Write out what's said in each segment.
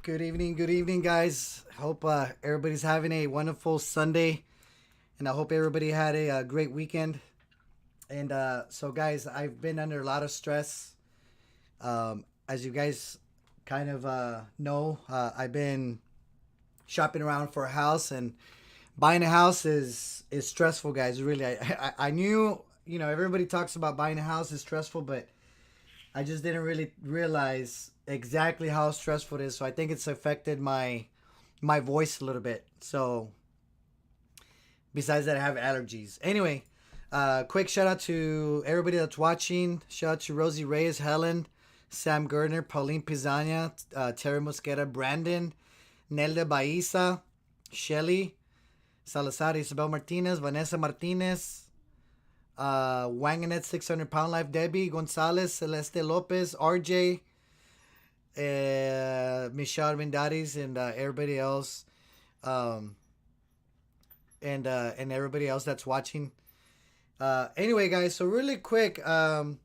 Good evening, guys. Hope everybody's having a wonderful Sunday, and I hope everybody had a great weekend. And so, guys, I've been under a lot of stress. As you guys kind of know, I've been shopping around for a house, and buying a house is stressful, guys. Really, I knew, everybody talks about buying a house is stressful, but I just didn't really realize exactly how stressful it is. So I think it's affected my voice a little bit. So besides that, I have allergies. Anyway, quick shout out to everybody that's watching. Shout out to Rosie Reyes, Helen, Sam Gardner, Pauline Pizania, Terry Mosqueda, Brandon, Nelda Baiza, Shelly, Salazar, Isabel Martinez, Vanessa Martinez, Wanganet 600 Pound Life, Debbie Gonzalez, Celeste Lopez, RJ, Michelle Armendariz, and everybody else, um, and everybody else that's watching. Anyway, guys, so really quick, I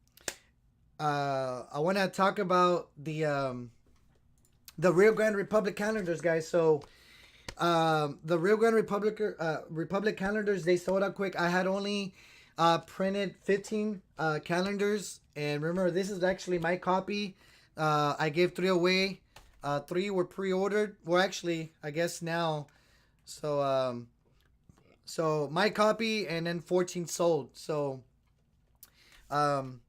want to talk about the Rio Grande Republic calendars, guys. So the Rio Grande Republic calendars, they sold out quick. I had only printed 15 calendars, And remember, this is actually my copy. I gave 3 away. 3 were pre-ordered. Well, actually, I guess now. So so my copy, and then 14 sold. So um,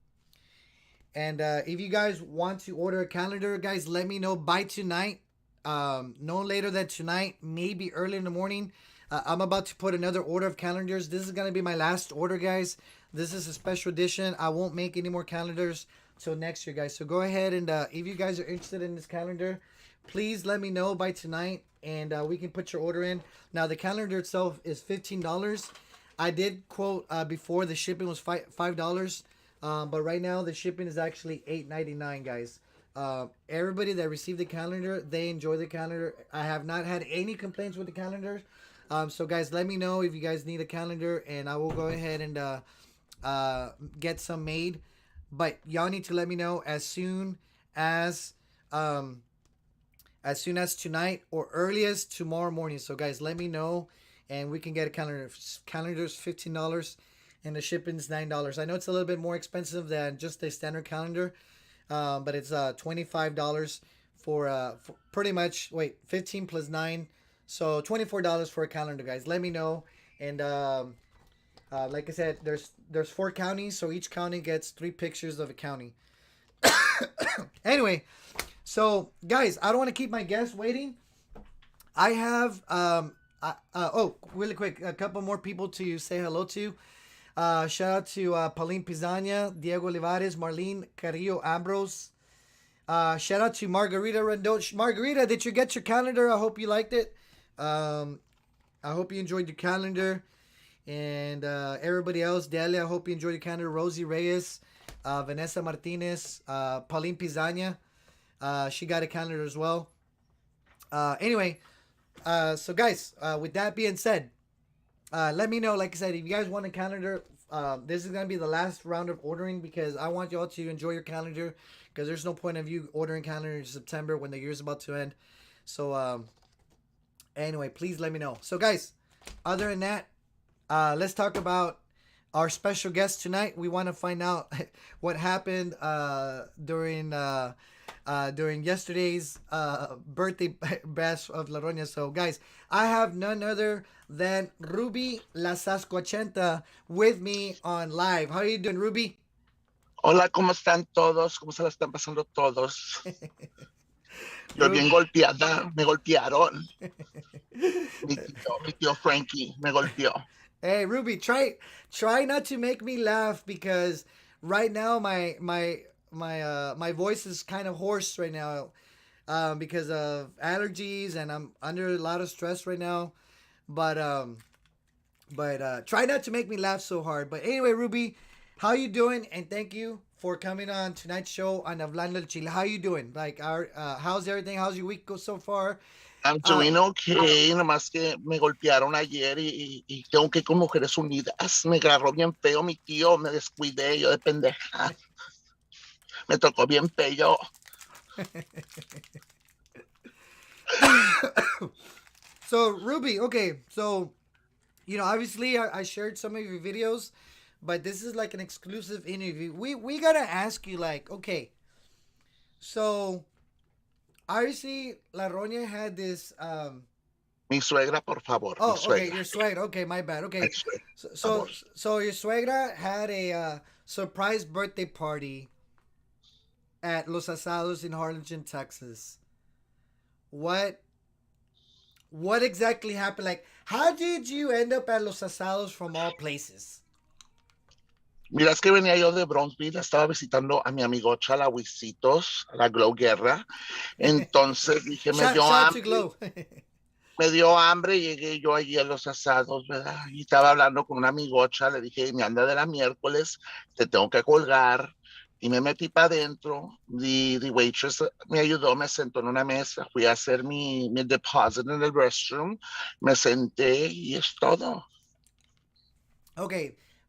and if you guys want to order a calendar, guys, let me know by tonight. No later than tonight, maybe early in the morning. I'm about to put another order of calendars. This is gonna be my last order, guys. This is a special edition. I won't make any more calendars till next year, guys. So go ahead and if you guys are interested in this calendar, please let me know by tonight, and we can put your order in. Now the calendar itself is $15. I did quote before the shipping was $5. But right now the shipping is actually $8.99, guys. Everybody that received the calendar, they enjoy the calendar. I have not had any complaints with the calendar. So guys, let me know if you guys need a calendar, and I will go ahead and get some made. But y'all need to let me know um, as soon as tonight or earliest tomorrow morning. So guys, let me know, and we can get a calendar. Calendar's $15, and the shipping's $9. I know it's a little bit more expensive than just a standard calendar, but it's $25 for pretty much 15 plus 9, so $24 for a calendar, guys. Let me know, and like I said, there's 4 counties, so each county gets 3 pictures of a county. Anyway, so guys, I don't want to keep my guests waiting. I have really quick, a couple more people to say hello to. Shout out to Pauline Pizania, Diego Olivares, Marlene Carrillo Ambrose. Shout out to Margarita Rendon. Margarita, did you get your calendar? I hope you liked it. I hope you enjoyed your calendar. And everybody else, Delia, I hope you enjoyed your calendar. Rosie Reyes, Vanessa Martinez, Pauline Pizania. She got a calendar as well. Anyway, so guys, with that being said, let me know, like I said, if you guys want a calendar. This is going to be the last round of ordering, because I want y'all to enjoy your calendar, because there's no point of you ordering calendar in September when the year's about to end. So anyway, please let me know. So guys, other than that, let's talk about our special guest tonight. We want to find out what happened during yesterday's birthday bash of La Roña. So guys, I have none other than Rubi La Sasquachenta with me on live. How are you doing, Ruby? Hola, ¿cómo están todos? ¿Cómo se la están pasando todos? Yo bien golpeada, me golpearon. Mi tío Frankie me golpeó. Hey, Ruby, try not to make me laugh, because right now my voice is kind of hoarse right now, because of allergies, and I'm under a lot of stress right now. But try not to make me laugh so hard. But anyway, Ruby, how you doing? And thank you for coming on tonight's show on Hablando al Chile. How you doing? Like, how's everything? How's your week go so far? I'm doing okay, nomás que me golpearon ayer y tengo que ir con Mujeres Unidas. Me agarró bien feo mi tío, me descuidé yo de pendeja. Me tocó bien feo. So, Ruby, okay, so, obviously I shared some of your videos, but this is like an exclusive interview. We gotta ask you, like, okay, so obviously La Roña had this Mi suegra, por favor. oh, mi suegra. okay, your suegra. Okay, my bad. Okay, Suegra, so your suegra had a surprise birthday party at Los Asados in Harlingen, Texas. What exactly happened? Like, how did you end up at Los Asados from all places? Mira, es que venía yo de Bronzeville, estaba visitando a mi amigo Chala Huisitos, a la Glow Guerra. Entonces dije, me dio hambre y llegué yo allí a Los Asados, ¿verdad? Y estaba hablando con una amigocha, le dije, me anda de la miércoles, te tengo que colgar. Y me metí para adentro, the waitress me ayudó, me sentó en una mesa, fui a hacer mi deposit en el restroom, me senté y es todo. Ok,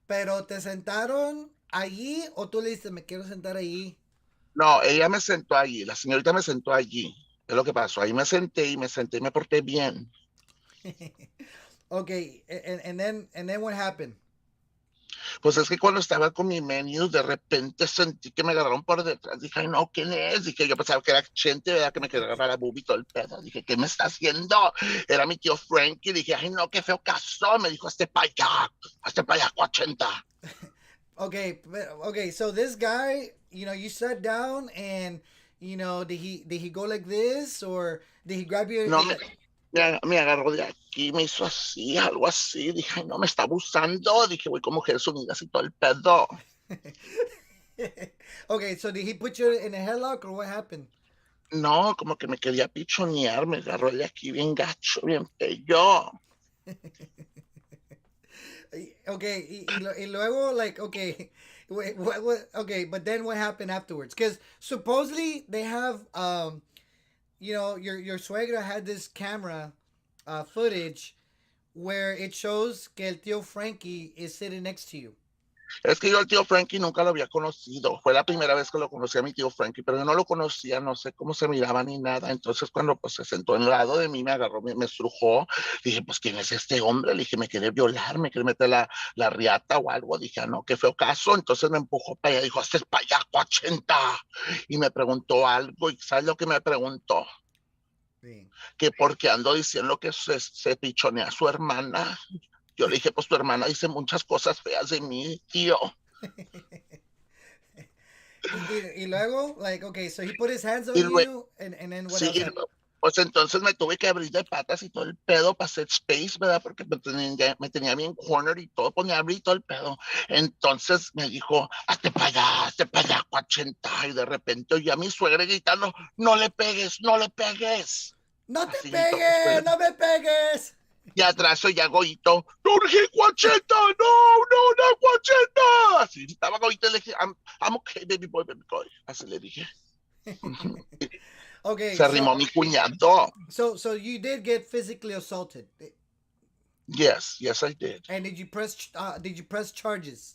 pero ¿te sentaron allí o tú le dices, me quiero sentar allí? No, ella me sentó allí, la señorita me sentó allí. Es lo que pasó, ahí me senté y me porté bien. Okay, and then what happened? Pues es que cuando estaba con mi menú, de repente sentí que me agarraron por detrás. Dije, ay, no, ¿quién es? Dije, yo pensaba que era gente, ¿verdad? Que me quería agarrar la boobie todo el pedo. Dije, ¿qué me está haciendo? Era mi tío Frankie. Dije, ay, no, qué feo caso. Me dijo, hazte pa' allá, Coachenta. Okay, so this guy, you sat down and did he go like this or did he grab you No, like me agarró de aquí, me hizo así, algo así. Dije, ay, no, me está abusando. Dije, voy con Mujeres Unidas y todo el pedo. Okay, so did he put you in a headlock or what happened? No, como que me quería pichonear, me agarró de aquí bien gacho, bien feo. Okay, y luego, like, okay, okay, but then what happened afterwards? Because supposedly they have, your suegra had this camera footage where it shows que el tío Frankie is sitting next to you. Es que yo al tío Frankie nunca lo había conocido. Fue la primera vez que lo conocí a mi tío Frankie, pero yo no lo conocía, no sé cómo se miraba ni nada. Entonces, cuando pues se sentó en el lado de mí, me agarró, me estrujó. Dije, pues, ¿quién es este hombre? Le dije, me quiere violar, me quiere meter la riata o algo. Dije, ah, no, qué feo caso. Entonces me empujó para allá, dijo, hazte para allá, Coachenta. Y me preguntó algo, y ¿sabes lo que me preguntó? Sí. Que porque ando diciendo que se pichonea a su hermana. Yo le dije, pues tu hermana dice muchas cosas feas de mí, tío. Y luego, like, okay, so he put his hands Y on luego, you, and then what sí, else happened? pues entonces me tuve que abrir de patas y todo el pedo para hacer space, ¿verdad? Porque me tenía bien corner y todo, pues me abrí todo el pedo. Entonces me dijo, hazte para allá, Coachenta. Y de repente oí a mi suegra gritando, no le pegues, no le pegues. ¡No te Así gritó mi pegues! suegra. ¡No me pegues! Y atrás oía a Goito, Urge Coachenta, no, Coachenta. Así estaba Goito y le dije, I'm okay, baby boy. Así le dije. Okay, Se arrimó mi cuñado. so you did get physically assaulted, Yes, I did. and did you press charges?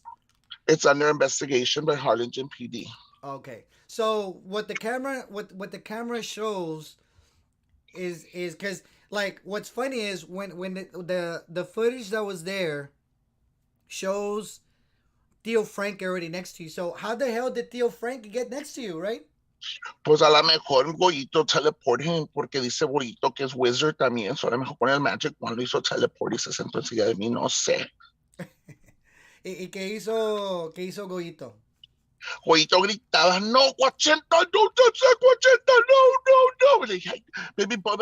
It's under investigation by Harlingen PD. Okay, so what the camera shows is because, like, what's funny is when the footage that was there shows Theo Frank already next to you. So how the hell did Theo Frank get next to you, right? Pues a lo mejor Goyito teleporting, porque dice Goyito que es wizard también, so a lo mejor con el Magic Wand lo hizo teleport y se sentó encima de mí, no sé. ¿Y qué hizo Goyito? Goyito gritaba, no, Guachenta, no, Guachenta, no. Le dije, baby boy,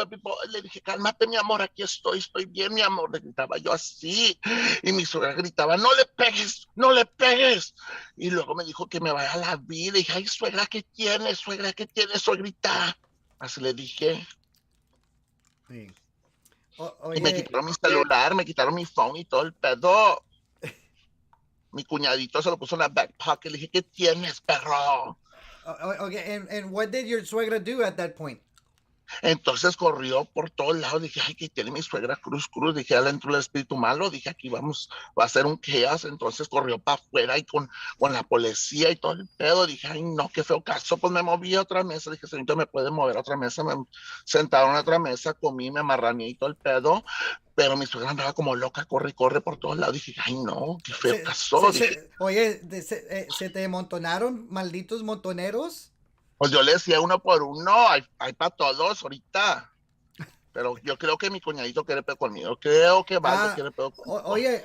le dije, cálmate, mi amor, aquí estoy bien, mi amor. Le gritaba yo así. Y mi suegra gritaba, no le pegues, no le pegues. Y luego me dijo que me vaya a la vida. Le dije, ay, suegra, ¿qué tienes, suegra, qué tienes, suegrita? Así le dije. Sí. Y me Oye, quitaron mi celular, me quitaron mi phone y todo el pedo. Mi cuñadito se lo puso en la back pocket. Le dije, ¿qué tienes, perro? okay, and what did your suegra do at that point? Entonces corrió por todos lados. Dije, ay, que tiene mi suegra Cruz. Dije, ya le entró el espíritu malo. Dije, aquí va a ser un chaos. Entonces corrió para afuera y con la policía y todo el pedo. Dije, ay, no, qué feo caso. Pues me moví a otra mesa. Dije, señorita, ¿me puede mover a otra mesa? Me sentaron a otra mesa, comí, me amarrané y todo el pedo. Pero mi suegra andaba como loca, corre por todos lados. Dije, ay, no, qué feo caso. Dije, Oye, se te amontonaron malditos montoneros. pues yo le decía uno por uno, hay para todos ahorita. Pero yo creo que mi cuñadito quiere pedo conmigo. Creo que Valdo Ah, quiere pedo conmigo. oye,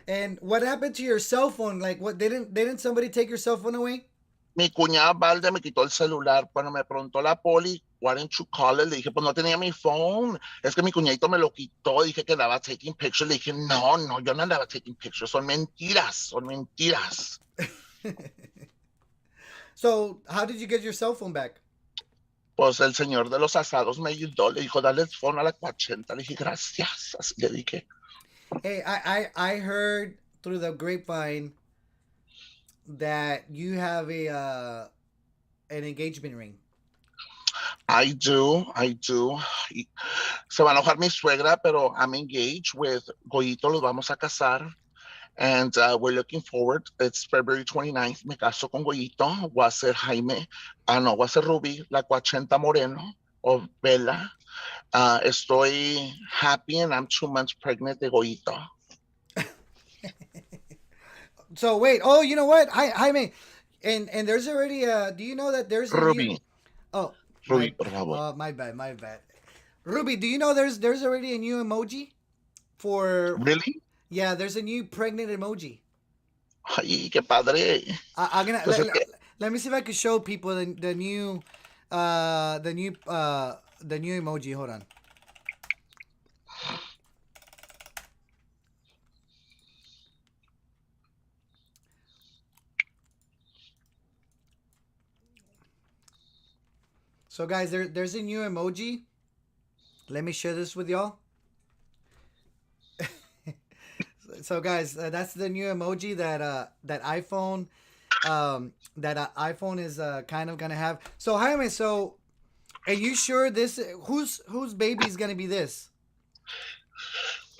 and what happened to your cell phone? Like, what didn't somebody take your cell phone away? Mi cuñada Valde me quitó el celular. Cuando me preguntó la poli, why didn't you call it? Le dije, pues no tenía mi phone. Es que mi cuñadito me lo quitó. Dije que andaba taking pictures. Le dije, no, yo no andaba taking pictures. Son mentiras, son mentiras. So, how did you get your cell phone back? Pues el señor de los asados me ayudó. Le dijo, dale el phone a la 80. Le dije, gracias. Así le dije. Hey, I heard through the grapevine that you have an engagement ring. I do. Se va a enojar mi suegra, pero I'm engaged with Goyito. Los vamos a casar. And we're looking forward. It's February 29th. Me caso con Goyito. Voy a ser Jaime. No, voy a ser Ruby, la Coachenta Moreno, o Bella. Estoy happy and I'm 2 months pregnant de Goyito. So wait. Oh, you know what? Jaime, and there's already a. Do you know that there's a new? Ruby, Oh, Ruby, my. por favor. My bad. My bad. Ruby, do you know there's already a new emoji for? Really? Yeah, there's a new pregnant emoji. Ay, qué padre. I'm gonna Pues es que, let me see if I can show people the new, the new emoji. Hold on. So guys, there's a new emoji. Let me share this with y'all. So guys, that's the new emoji that iPhone iPhone is kind of gonna have. So Jaime, so are you sure this whose baby is gonna be this?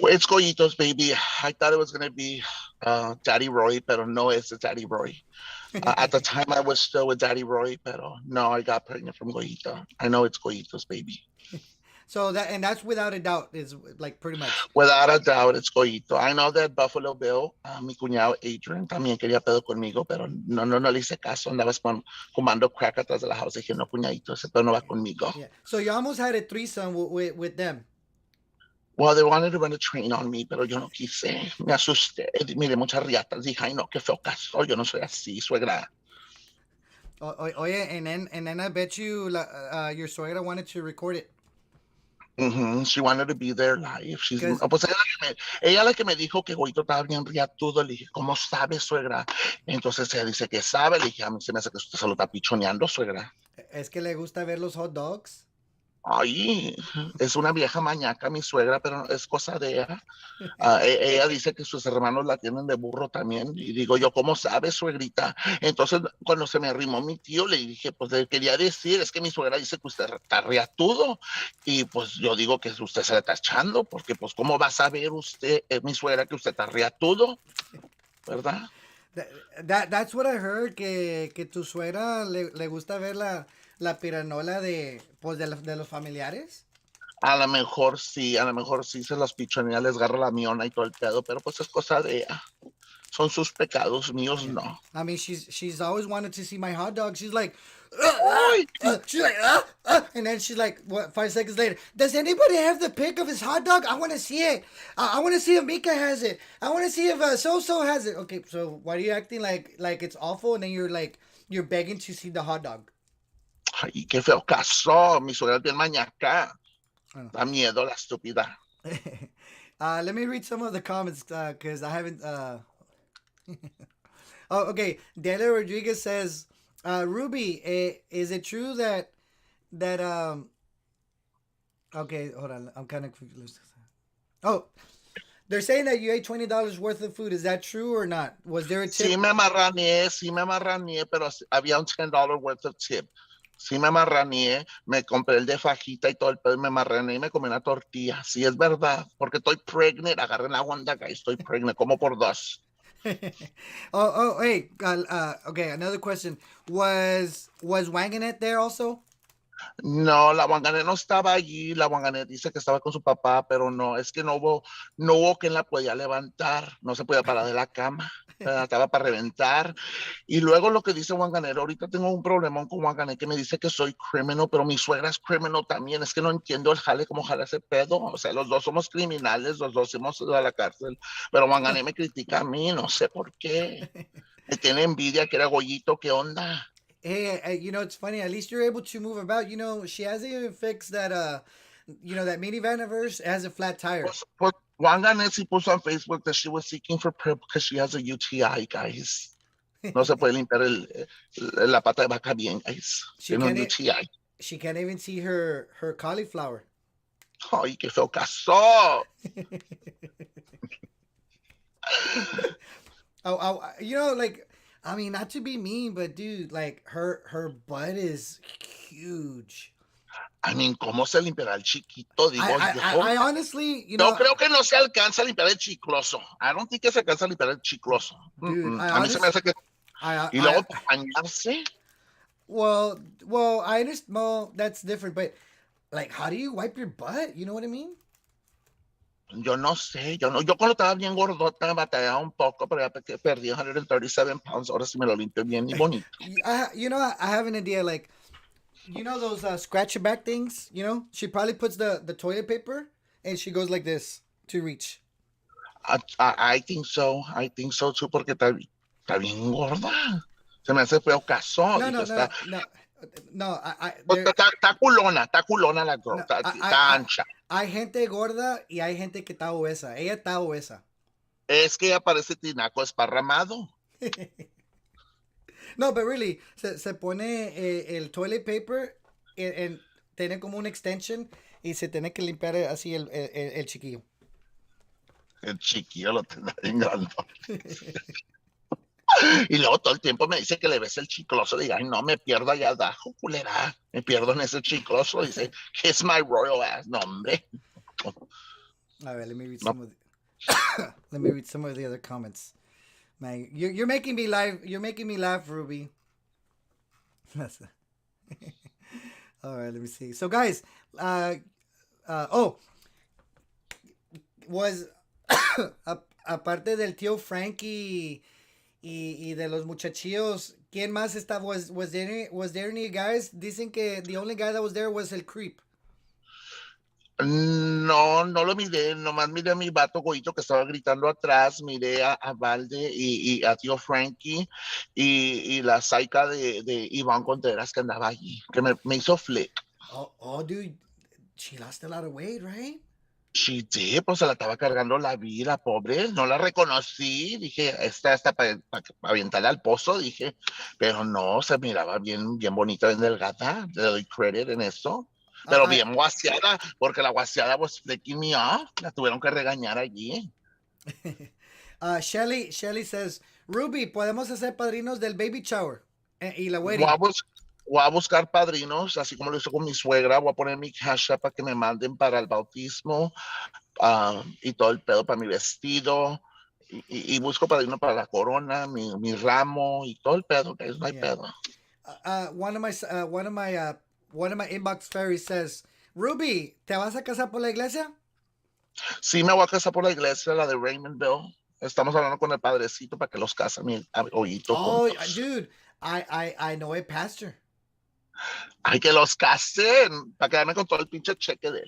it's Coyitos, baby. I thought it was going to be Daddy Roy, pero no it's Daddy Roy. At the time, I was still with Daddy Roy, pero no, I got pregnant from Goyito. I know it's Coyitos, baby. So that's without a doubt is like pretty much. Without a doubt, it's Goyito. I know that Buffalo Bill, mi cuñado Adrian, también quería pedo conmigo, pero no le hice caso. Andabas fumando crack atrás de la house. Dije, no, cuñadito, ese pedo no va conmigo. Yeah. So you almost had a threesome with them. Well, they wanted to run a train on me, pero yo no quise. Me asusté. Miré muchas riatas. Dije, ay, no, qué feo caso. Yo no soy así, suegra. Oye, and then I bet you your suegra wanted to record it. She wanted to be there live. Because Pues ella la que me dijo que Goito estaba bien riatudo. Le dije, ¿cómo sabe, suegra? Entonces ella dice que sabe. Le dije, a mí se me hace que usted se lo está pichoneando, suegra. es que le gusta ver los hot dogs. Ay, es una vieja mañaca, mi suegra, pero es cosa de ella. Ella dice que sus hermanos la tienen de burro también. Y digo yo, ¿cómo sabes, suegrita? Entonces, cuando se me arrimó mi tío, le dije, pues le quería decir, es que mi suegra dice que usted está riatudo. Y pues yo digo que usted se le está echando, porque pues, ¿cómo va a saber usted, mi suegra, que usted está riatudo? ¿Verdad? That's what I heard, que tu suegra le gusta ver la piranola de, pues, de los familiares. A lo mejor sí se las pichonea, les agarra la miona y todo el pedo, pero pues es cosa de ella. Son sus pecados, míos Yeah. no. I mean, she's always wanted to see my hot dog. She's like, Ay, she's like, and then she's like, what? 5 seconds later, does anybody have the pic of his hot dog? I want to see it. I want to see if Mika has it. I want to see if so has it. Okay, so why are you acting like it's awful, and then you're begging to see the hot dog? ay, qué feo caso. Mi suegra es bien mañaca. Oh. Da miedo la estúpida. Let me read some of the comments because I haven't. Oh, okay. Dela Rodriguez says, "Ruby, is it true that?" Okay, hold on. I'm kind of confused. Oh, they're saying that you ate $20 worth of food. Is that true or not? Was there a tip? Sí me marraneé, pero había un $10 worth of tip. Sí me marraneé, me compré el de fajita y todo el pedo, me marraneé y me comí una tortilla. Sí, es verdad, porque estoy pregnant, agarren la onda, guys, estoy pregnant, como por dos. Hey, okay. Another question: Was Wanganet there also? No, la Wangané no estaba allí, la Wangané dice que estaba con su papá, pero no, es que no hubo quien la podía levantar, no se podía parar de la cama, estaba para reventar. Y luego lo que dice Wanganero, ahorita tengo un problemón con Wangané que me dice que soy criminal, pero mi suegra es criminal también, es que no entiendo el jale, cómo jale ese pedo, o sea, los dos somos criminales, los dos hemos ido a la cárcel, pero Wangané me critica a mí, no sé por qué, me tiene envidia que era Goyito, ¿qué onda? Hey, it's funny. At least you're able to move about. She hasn't even fixed that. That minivan of hers has a flat tire. Pues Wanga Nancy puso on Facebook that she was seeking for PrEP because she has a UTI, guys. No se puede limpiar la pata de vaca bien, guys. She Tiene un can't. UTI. She can't even see her cauliflower. Ay, qué feo caso. Like, I mean, not to be mean, but dude, like her butt is huge. I mean, ¿cómo se limpiará el chiquito? Digo yo. I honestly, Yo creo que no se alcanza a limpiar el chicloso. I don't think que se alcanza a limpiar el chicloso. dude, A mí se me hace que... Y luego I para bañarse. well, I understand. Well, that's different, but like, how do you wipe your butt? You know what I mean? Yo no sé, yo cuando estaba bien gordota batallaba un poco, pero ya que perdí 137 pounds, ahora sí me lo limpio bien y bonito. I have an idea. Like, you know those scratch your back things. You know, she probably puts the toilet paper and she goes like this to reach. I think so too, porque está bien gorda. Se me hace feo caso, No, dije, no, no, está, no, no, no. pues, There, está culona la girl, no, está ancha. hay gente gorda y hay gente que está obesa. Ella está obesa. Es que ella parece tinaco esparramado. No, but really, se pone el toilet paper tiene como un extension y se tiene que limpiar así el chiquillo. El chiquillo lo tendrá bien grande. Y luego todo el tiempo me dice que le ves el chicloso. Le digo, ay, no, me pierdo allá abajo, culera. Me pierdo en ese chicloso. Dice, kiss my royal ass. No, hombre. All right, let me read No, some of let me read some of the other comments. Man, you're making me live. You're making me laugh, Ruby. All right, let me see. So, guys, uh, oh, was aparte del tío Frankie y de los muchachillos, ¿quién más estaba? Was there any guys? Dicen que the only guy that was there was el creep. no, no lo miré. Nomás miré a mi vato goito que estaba gritando atrás. Miré a Valde y a tío Frankie y la saica de Iván Contreras que andaba allí, que me hizo flick. Oh, dude, she lost a lot of weight, right? Sí, sí, pues se la estaba cargando la vida, pobre, no la reconocí, dije, esta está para aventarla al pozo, dije, pero no, se miraba bien, bien bonita, bien delgada, le doy credit en eso, pero I bien guaseada, porque la guaseada was flicking me off, la tuvieron que regañar allí. Shelly says, Ruby, podemos hacer padrinos del baby shower y la Voy a, wedding. bus- voy a buscar padrinos, así como lo hice con mi suegra, voy a poner mi cash app para que me manden para el bautismo, y todo el pedo para mi vestido. Y busco padrino para la corona, mi ramo y todo el pedo, que no hay Yeah. pedo. One of my one of my inbox fairies says, Ruby, ¿te vas a casar por la iglesia? Sí, me voy a casar por la iglesia, la de Raymondville. Estamos hablando con el padrecito para que los case mi oído Oh, juntos. dude, I know a pastor. Hay que los casen para quedarme con todo el pinche cheque de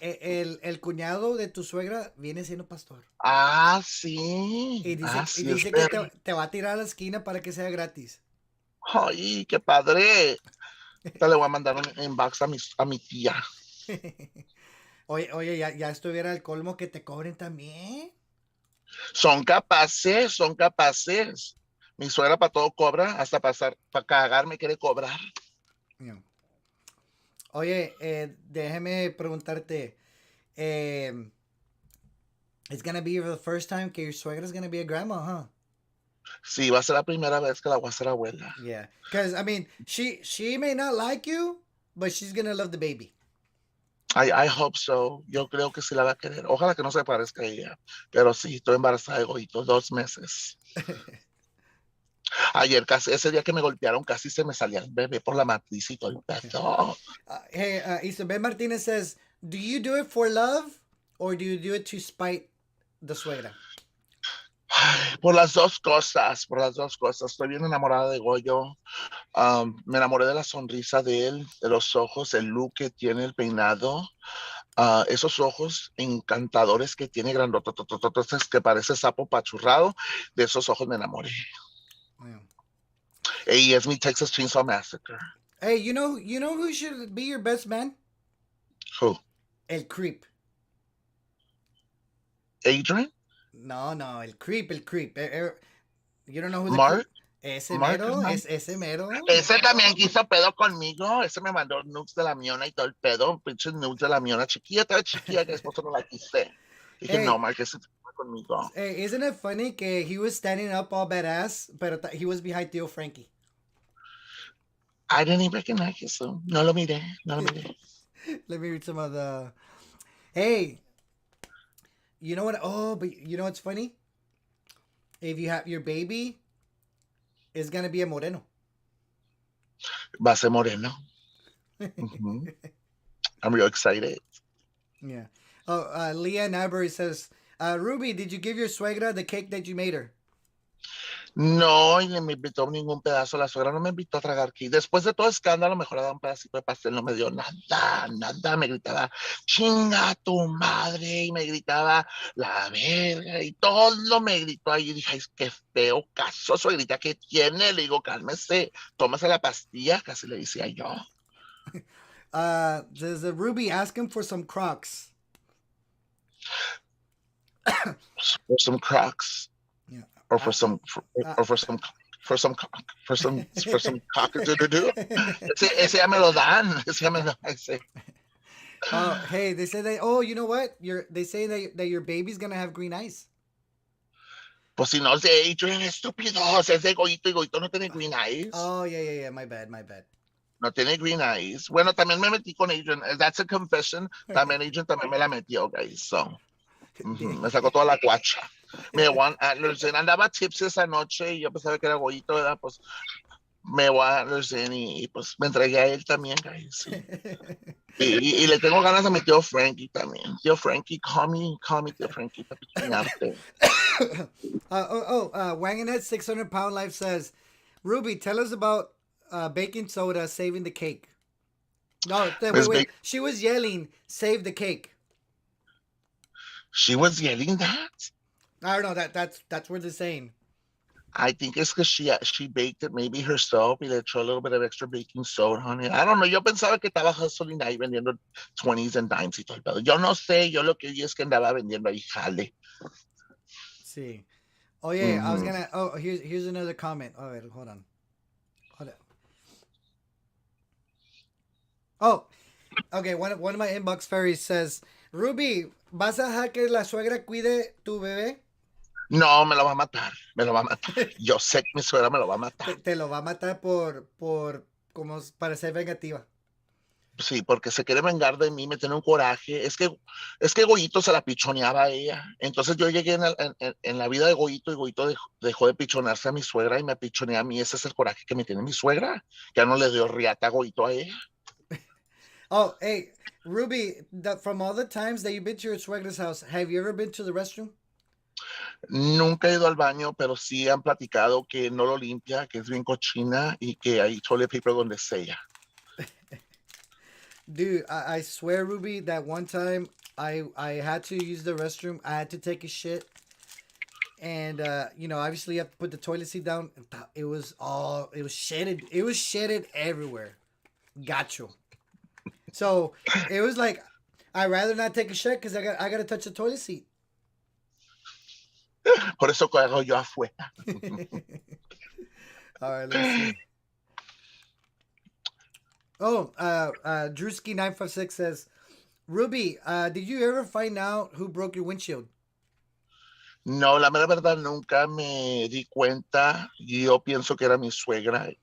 él. El cuñado de tu suegra viene siendo pastor. Y Sí, es dice que verdad. te va a tirar a la esquina para que sea gratis. Ay, qué padre. Ahorita le voy a mandar un inbox a mi tía. Oye, ya estuviera el colmo que te cobren también. Son capaces, son capaces. Mi suegra para todo cobra, hasta pasar, para cagar me quiere cobrar. Yeah. Oye, déjeme preguntarte. Eh, it's gonna be the first time que your suegra's gonna be a grandma, huh? Sí, va a ser la primera vez que la voy a hacer abuela. Yeah, because I mean, she may not like you, but she's gonna love the baby. I hope so. Yo creo que sí la va a querer. Ojalá que no se parezca a ella. Pero sí, estoy embarazada de Goito, 2 meses. Ayer, casi, ese día que me golpearon, casi se me salía el bebé por la matriz y todo el pedo. Hey, Isabel Martinez says, "Do you do it for love, or do you do it to spite the suegra?" Ay, por las dos cosas, por las dos cosas. Estoy bien enamorada de Goyo. Me enamoré de la sonrisa de él, de los ojos, el look que tiene, el peinado. Esos ojos encantadores que tiene, grandotototototes, que parece sapo pachurrado. De esos ojos me enamoré. Yeah. Y es mi Texas Chainsaw Massacre. Hey, you know who should be your best man? Who? El creep. Adrian? No, el creep, el creep. You don't know who the creep? Mark? Ese Mark? mero, es ese mero. Ese también quiso pedo conmigo. Ese me mandó nudes de la miona y todo el pedo. Pinches nudes de la miona chiquilla, toda chiquilla, que después no la quise. Dije, no, Hey, Mark, ese fue conmigo. hey, isn't it funny que he was standing up all badass, pero he was behind Theo Frankie? I didn't even recognize eso. No lo miré, no lo miré. Let me read some of the. Hey, you know what? Oh, but you know what's funny? If you have your baby, is gonna be a moreno. Va a ser moreno. I'm real excited. Yeah. Oh, Leah Nabry says, Ruby, did you give your suegra the cake that you made her? No, y ni me invitó ningún pedazo. La suegra no me invitó a tragar aquí. Después de todo escándalo, mejor le daba un pedacito de pastel. No me dio nada, nada. Me gritaba, chinga tu madre. Y me gritaba, la verga. Y todo me gritó ahí. Y dije, ay, qué feo caso. Suegrita, ¿qué tiene? Le digo, cálmese, tómase la pastilla. Casi le decía yo. There's a Ruby, ask him for some Crocs. For some Crocs. Yeah. Or Uh, for some, uh, or for some, for some cock-a-doodle-doo. Ese ya me lo dan. Ese ya me lo ese. oh, hey, they say that. Oh, you know what? They say that your baby's gonna have green eyes. Pues si no es de Adrian, estúpido. O sea, es de Goito y Goito no tiene green eyes. Oh, yeah, yeah, yeah. My bad, my bad. No tiene green eyes. Bueno, también me metí con Adrian. That's a confession. También Adrian también me la metió, guys. So, me sacó toda la cuacha. Me one antlers in. Andaba tipsy esa noche y yo pensaba que era Goito, ¿verdad? Pues me one antlers in y pues me entregué a él también, guys. Sí. Y le tengo ganas a mi tío Frankie también. Tío Frankie, call me tío Frankie para pichonarte. Wangenhead 600 pound life says, Ruby, tell us about baking soda saving the cake. No, wait. She was yelling, "Save the cake." She was yelling that. I don't know. That's what they're saying. I think it's because she baked it maybe herself y le echó a little bit of extra baking soda on it. I don't know. Yo pensaba que estaba hustling ahí vendiendo 20s and dimes y todo el pedo. Yo no sé. Yo lo que vi es que andaba vendiendo ahí jale. See. Oh yeah, I was gonna. Oh, here's another comment. Oh wait, hold on. Oh, okay. One of my inbox fairies says, Ruby, ¿vas a dejar que la suegra cuide tu bebé? No, me lo va a matar. Me lo va a matar. Yo sé que mi suegra me lo va a matar. Te lo va a matar como para ser vengativa. Sí, porque se quiere vengar de mí, me tiene un coraje. Es que Goyito se la pichoneaba a ella. Entonces yo llegué en la vida de Goyito y Goyito dejó de pichonearse a mi suegra y me pichonea a mí. Ese es el coraje que me tiene mi suegra. Ya no le dio riata a Goyito a ella. Oh, hey, Ruby, from all the times that you've been to your suegra's house, have you ever been to the restroom? Nunca he ido al baño, pero sí han platicado que no lo limpia, que es bien cochina y que hay toilet paper donde sea. Dude, I swear, Ruby, that one time I had to use the restroom. I had to take a shit. And obviously you have to put the toilet seat down. It was shedded. It was shedded everywhere. Gacho. So it was like I'd rather not take a shit because I got to touch the toilet seat. Por eso cago yo afuera. All right, let's see. Oh, Drewski956 says, Ruby, did you ever find out who broke your windshield? No, la mera verdad nunca me di cuenta. Yo pienso que era mi suegra.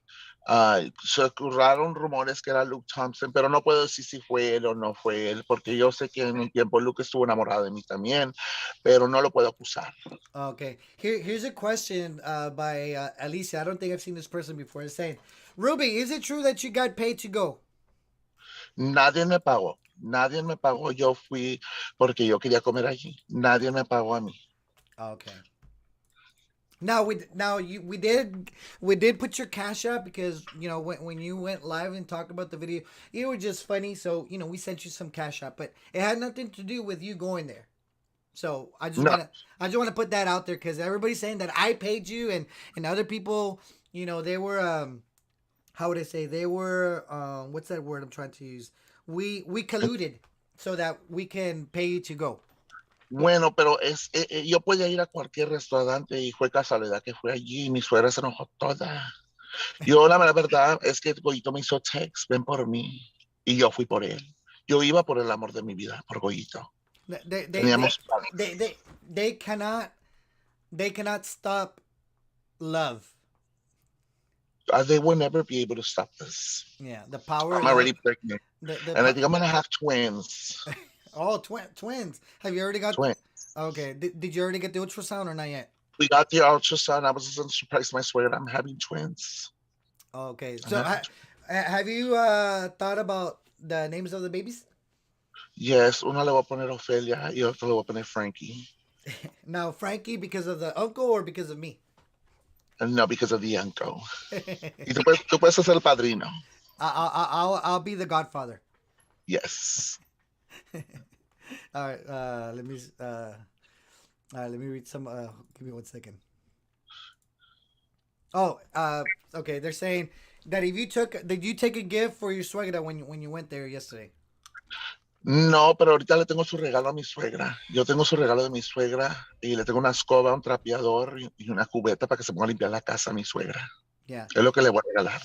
Se ocurrieron rumores que era Luke Thompson, pero no puedo decir si fue él o no fue él, porque yo sé que en un tiempo Luke estuvo enamorado de mí también, pero no lo puedo acusar. Okay. Here's a question by Alicia. I don't think I've seen this person before. It's saying, Ruby, is it true that you got paid to go? Nadie me pagó. Nadie me pagó. Yo fui porque yo quería comer allí. Nadie me pagó a mí. Okay. Now we did put your cash up because when you went live and talked about the video, it was just funny. So we sent you some cash up, but it had nothing to do with you going there. So I just want to put that out there because everybody's saying that I paid you and other people, they were how would I say, they were what's that word I'm trying to use? We colluded so that we can pay you to go. Bueno, pero yo podía ir a cualquier restaurante y fue casualidad que fue allí y mi suegra se enojó toda. Yo la verdad es que Goyito me hizo text, ven por mí, y yo fui por él. Yo iba por el amor de mi vida, por Goyito. Teníamos planes. They cannot stop love. They will never be able to stop this. Yeah, the power. I'm already pregnant, and I think I'm gonna have twins. Oh, twins. Have you already got twins? Okay. Did you already get the ultrasound or not yet? We got the ultrasound. I was surprised my suegra. I'm having twins. Okay. So have you thought about the names of the babies? Yes, uno le voy a poner Ofelia y otro le voy a poner Frankie. Now, Frankie, because of the uncle or because of me? And no, because of the uncle. Y tú puedes hacer el padrino. I'll be the godfather. Yes. All right, let me read some. Give me 1 second. Oh, okay. They're saying that if you took, did you take a gift for your suegra when you went there yesterday? No, pero ahorita le tengo su regalo a mi suegra. Yo tengo su regalo de mi suegra y le tengo una escoba, un trapeador y una cubeta para que se ponga a limpiar la casa a mi suegra. Yeah. Es lo que le voy a regalar.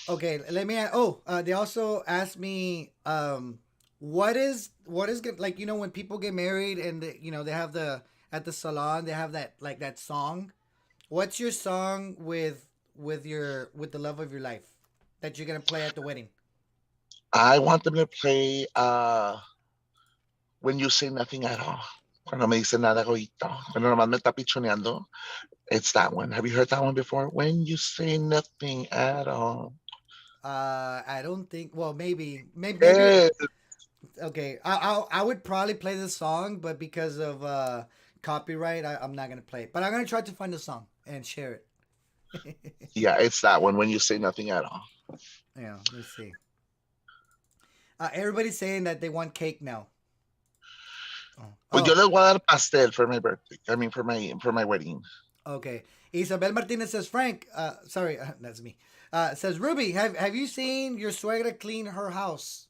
Okay. Let me. Oh, they also asked me, what is good, like when people get married and they have the at the salon they have that like that song. What's your song with the love of your life that you're gonna play at the wedding? I want them to play When You Say Nothing at All. Cuando me dice nada, goito. Cuando nomás me está pichoneando. It's that one. Have you heard that one before? When You Say Nothing at All. I don't think. Well, maybe. Eh, Okay, I would probably play the song, but because of copyright, I'm not gonna play it. But I'm gonna try to find the song and share it. yeah, it's that one. When You Say Nothing at All. Yeah, let's see. Everybody's saying that they want cake now. Oh, Pues yo oh, les voy a dar pastel for my birthday. I mean, for my wedding. okay. Isabel Martinez says, Frank, sorry, that's me. Says, Ruby, have you seen your suegra clean her house?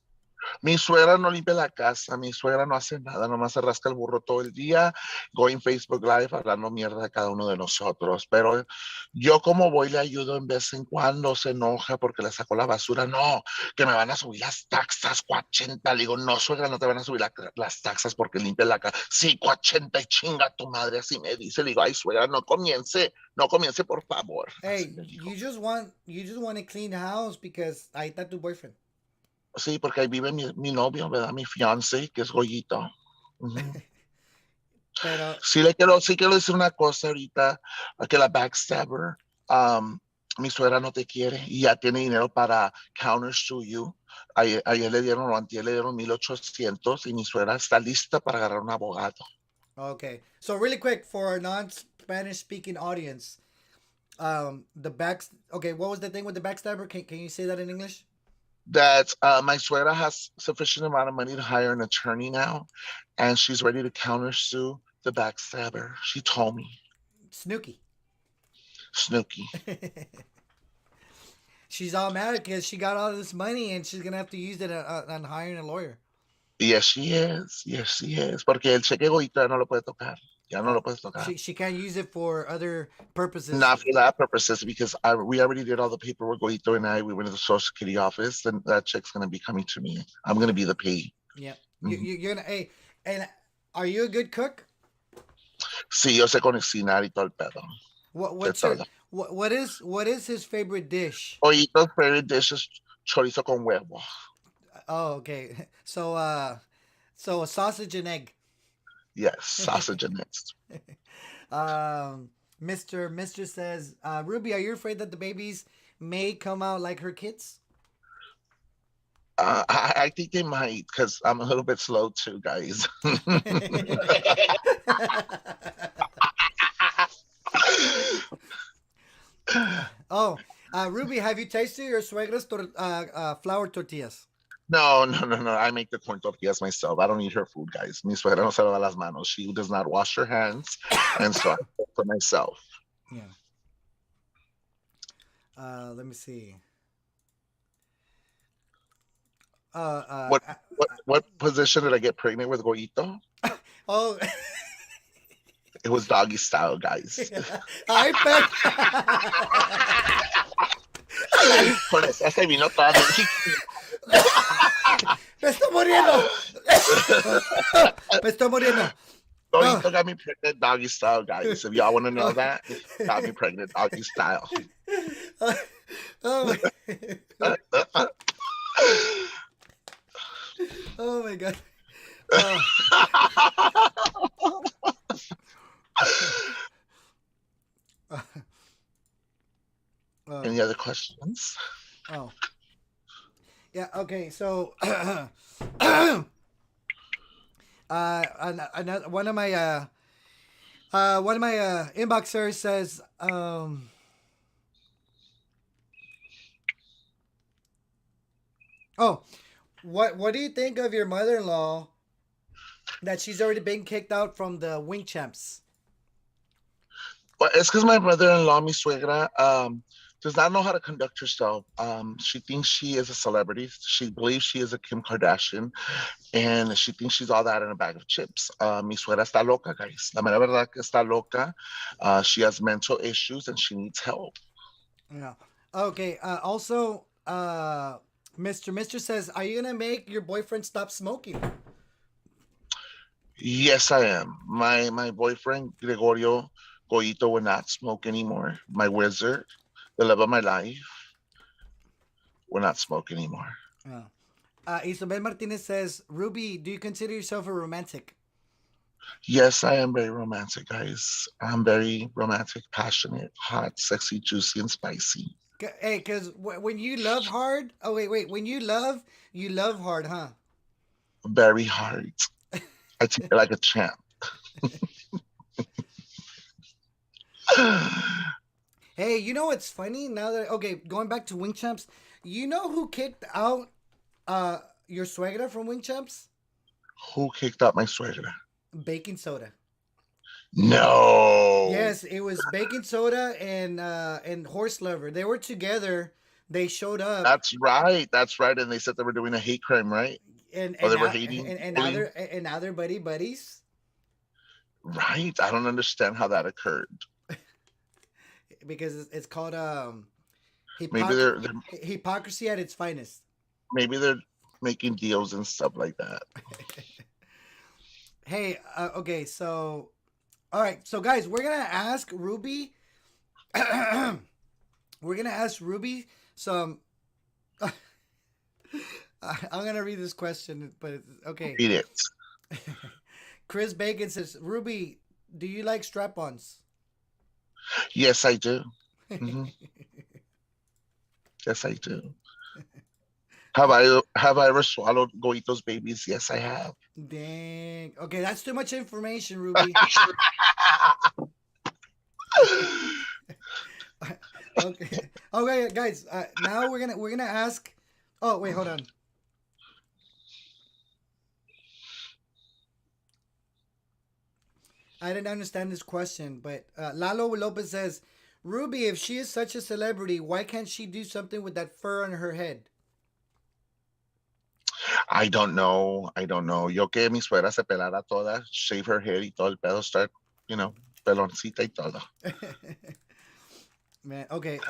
Mi suegra no limpia la casa, mi suegra no hace nada, nomás se rasca el burro todo el día, going Facebook Live hablando mierda a cada uno de nosotros. Pero yo como voy le ayudo en vez en cuando, se enoja porque le sacó la basura. No, que me van a subir las taxas, cuachenta. Le digo, no, suegra, no te van a subir las taxas porque limpia la casa. Sí, cuachenta y chinga tu madre, así me dice. Le digo, ay, suegra, no comience, por favor. Así Hey, me dijo. you just want to clean the house because ahí está tu boyfriend. Sí, porque ahí vive mi novio, ¿verdad? Mi fiance, que es Goyito. Ujú. Pero, Sí quiero decir una cosa ahorita, que la backstabber, um, mi suegra no te quiere y ya tiene dinero para counter sue you. Ayer le dieron, o antier le dieron 1,800 y mi suegra está lista para agarrar un abogado. okay. So really quick for our non-Spanish speaking audience, okay, what was the thing with the backstabber? Can you say that in English? That my suegra has sufficient amount of money to hire an attorney now, and she's ready to counter sue the backstabber. She told me, Snooky. Snooky. She's all mad because she got all this money and she's gonna have to use it on hiring a lawyer. Yes, she is. Yes, she is. Porque el cheque Goyito ya no lo puede tocar. Ya no Oh, lo puedes tocar. she can't use it for other purposes. Not for that purposes, because we already did all the paperwork. Goito and I, we went to the Social Security office, and that check's going to be coming to me. I'm going to be the pay. Yeah, Mhm. you're gonna. Hey, and are you a good cook? Sí, yo sé cocinar y todo el pedo. What De what's your todo. what is his favorite dish? Goito's favorite dish is chorizo con huevo. Oh, okay. So a sausage and egg. Yes, sausage and eggs. um, Mister says, Ruby, are you afraid that the babies may come out like her kids? I think they might, because I'm a little bit slow too, guys. Oh, Ruby, have you tasted your suegra's flour tortillas? No, no, no, no. I make the corn tortillas myself. I don't eat her food, guys. Mi suegra no se lava las manos. She does not wash her hands. And so I cook for myself. Yeah. Let me see. What what position did I get pregnant with Goito? Oh, It was doggy style, guys. I bet. Con esa se vino toda Me estoy muriendo. Me estoy muriendo. Oh, Goito got me pregnant doggy style, guys. If y'all want to know that, he got me pregnant doggy style. oh, my, oh my god. Oh. Any other questions? Oh. Yeah, okay, so One of my inboxers says, "Oh, what do you think of your mother-in-law that she's already been kicked out from the Wing Champs?" Well, it's because my mother-in-law, mi suegra, does not know how to conduct herself. She thinks she is a celebrity. She believes she is a Kim Kardashian, and she thinks she's all that in a bag of chips. Mi suegra está loca, guys. La mera verdad que está loca. She has mental issues and she needs help. Yeah. Okay. Also, Mister says, "Are you gonna make your boyfriend stop smoking?" Yes, I am. My boyfriend Gregorio Goito will not smoke anymore. My wizard, the love of my life, will not smoke anymore. Yeah. Isabel Martinez says, "Ruby, do you consider yourself a romantic?" Yes, I am very romantic, guys. I'm very romantic, passionate, hot, sexy, juicy, and spicy. Hey, because when you love hard, oh wait, when you love hard, huh? Very hard. I take it like a champ. Hey, you know what's funny now that okay, going back to Wing Champs, you know who kicked out your suegra from Wing Champs? Who kicked out my suegra? Baking soda. No. Yes, it was baking soda and horse lover. They were together. They showed up That's right. That's right. And they said they were doing a hate crime, right? Or and they were now hating, and now bullying. they're buddies Right. I don't understand how that occurred. because it's called Maybe hypocr- they're hypocrisy at its finest. maybe they're making deals and stuff like that. Hey, okay, so all right, so guys, we're gonna ask Ruby. We're gonna ask Ruby some. I'm gonna read this question, but okay. Beat it. Chris Bacon says, "Ruby, do you like strap-ons?" Yes, I do. Hmm. Yes, I do. Have I ever swallowed Goito's babies? Yes, I have. Dang. Okay, that's too much information, Ruby. Okay. Okay, guys. Now we're gonna ask. Oh wait, hold on. I didn't understand this question, but Lalo Lopez says, "Ruby, if she is such a celebrity, why can't she do something with that fur on her head?" I don't know. I don't know. Yo que mi suegra se pelara toda, shave her hair y todo el pedo, start, peloncita y todo. Man, okay.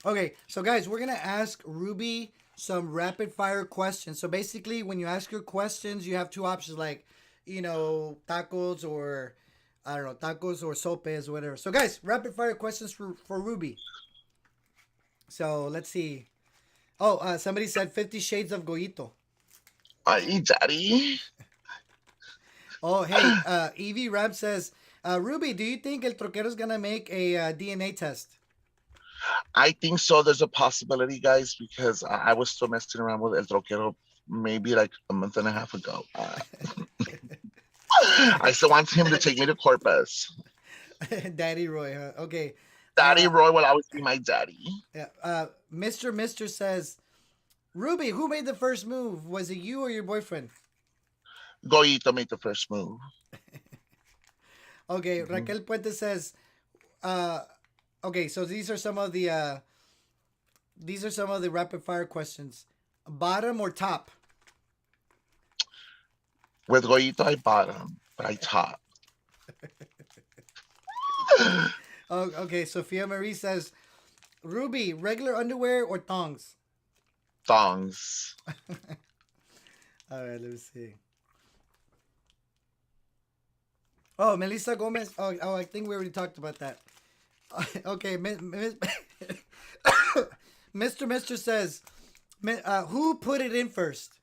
Okay, so guys, we're gonna ask Ruby some rapid fire questions. So basically, when you ask your questions, you have two options, like, tacos or I don't know, tacos or sopes or whatever. So guys, rapid fire questions for Ruby. So let's see. Oh, somebody said 50 Shades of Goito. Ay, daddy. Oh, hey, Evie Rab says, Ruby, do you think El Troquero's gonna make a DNA test? I think so. There's a possibility, guys, because I was still messing around with El Troquero maybe like a month and a half ago. I still want him to take me to Corpus. Daddy Roy, huh? Okay. Daddy Roy will always be my daddy. Yeah. Mister says, Ruby, who made the first move? Was it you or your boyfriend? Goito made the first move. Okay. Mhm. Raquel Puente says, uh, okay. So these are some of the rapid fire questions. Bottom or top? With Goito, I bottom, but I top. Oh, okay. Sophia Marie says, Ruby, regular underwear or thongs? Thongs. All right. Let me see. Oh, Melissa Gomez. Oh, I think we already talked about that. Okay, Mister says, who put it in first?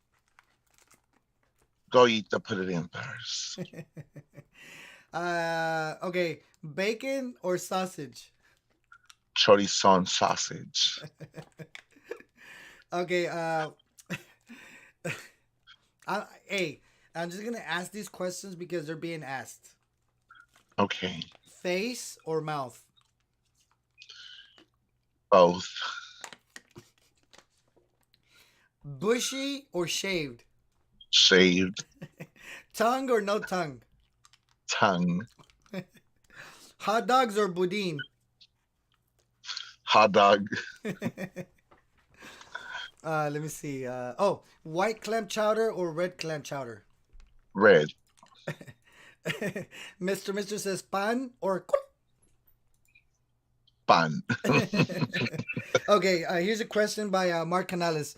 Goito put it in first. Okay, bacon or sausage? Chorizo sausage. Okay, Hey, I'm just gonna ask these questions because they're being asked. Okay. Face or mouth? Both. Bushy or shaved? Shaved. Tongue or no tongue? Tongue. Hot dogs or boudin? Hot dog. Let me see. Oh, white clam chowder or red clam chowder? Red. Mr. says pan or. Pan. Okay, here's a question by Mark Canales,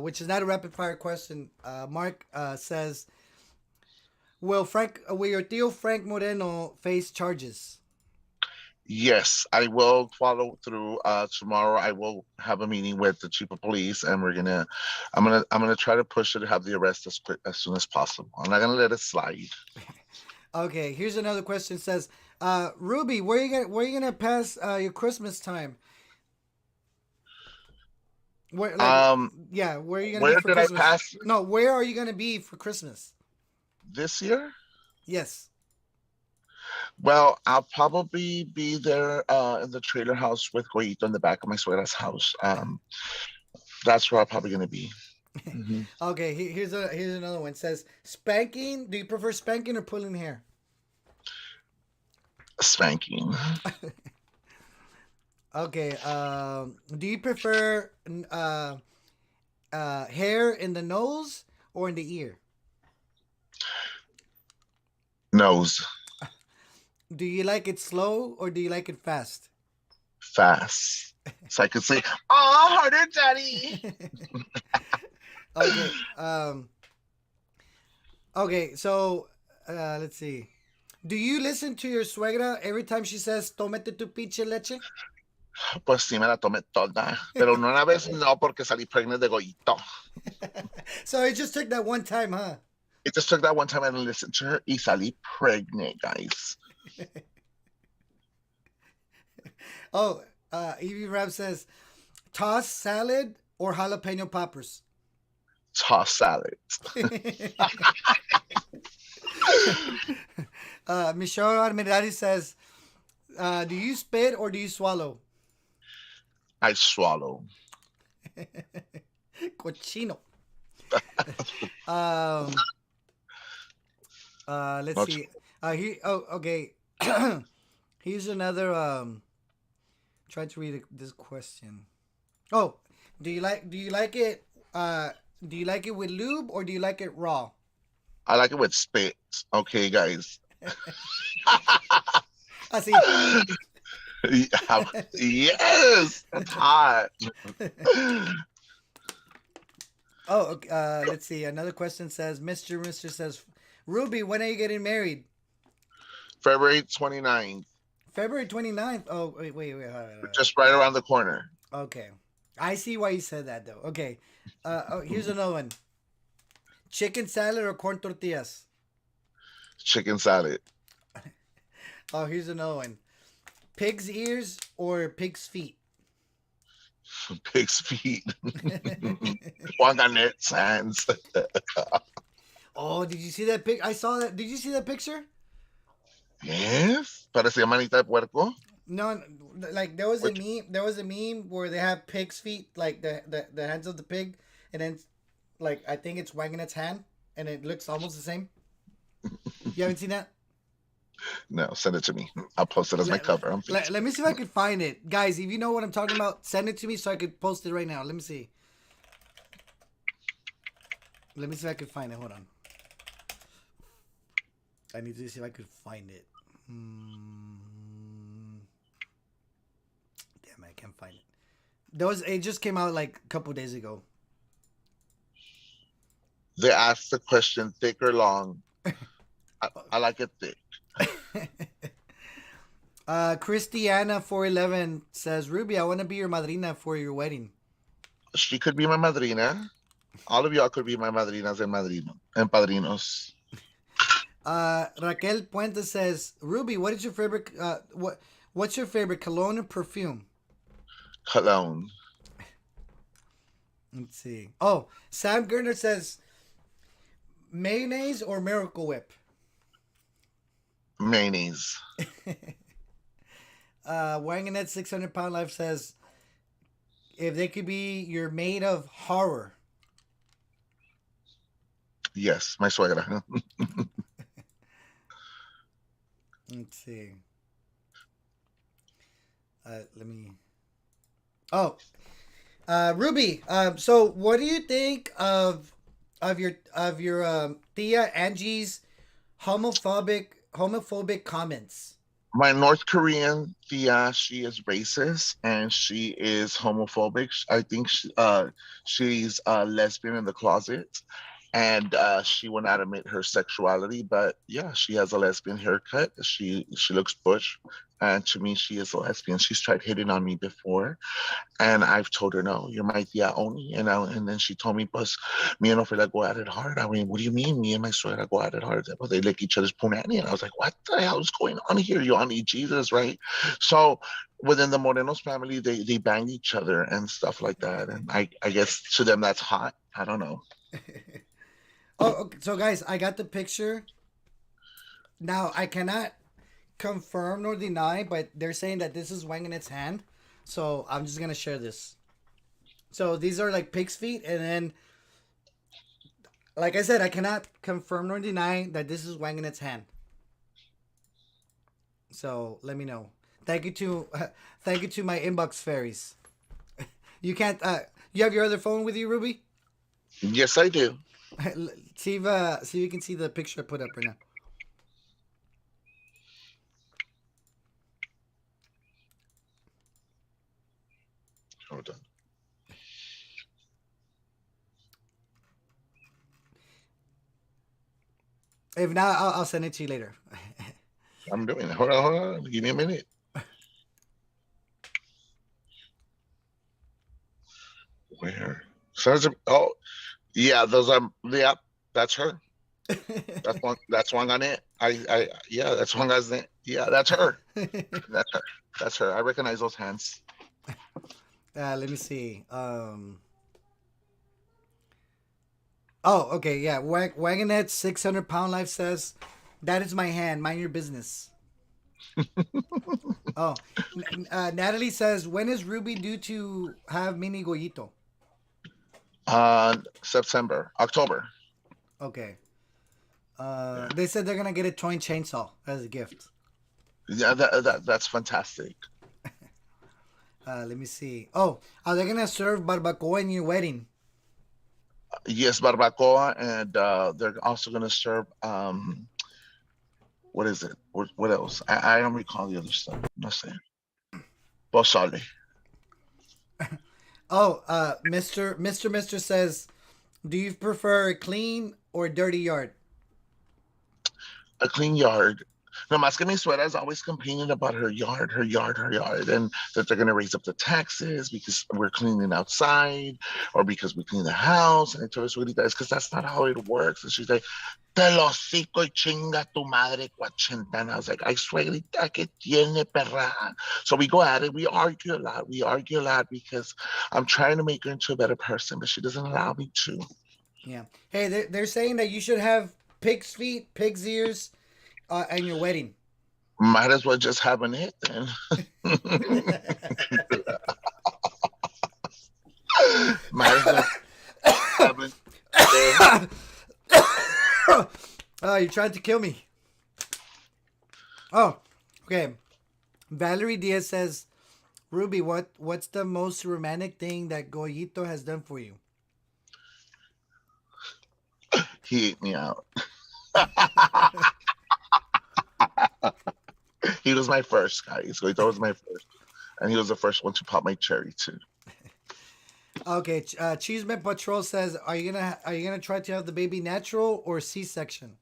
which is not a rapid fire question. Mark says, will your Tío Frank Moreno face charges? Yes, I will follow through. Tomorrow I will have a meeting with the chief of police, and I'm gonna try to push it to have the arrest as soon as possible. I'm not gonna let it slide. Okay, here's another question. Says, Ruby, where you gonna pass your Christmas time? Where like Um, yeah, where are you gonna be where for did I Christmas? pass No, where are you gonna be for Christmas? this year? Yes. Well, I'll probably be there in the trailer house with Goyito in the back of my suegra's house. That's where I'm probably gonna be. Hmm. Okay, here's another one. It says spanking. Do you prefer spanking or pulling hair? Spanking. Okay. Do you prefer hair in the nose or in the ear? Nose. Do you like it slow or do you like it fast? Fast. So I could say, "Oh, harder, daddy." Okay. Okay. So let's see. Do you listen to your suegra every time she says "Tómate tu pinche leche"? Pues sí me la tomé toda, pero no una vez no porque salí pregnant de Goyito. So it just took that one time, huh? It just took that one time I listened to her y salí pregnant, guys. Oh, Evie Rap says toss salad or jalapeno poppers. Toss salad. Michelle Armirari says, do you spit or do you swallow? I swallow. Cochino. um, let's Much. see. Okay. Here's another. Try to read this question. Oh, do you like it? Do you like it with lube or do you like it raw? I like it with spit. Okay, guys. I see. Yes, it's hot. Oh, okay, let's see. Another question says, Mister says, Ruby, when are you getting married? February 29th, February 29th. Oh, wait. Hold just right around the corner. Okay. I see why you said that, though. Okay. Here's another one. Chicken salad or corn tortillas? Chicken salad. Oh, here's another one. Pig's ears or pig's feet? Pig's feet. Juanganet's hands. Oh, did you see that pic? I saw that. Did you see that picture? Yes. Parecía manita de puerco. No, like there was a Which, meme. There was a meme where they have pig's feet, like the hands of the pig, and then like I think it's wagging its hand, and it looks almost the same. You haven't seen that? no, send it to me. I'll post it as my cover on Facebook. Let me see if I can find it, guys. If you know what I'm talking about, send it to me so I could post it right now. Let me see. Let me see if I can find it. Hold on. I need to see if I could find it. Damn, I can't find it. It just came out like a couple days ago. They asked the question, thick or long. I like it thick. Christiana 411 says, Ruby, I want to be your madrina for your wedding. She could be my madrina. All of y'all could be my madrinas and padrinos. Raquel Puente says, Ruby, what is your favorite? What's your favorite cologne or perfume? Cologne. Let's see. Oh, Sam Gerner says, Mayonnaise or Miracle Whip? Mayonnaise. Wanganette 600 pound life says, if they could be your maid of horror. Yes, my suegra. Let's see. Let me. Oh, Ruby. So what do you think of your Tia Angie's homophobic comments? My North Korean tia, she is racist and she is homophobic. I think she's a lesbian in the closet, and she will not admit her sexuality. But yeah, she has a lesbian haircut. She looks butch, and to me, she is a lesbian. She's tried hitting on me before, and I've told her, no, you're my tia only. And then she told me, pues, me and Ophelia go at it hard. I mean, what do you mean? Me and my suegra go at it hard. Well, they lick each other's punani. And I was like, what the hell is going on here? You all need Jesus, right? So within the Morenos family, they bang each other and stuff like that. And I guess to them, that's hot. I don't know. Oh, okay. So guys, I got the picture. Now I cannot confirm nor deny, but they're saying that this is Wang in its hand. So I'm just gonna share this. So these are like pig's feet, and then, like I said, I cannot confirm nor deny that this is Wang in its hand. So let me know. Thank you to thank you to my inbox fairies. You can't. You have your other phone with you, Ruby? Yes, I do. See if you can see the picture I put up right now. Hold on. If not, I'll send it to you later. I'm doing it. Hold on. Give me a minute. Where? Oh, yeah, those are, yeah, that's her. That's one on it. Yeah, that's one guy's name. Yeah, that's her. That's her. That's her. I recognize those hands. Let me see. Oh, okay, yeah. Wagonette 600 pound life says, "That is my hand. Mind your business." Oh, Natalie says, "When is Ruby due to have mini goyito?" September, October. Okay. Yeah, They said they're gonna get a toy chainsaw as a gift. yeah, that's fantastic. Let me see. Oh, are they gonna serve barbacoa in your wedding? Yes, barbacoa, and they're also gonna serve what is it? What else? I don't recall the other stuff. No sé. Pozole. Oh, Mister says, "Do you prefer a clean or dirty yard?" A clean yard. No, más que mi suegra is always complaining about her yard, her yard, her yard, and that they're going to raise up the taxes because we're cleaning outside or because we clean the house. And I told her, suegrita, it's because that's not how it works. And she's like, te lo hocico y chinga tu madre cuachenta. And I was like, ay, suegrita, que tiene perra? So we go at it. We argue a lot. We argue a lot because I'm trying to make her into a better person, but she doesn't allow me to. Yeah. Hey, they're saying that you should have pig's feet, pig's ears, and your wedding. Might as well just have an it then. Might as well have an it. Oh, you tried to kill me. Oh, okay. Valerie Diaz says, Ruby, what's the most romantic thing that Goyito has done for you? He ate me out. He was my first, guys. Goito was my first. And he was the first one to pop my cherry too. Okay, Cheeseman Patrol says, are you gonna try to have the baby natural or C-section?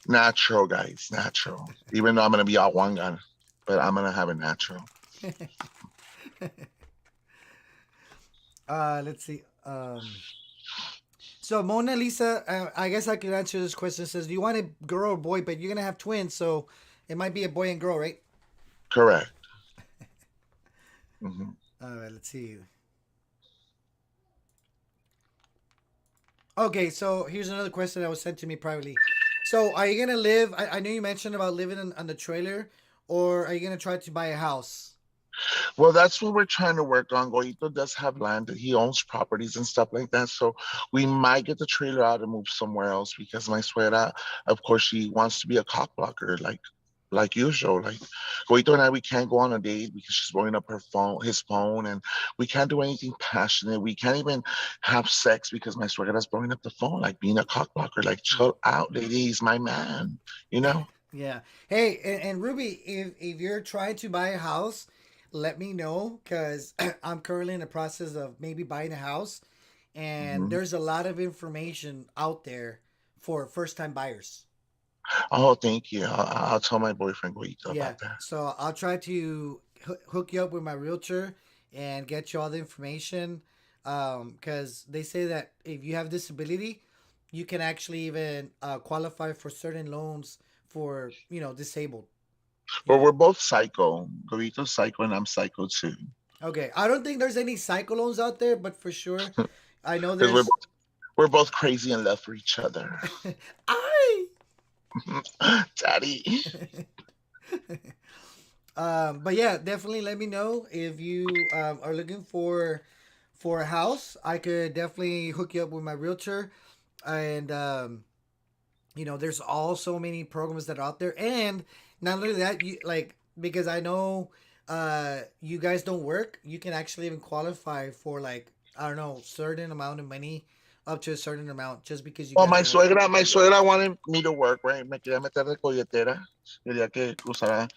Natural, guys. Natural. Even though I'm gonna be out one gun, but I'm gonna have it natural. Let's see. So Mona Lisa, I guess I could answer this question. Says, do you want a girl or boy? But you're gonna have twins, so it might be a boy and girl, right? Correct. Hmm. All right, let's see. Okay, so here's another question that was sent to me privately. So, are you gonna live? I know you mentioned about living on the trailer, or are you gonna try to buy a house? Well, that's what we're trying to work on. Goito does have land. He owns properties and stuff like that. So we might get the trailer out and move somewhere else because my suegra, of course, she wants to be a cock blocker, like usual. Like Goito and I, we can't go on a date because she's blowing up his phone, and we can't do anything passionate. We can't even have sex because my suegra is blowing up the phone, like being a cock blocker. Like, Yeah. chill out, lady. He's my man, you know? Yeah. Hey, and Ruby, if you're trying to buy a house, let me know because I'm currently in the process of maybe buying a house, and Mhm. there's a lot of information out there for first time buyers. Oh, thank you. I'll tell my boyfriend Goito Yeah. about that. So I'll try to hook you up with my realtor and get you all the information. Because they say that if you have disability, you can actually even qualify for certain loans for disabled. You But know. we're both psycho. Gorito's psycho and I'm psycho too. Okay. I don't think there's any cycle loans out there, but for sure, I know Because we're there's. both, we're both crazy in love for each other. I. Daddy. But yeah, definitely let me know if you are looking for a house. I could definitely hook you up with my realtor, and there's all so many programs that are out there, and not only that, you like because I know you guys don't work, you can actually even qualify for like I don't know certain amount of money up to a certain amount just because you Well, guys my don't work. suegra, my suegra wanted me to work, right? Me quería meter de colletera. Quería que cruzara,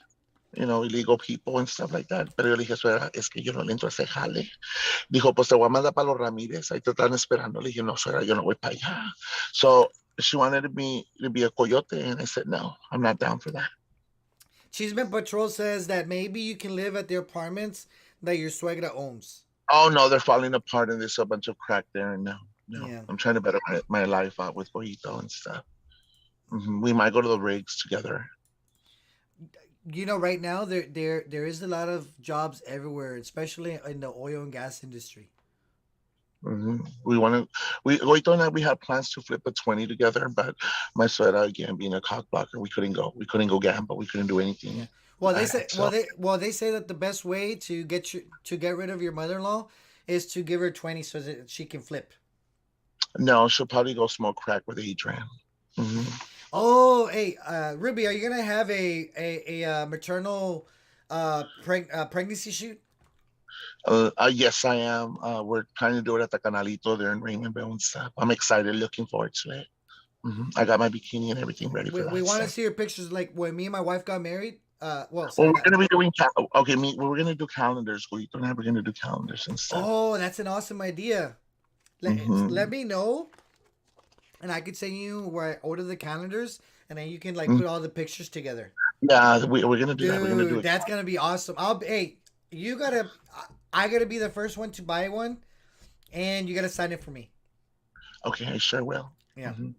illegal people and stuff like that. Pero yo le dije, suegra, es que yo no le entro a ese jale. Dijo, pues te voy a mandar para los Ramírez. Ahí te están esperando. Le dije, no, suegra, yo no voy para allá. So she wanted me to be a coyote. And I said, no, I'm not down for that. Chisme Patrol says that maybe you can live at the apartments that your suegra owns. Oh no, they're falling apart and there's a bunch of crack there. And no, no, Yeah. I'm trying to better my life out with Boito and stuff. We might go to the rigs together. Right now there is a lot of jobs everywhere, especially in the oil and gas industry. We want to, Boito and I, we had plans to flip a 20 together, but my suegra, again, being a cock blocker, we couldn't go. We couldn't go gamble. We couldn't do anything Yeah. Well, they say bad. So that the best way to get rid of your mother-in-law is to give her 20 so that she can flip. no, she'll probably go smoke crack with Adrian. Mm-hmm. Oh, hey, Ruby, are you gonna have a maternal pregnancy shoot? Yes, I am. We're trying to do it at the Canalito there in Raymondville and stuff. I'm excited, looking forward to it. I got my bikini and everything ready for We that want to stuff. see your pictures like when me and my wife got married. Well, Well, sorry, we're not. gonna be doing okay. We're gonna do calendars. We don't have. We're gonna do calendars and stuff. Oh, that's an awesome idea. Let hmm me know, and I could send you where I order the calendars, and then you can like put all the pictures together. Yeah, we're gonna do that. We're gonna do Dude, it. that's gonna be awesome. Hey, you gotta, I gotta be the first one to buy one, and you gotta sign it for me. Okay, I sure will. Yeah. hmm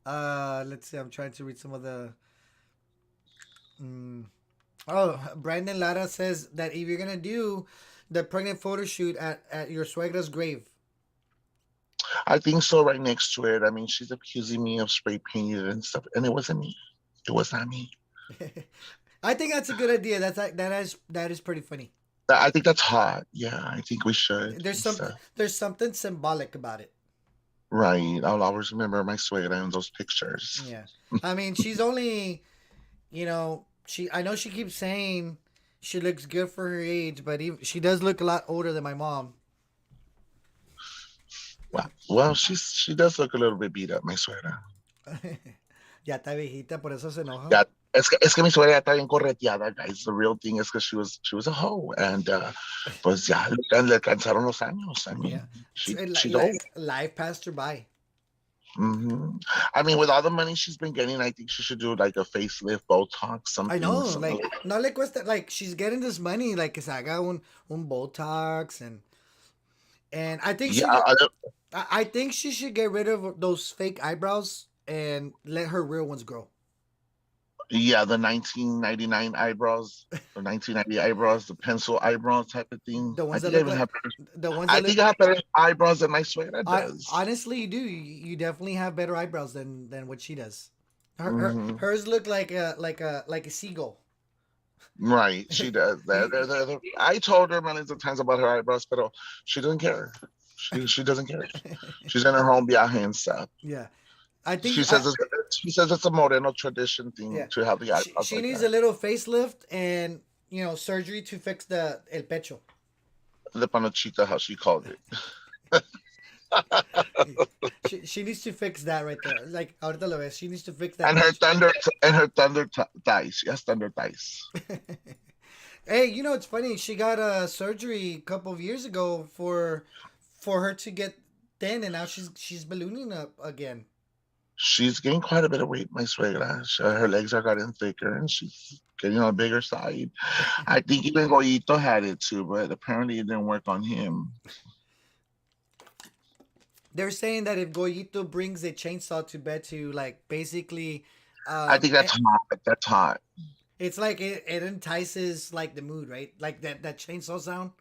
Uh, let's see. I'm trying to read some of the. Mm, oh, Brandon Lara says that if you're gonna do the pregnant photo shoot at your suegra's grave. I think so. Right next to it. I mean, she's accusing me of spray painting it and stuff, and it wasn't me. It was not me. I think that's a good idea. That is pretty funny. I think that's hot. Yeah, I think we should and stuff. There's something symbolic about it. Right. I'll always remember my suegra in those pictures. Yeah. I mean, she's only, she I know she keeps saying she looks good for her age, but she does look a lot older than my mom. Well, she does look a little bit beat up, my suegra. Ya está viejita, por eso se enoja. Yeah, es que mi suegra ya está bien correteada, guys. The real thing is because she was a hoe, and pues ya le alcanzaron los años. I mean, Yeah. she's old. Life passed her by. hmm I mean, with all the money she's been getting, I think she should do like a facelift, Botox, I something, know, something. like, no le cuesta, like, she's getting this money, like, que se haga un Botox, and Yeah, I think she should get rid of those fake eyebrows and let her real ones grow. Yeah, the 1999 eyebrows, the 1990 eyebrows, the pencil eyebrows type of thing. The I ones that think I look even like have better. the ones that I look. think I have better eyebrows than my suegra I does. honestly, you do. You definitely have better eyebrows than what she does. Hmm. Hers look like a seagull. Right, she does. I told her millions of times about her eyebrows, but she doesn't care. She doesn't care. She's in her home viaje and stuff. Yeah, I think She says it's a Moreno tradition thing yeah, to have the eyebrows she like needs a that. little facelift and surgery to fix the el pecho. The panochita, how she called it. She needs to fix that right there. Like ahorita lo ves. She needs to fix that And her pecho. thunder and her thunder thighs. She has thunder thighs. Hey, it's funny. She got a surgery a couple of years ago for her to get thin, and now she's ballooning up again. She's gained quite a bit of weight, my suegra. Her legs are getting thicker and she's getting on a bigger side. I think even Goyito had it too, but apparently it didn't work on him. They're saying that if Goyito brings a chainsaw to bed to like basically, I think eh, that's hot. That's hot. it's like it entices like the mood, right? Like that chainsaw sound.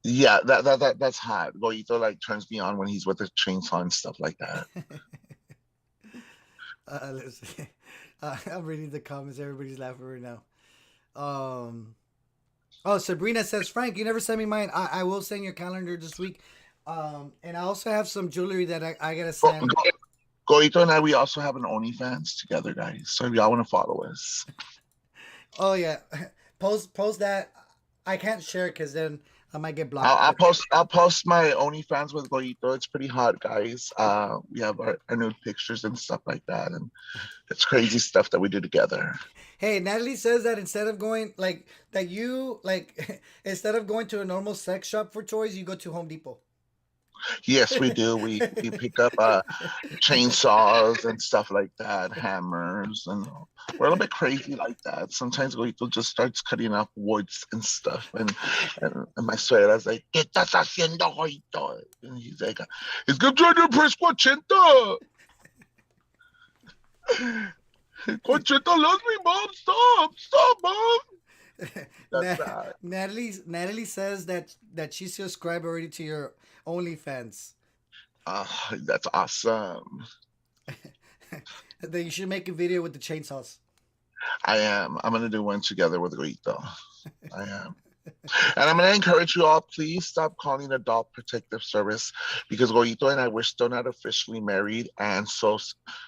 Yeah, that's hot. Goyito like turns me on when he's with the chainsaw and stuff like that. Let's see. I'm reading the comments. Everybody's laughing right now. Um, oh, Sabrina says, Frank, you never sent me mine. I will send your calendar this week. And I also have some jewelry that I gotta send. Goito and I, we also have an OnlyFans together, guys. So if y'all want to follow us, Oh yeah, post that. I can't share because then I might get I'll, blocked. I'll But post I'll post my OnlyFans with Goito. It's pretty hot, guys. We have our nude pictures and stuff like that, and it's crazy stuff that we do together. hey, Natalie says that instead of going like that, you like instead of going to a normal sex shop for toys, you go to Home Depot. Yes, we do. We pick up chainsaws and stuff like that, hammers, and we're a little bit crazy like that. Sometimes Goito just starts cutting up woods and stuff, and my suegra's like, ¿Qué estás haciendo, Goito? And he's like, it's good trying to press Sasquachenta. Conchita loves me, mom. Stop, mom. That's that. Natalie says that she's subscribed already to your OnlyFans. That's awesome. That you should make a video with the chainsaws. I am. I'm gonna do one together with Rito. I am. And I'm going to encourage you all, please stop calling Adult Protective Service because Goito and I, we're still not officially married. And so,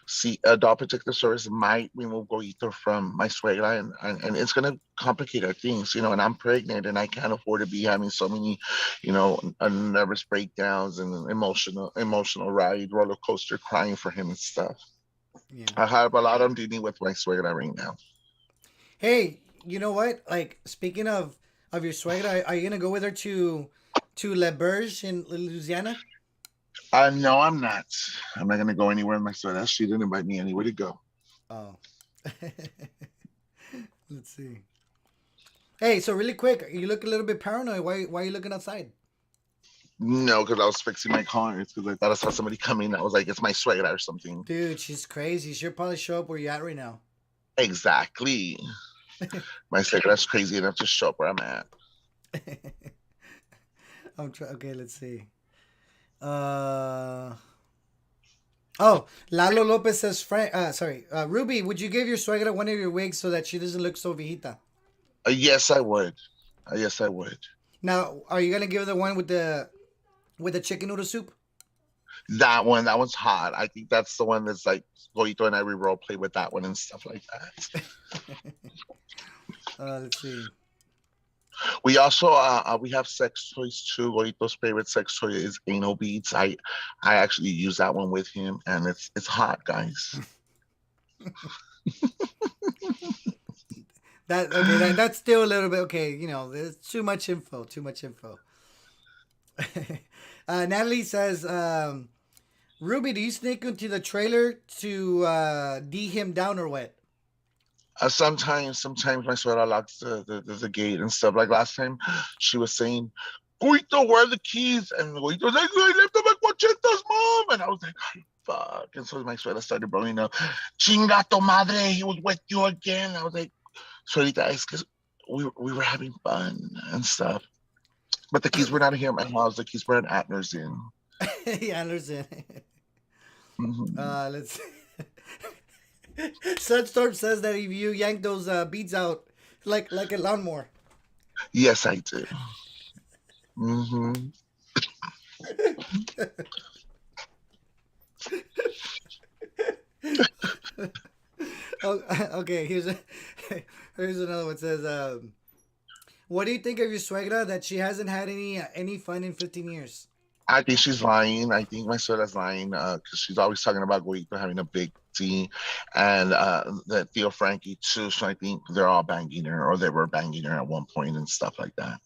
see, Adult Protective Service might remove Goito from my suegra, and it's going to complicate our things, and I'm pregnant and I can't afford to be having so many, nervous breakdowns and emotional ride, roller coaster crying for him and stuff. Yeah. I have a lot I'm dealing with my suegra right now. Hey, you know what? Like speaking of your suegra, are you gonna go with her to Le Berge in Louisiana? No, I'm not. I'm not going to go anywhere in my suegra. She didn't invite me anywhere to go. Oh, let's see. Hey, so really quick, you look a little bit paranoid. Why are you looking outside? No, because I was fixing my car. It's because I thought I saw somebody coming. I was like, it's my suegra or something. Dude, she's crazy. She'll probably show up where you're at right now. Exactly. My suegra's crazy enough to show up where I'm at. Okay, let's see. Uh oh, Lalo Lopez says, Frank. Sorry, Ruby. Would you give your suegra one of your wigs so that she doesn't look so viejita? Yes, I would. Yes, I would. Now, are you gonna give her the one with the chicken noodle soup? That one's hot. I think that's the one that's like Goito and I we role play with that one and stuff like that. Let's see. We also we have sex toys too. Goito's favorite sex toy is anal beads. I actually use that one with him, and it's hot, guys. That okay? That's still a little bit okay. There's too much info. Too much info. Natalie says, Ruby, do you sneak into the trailer to D him down or what? Sometimes my suegra locks the gate and stuff. Like last time, she was saying, "Goito, where are the keys?" And Goito's like, "I left them at Concheta's mom." And I was like, fuck. And so my suegra started blowing up. Chingato madre, he was with you again. I was like, suegrita, es que we were having fun and stuff. But the keys were not here at my house. The keys were at Atner's in. Yeah, I understand. Hmm. Let's. Sunstorm says that if you yank those beads out like a lawnmower. Yes, I do. Hmm. Oh, okay. Here's another one. It says, "What do you think of your suegra that she hasn't had any fun in 15 years?" I think she's lying. I think my suegra's lying because she's always talking about Guito having a big T and that Theo Frankie too. So I think they're all banging her or they were banging her at one point and stuff like that.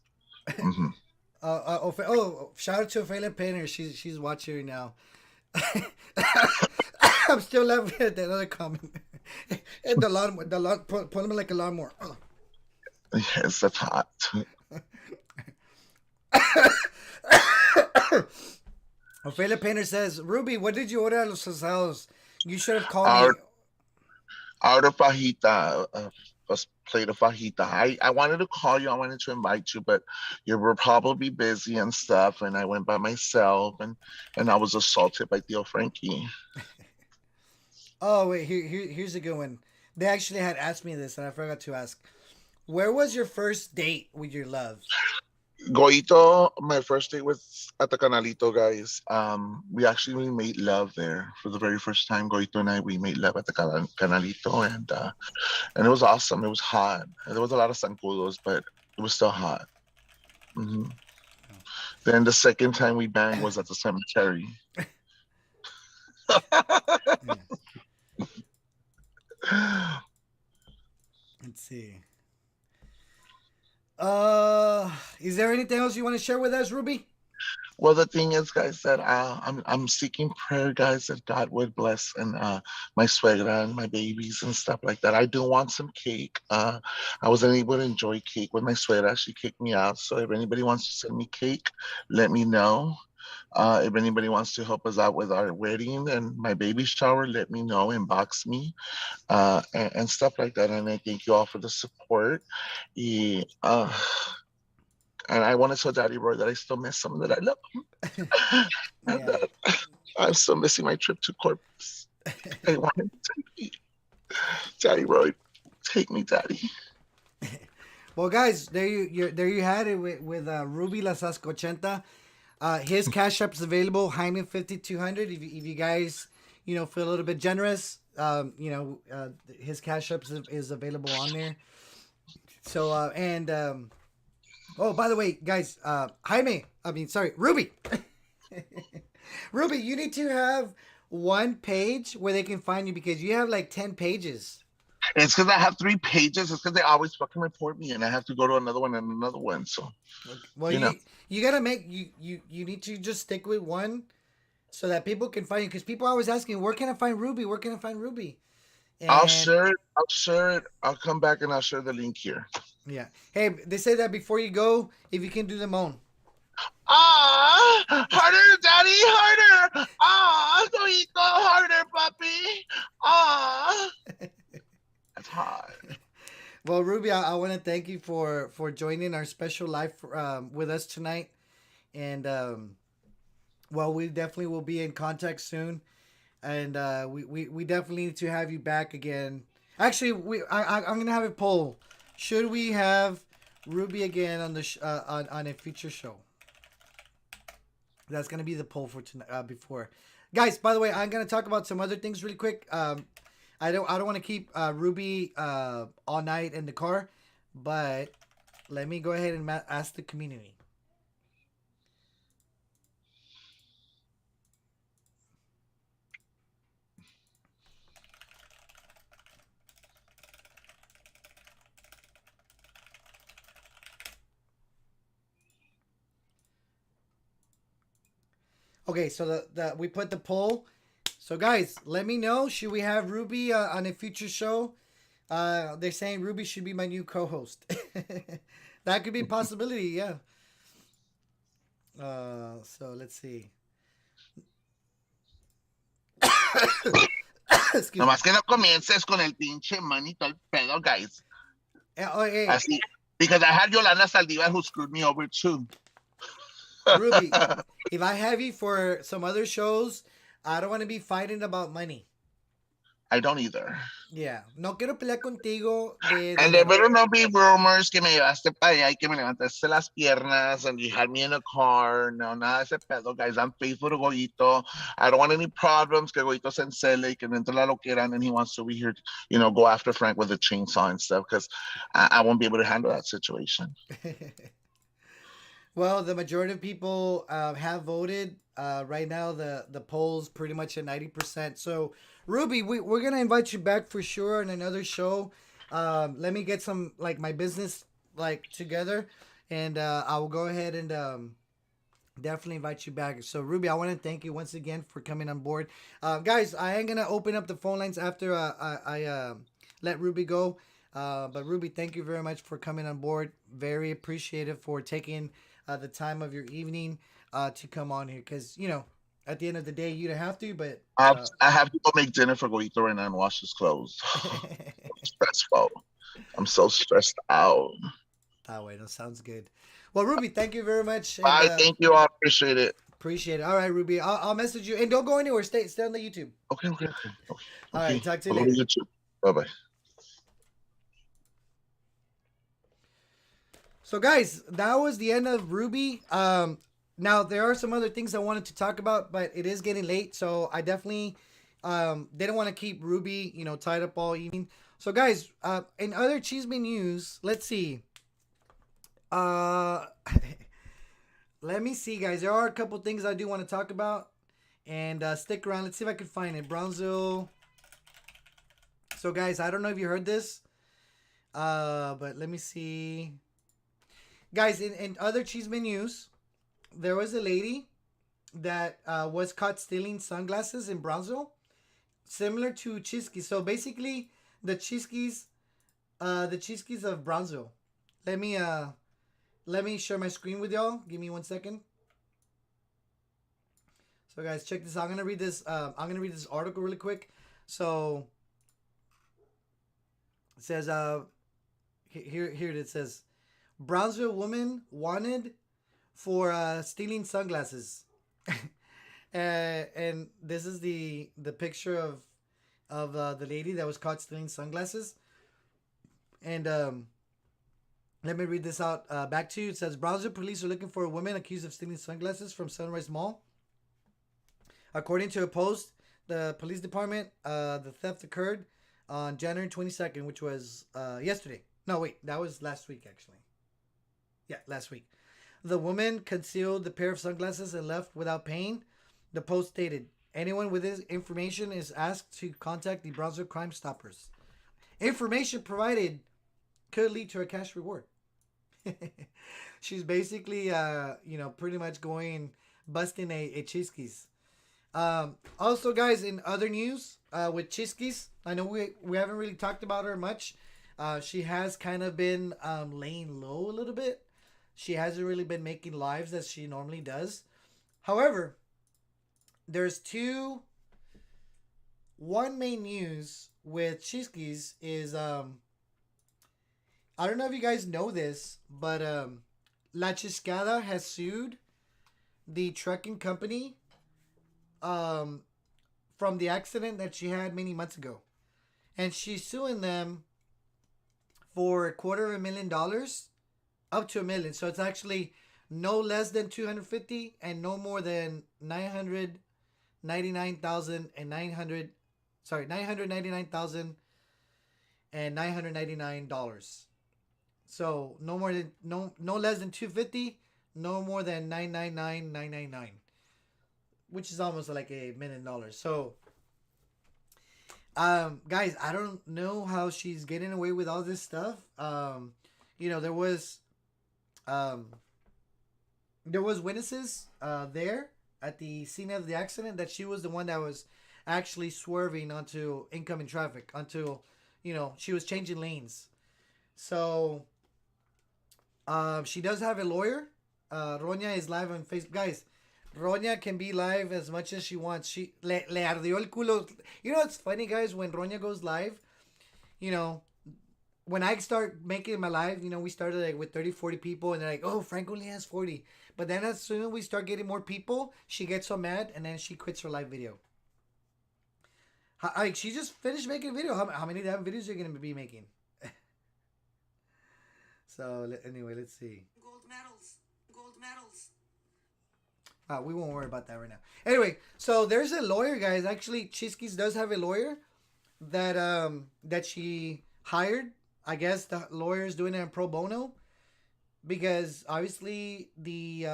Hmm. Shout out to Ophelia Painter. She's watching right now. I'm still laughing at that other comment. And the lawn, pull him like a lawnmower. Oh. Yes, that's hot. Ophelia Painter says, Ruby, what did you order at Los Asados? You should have called me. Out, out of fajita, a plate of fajita. I wanted to call you. I wanted to invite you, but you were probably busy and stuff. And I went by myself, and I was assaulted by Theo Frankie. Oh, wait, here's a good one. They actually had asked me this, and I forgot to ask. Where was your first date with your love? Goito, my first date was at the Canalito, guys. We made love there for the very first time. Goito and I we made love at the Canalito, and it was awesome. It was hot. There was a lot of zancudos, but it was still hot. Hmm. Then the second time we banged was at the cemetery. Yeah. Let's see. Is there anything else you want to share with us, Ruby? Well, the thing is, guys, that I'm seeking prayer, guys, that God would bless and my suegra and my babies and stuff like that. I do want some cake. I wasn't able to enjoy cake with my suegra. She kicked me out. So if anybody wants to send me cake, let me know. If anybody wants to help us out with our wedding and my baby shower, let me know. Inbox me and stuff like that. And I thank you all for the support. Y, and I want to tell Daddy Roy that I still miss him, that I love him, and Yeah. that I'm still missing my trip to Corpus. I want him to take me. Daddy Roy, take me, Daddy. Well, guys, there you had it with Ruby La Sasquachenta. His cash app is available. Hyman 5200. If you guys feel a little bit generous, his cash app is available on there. So oh, by the way, guys, Ruby. Ruby, you need to have one page where they can find you because you have like 10 pages. It's because I have 3 pages. It's because they always fucking report me, and I have to go to another one and another one. So, Okay. Well, you know, you gotta make you need to just stick with one so that people can find you because people are always asking where can I find Ruby? Where can I find Ruby? I'll And share it. I'll share it. I'll come back and I'll share the link here. yeah, hey, they say that before you go, if you can do them on. Ah, harder, Daddy, harder. Ah, Coito, harder, puppy. Ah, that's hot. Well, Ruby, I want to thank you for joining our special live with us tonight, and well, we definitely will be in contact soon, and we definitely need to have you back again. Actually, I'm gonna have a poll. Should we have Ruby again on the on a future show? That's gonna be the poll for tonight. Before, guys. By the way, I'm gonna talk about some other things really quick. I don't want to keep Ruby all night in the car, but let me go ahead and ask the community. Okay, so the we put the poll. So guys, let me know. Should we have Ruby on a future show? They're saying Ruby should be my new co-host. That could be a possibility. Yeah. So let's see. Excuse me. Nomás que no comiences con el pinche money todo el pedo, guys. Oh, hey, Así. Because I had Yolanda Saldivar who screwed me over too. Ruby, if I have you for some other shows, I don't want to be fighting about money. I don't either. Yeah, no quiero pelear contigo de And there dinero. better not be rumors que me llevaste para allá y que me levantaste las piernas and you had me in a car. No, nada de ese pedo, guys. I'm faithful to Goyito. I don't want any problems que Goyito se encele y que no entre la loquera and he wants to be here, go after Frank with a chainsaw and stuff because I won't be able to handle that situation. Well, the majority of people have voted. Right now, the polls pretty much at 90%. So, Ruby, we're gonna invite you back for sure on another show. Let me get some like my business like together, and I will go ahead and definitely invite you back. So, Ruby, I want to thank you once again for coming on board. Guys, I am gonna open up the phone lines after I let Ruby go. But Ruby, thank you very much for coming on board. Very appreciative for taking the time of your evening to come on here because at the end of the day you don't have to, but I have to go make dinner for Goito right now and wash his clothes. Stressful. I'm so stressed out. that way, that sounds good. Well, Ruby, thank you very much, and Bye. Thank you. I appreciate it. appreciate it. All right, Ruby, I'll message you, and don't go anywhere. Stay on the YouTube. Okay. Okay. Okay. Okay. All right, Okay. talk to you I'll go to later. YouTube. Bye bye. So, guys, that was the end of Ruby. Now there are some other things I wanted to talk about, but it is getting late, so I definitely didn't want to keep Ruby, tied up all evening. So, guys, in other Cheeseman news, let's see. Uh, let me see, guys. There are a couple things I do want to talk about, and stick around. Let's see if I can find it. Brownsville. So, guys, I don't know if you heard this, but let me see. Guys, in other Cheeseman news, there was a lady that was caught stealing sunglasses in Brownsville, similar to Chisky. So basically, the Chiskis of Brownsville. Let me share my screen with y'all. Give me 1 second. So guys, check this out. I'm gonna read this. I'm gonna read this article really quick. So it says here it says Brownsville woman wanted for stealing sunglasses. And this is the picture of the lady that was caught stealing sunglasses. And let me read this out back to you. It says Brownsville police are looking for a woman accused of stealing sunglasses from Sunrise Mall. According to a post, the police department, the theft occurred on January 22nd, which was yesterday. No, wait, that was last week actually. Yeah, last week. The woman concealed the pair of sunglasses and left without paying. The post stated, anyone with this information is asked to contact the Brownsville Crime Stoppers. Information provided could lead to a cash reward. She's basically, pretty much busting a Chiskis. Also, guys, in other news, with Chiskis, I know we haven't really talked about her much. She has kind of been laying low a little bit. She hasn't really been making lives as she normally does. However, there's one main news with Chiskis is I don't know if you guys know this, but La Chiscada has sued the trucking company from the accident that she had many months ago. And she's suing them for $250,000 up to $1 million. So it's actually no less than 250 and no more than 999,999 So no less than 250, no more than 999,999, which is almost like $1 million. So guys, I don't know how she's getting away with all this stuff. There was witnesses there at the scene of the accident that she was the one that was actually swerving onto incoming traffic until she was changing lanes. So she does have a lawyer. Ronya is live on Facebook. Guys, Roña can be live as much as she wants. Le ardió el culo. You know what's funny, guys? When Roña goes live, you know, when I start making my live, we started like with 30, 40 people, and they're like, oh, Frank only has 40. But then as soon as we start getting more people, she gets so mad, and then she quits her live video. Like, she just finished making a video. How many damn videos are you going to be making? So, anyway, let's see. Gold medals. Gold medals. We won't worry about that right now. Anyway, so there's a lawyer, guys. Actually, Chiskis does have a lawyer that she hired. I guess the lawyer is doing it in pro bono because obviously the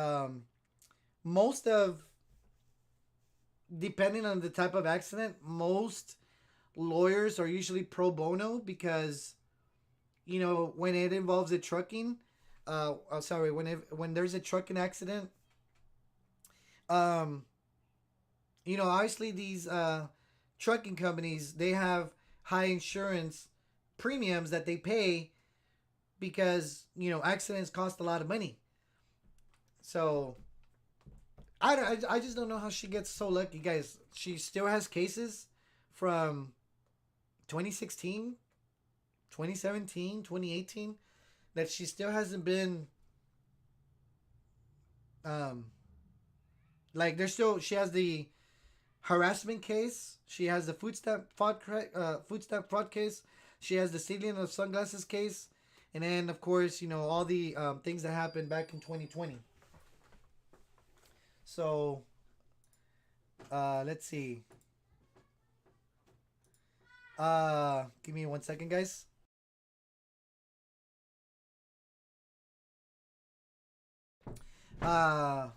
most of depending on the type of accident, most lawyers are usually pro bono because when it involves a trucking, sorry, when there's a trucking accident, um, obviously these trucking companies, they have high insurance premiums that they pay because accidents cost a lot of money. So I just don't know how she gets so lucky, guys. She still has cases from 2016, 2017, 2018 that she still hasn't been um like there's still she has the harassment case, she has the food stamp fraud case, she has the stealing of sunglasses case, and then of course all the things that happened back in 2020. So let's see. Give me 1 second, guys. Uh,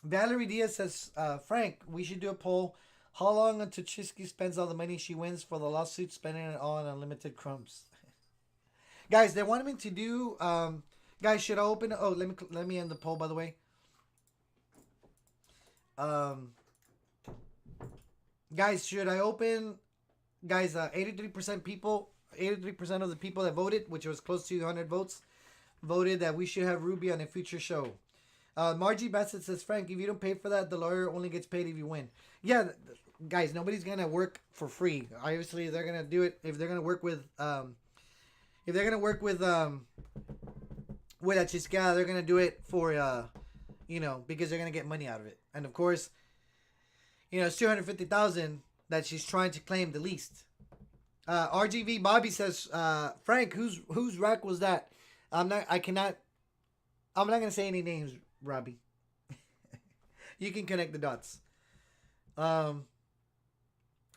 Valerie Diaz says, Frank, we should do a poll. How long until Chisky spends all the money she wins for the lawsuit, spending it all on unlimited crumbs? Guys, they wanted me to do. Guys, should I open? Oh, let me end the poll, by the way. Um, guys, should I open? Guys, 83% people, 83% of the people that voted, which was close to 100 votes, voted that we should have Ruby on a future show. Margie Bassett says, Frank, if you don't pay for that, the lawyer only gets paid if you win. Yeah, guys, nobody's gonna work for free. Obviously, they're gonna do it if they're gonna work with with a chisca, they're gonna do it for because they're gonna get money out of it. And of course, it's 250,000 that she's trying to claim the least. RGV Bobby says, Frank, whose rack was that? I'm not gonna say any names, Robbie. You can connect the dots.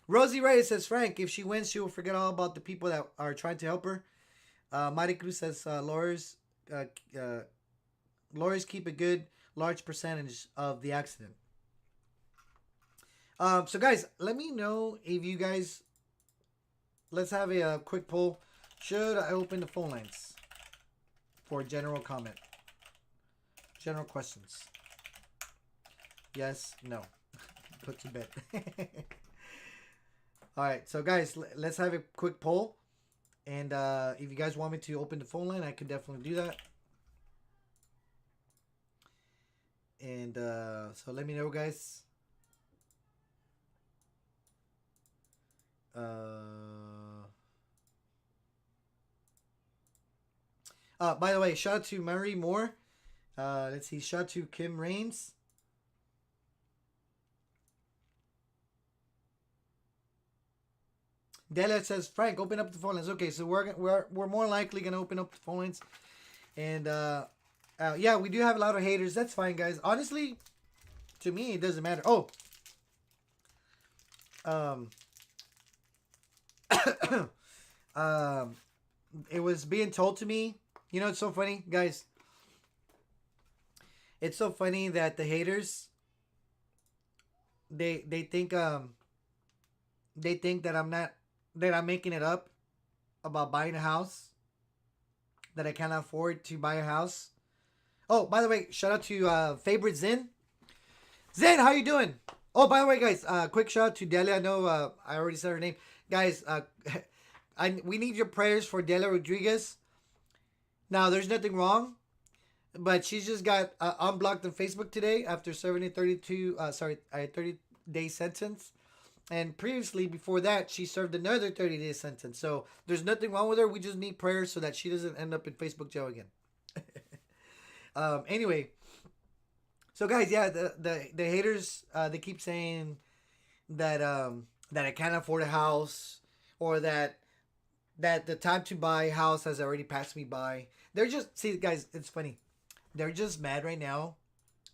Rosie Reyes says, Frank, if she wins, she will forget all about the people that are trying to help her. Mari Cruz says, lawyers keep a good large percentage of the accident. So guys, let me know if you guys. Let's have a quick poll. Should I open the phone lines for general comment? General questions. Yes, no. Put to bed. All right, so guys, let's have a quick poll. And if you guys want me to open the phone line, I can definitely do that. And so let me know, guys. By the way, shout out to Murray Moore. Let's see, shout out to Kim Rains. Delia says, Frank, open up the phone lines. Okay, so we're more likely gonna open up the phone lines, and yeah, we do have a lot of haters. That's fine, guys. Honestly, to me, it doesn't matter. Oh, it was being told to me. It's so funny, guys. It's so funny that the haters they think that I'm making it up about buying a house, that I can't afford to buy a house. Oh, by the way, shout out to favorite Zen. Zen, how you doing? Oh, by the way, guys, quick shout out to Delia. I know I already said her name, guys. We need your prayers for Delia Rodriguez. Now, there's nothing wrong. but she's just got unblocked on Facebook today after serving a 30-day sentence. And previously, before that, she served another 30-day sentence. So there's nothing wrong with her. We just need prayers so that she doesn't end up in Facebook jail again. Anyway, so guys, yeah, the haters they keep saying that I can't afford a house, or that the time to buy a house has already passed me by. They're just, see, guys, it's funny. They're just mad right now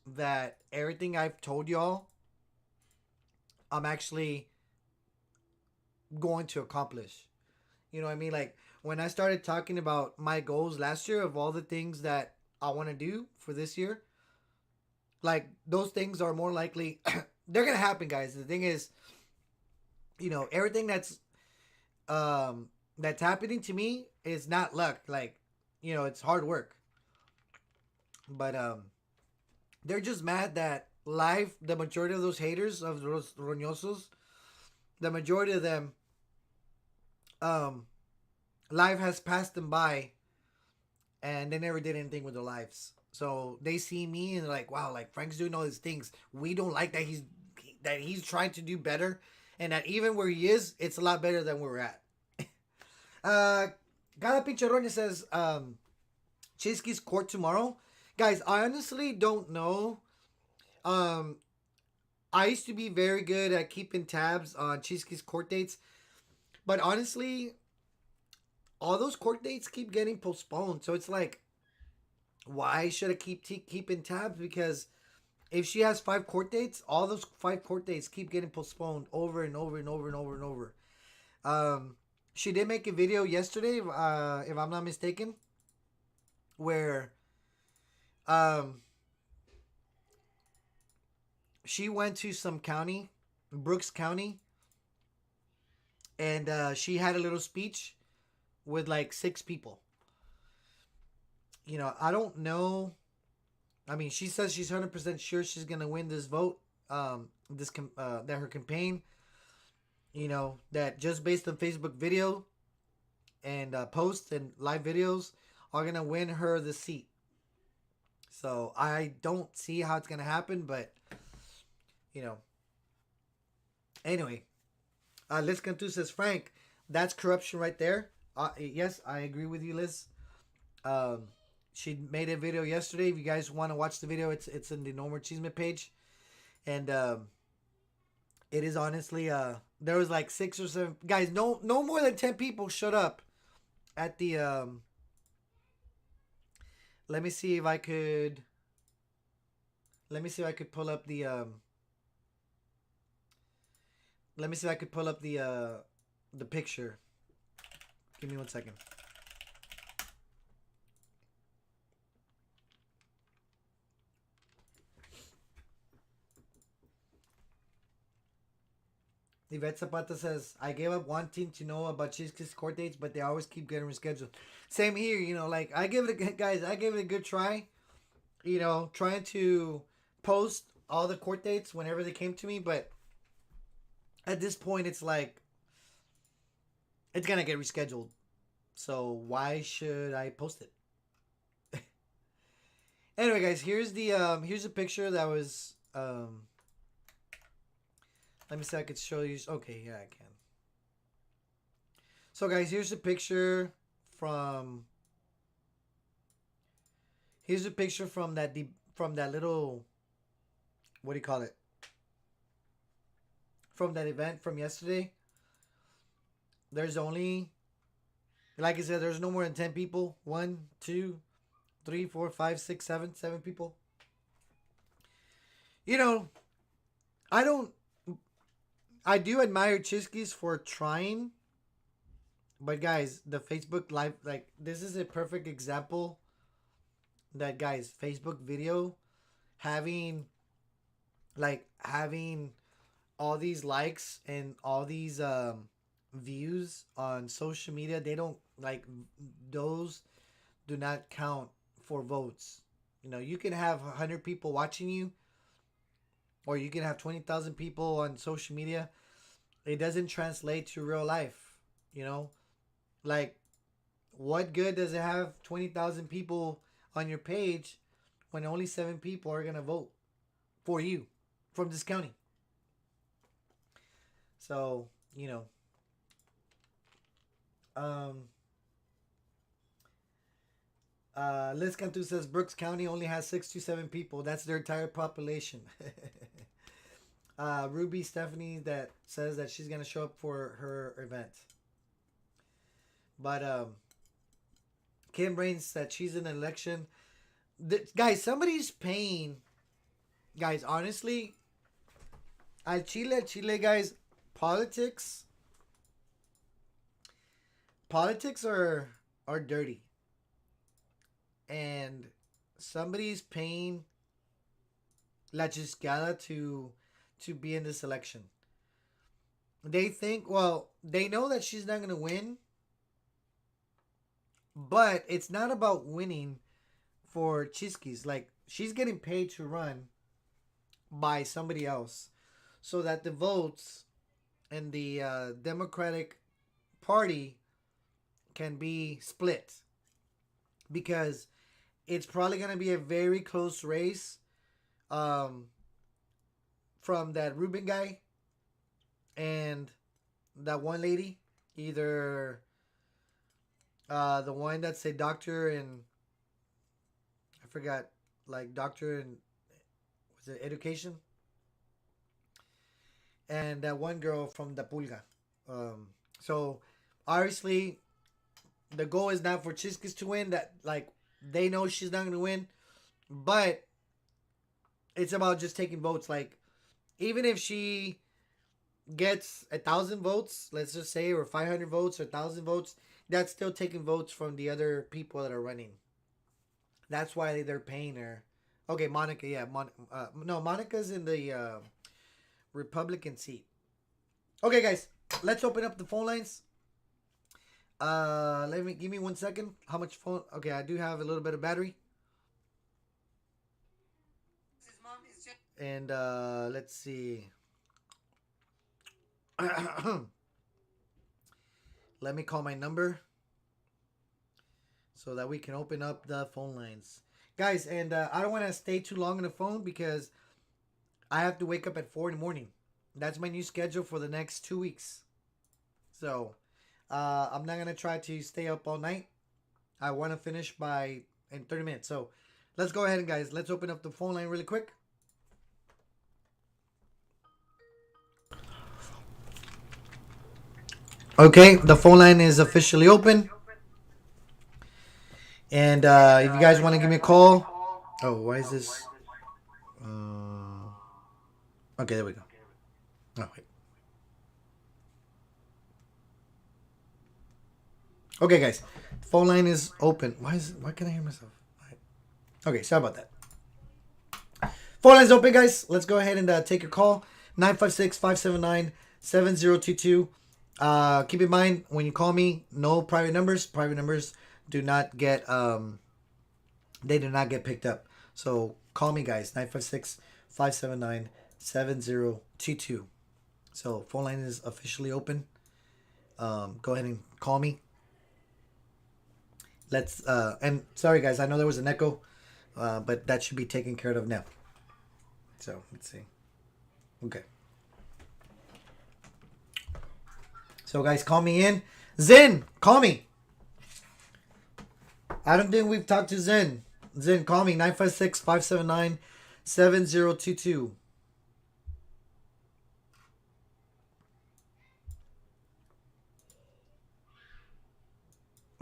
that everything I've told y'all, I'm actually going to accomplish. You know what I mean? Like when I started talking about my goals last year of all the things that I want to do for this year, like those things are more likely they're gonna happen, guys. The thing is, everything that's happening to me is not luck. Like, it's hard work. But they're just mad that life, the majority of those haters of those roñosos, the majority of them, um, life has passed them by, and they never did anything with their lives. So they see me and they're like, wow, like Frank's doing all these things. We don't like that he's trying to do better, and that even where he is, it's a lot better than where we're at. Uh, Cada Pincharrones says, Chisky's court tomorrow. Guys, I honestly don't know. Um, I used to be very good at keeping tabs on Chisky's court dates, but honestly, all those court dates keep getting postponed. So it's like, why should I keeping tabs? Because if she has 5 court dates, all those 5 court dates keep getting postponed over and over and over and over and over. Um, she did make a video yesterday, if I'm not mistaken, where um she went to some county, Brooks County, and she had a little speech with like 6 people. I don't know. I mean, she says she's 100% sure she's gonna win this vote. That her campaign, that just based on Facebook video and posts and live videos are gonna win her the seat. So I don't see how it's gonna happen, but you know. Anyway, Liz Cantu says, Frank, that's corruption right there. Yes, I agree with you, Liz. Um, she made a video yesterday. If you guys want to watch the video, it's in the No More Chisme page, and it is honestly there was like 6 or 7 guys. No more than 10 people showed up at the. Let me see if I could. Let me see if I could pull up the. Let me see if I could pull up the picture. Give me 1 second. Yvette Zapata says, I gave up wanting to know about Chisky's court dates, but they always keep getting rescheduled. Same here, like I give it guys, I gave it a good try. Trying to post all the court dates whenever they came to me, but at this point it's like it's gonna get rescheduled. So why should I post it? Anyway, guys, here's a picture that was let me see if I could show you. Okay, yeah, I can. So, guys, here's a picture from. Here's a picture from that little. What do you call it? From that event from yesterday. There's only, like I said, there's no more than 10 people. 1, 2, 3, 4, 5, 6, 7 people. I don't. I do admire Chisky's for trying, but guys, the Facebook Live, like, this is a perfect example that, guys, Facebook video having, having all these likes and all these views on social media, they don't, like, those do not count for votes. You can have 100 people watching you, or you can have 20,000 people on social media. It doesn't translate to real life. Like, what good does it have 20,000 people on your page when only 7 people are gonna vote for you from this county. So you know, um, Liz Cantu says Brooks County only has 6 to 7 people. That's their entire population. Ruby Stephanie that says that she's gonna show up for her event. But Kim Brains that she's in an election. Guys, somebody's paying. Guys, honestly, Chile, guys, politics, politics are dirty, and somebody's paying La Chiscada to be in this election. They think, well, they know that she's not gonna win, but it's not about winning for Chiskis. Like, she's getting paid to run by somebody else so that the votes in the Democratic Party can be split, because it's probably going to be a very close race um, from that Ruben guy and that one lady, either the one that's a doctor in, I forgot, like doctor in, was it education, and that one girl from the Pulga. So obviously the goal is not for Chiskis to win. That, like, they know she's not going to win, but it's about just taking votes. Like, even if she gets 1,000 votes, let's just say, or 500 votes or 1,000 votes, that's still taking votes from the other people that are running. That's why they're paying her. Okay, Monica, yeah, no, Monica's in the Republican seat. Okay, guys, let's open up the phone lines. Give me 1 second. How much phone? Okay, I do have a little bit of battery. And let's see. Let me call my number so that we can open up the phone lines, guys. And I don't want to stay too long on the phone because I have to wake up at 4 in the morning. That's my new schedule for the next 2 weeks. So I'm not gonna try to stay up all night. I want to finish in 30 minutes. So let's go ahead and, guys, let's open up the phone line really quick. Okay, the phone line is officially open. And if you guys want to give me a call. Oh, why is this? Okay, there we go. Oh, wait. Okay, guys, phone line is open. Why can't I hear myself? Okay, sorry about that. Phone line is open, guys. Let's go ahead and take your call. 956-579-7022. Keep in mind, when you call me, no private numbers. Private numbers do not get they do not get picked up. So call me, guys. 956-579-7022. So phone line is officially open. Go ahead and call me. Let's and sorry, guys, I know there was an echo, but that should be taken care of now. So let's see. Okay. So, guys, call me in. Zen, call me. I don't think we've talked to Zen. Zen, call me. 956-579-7022.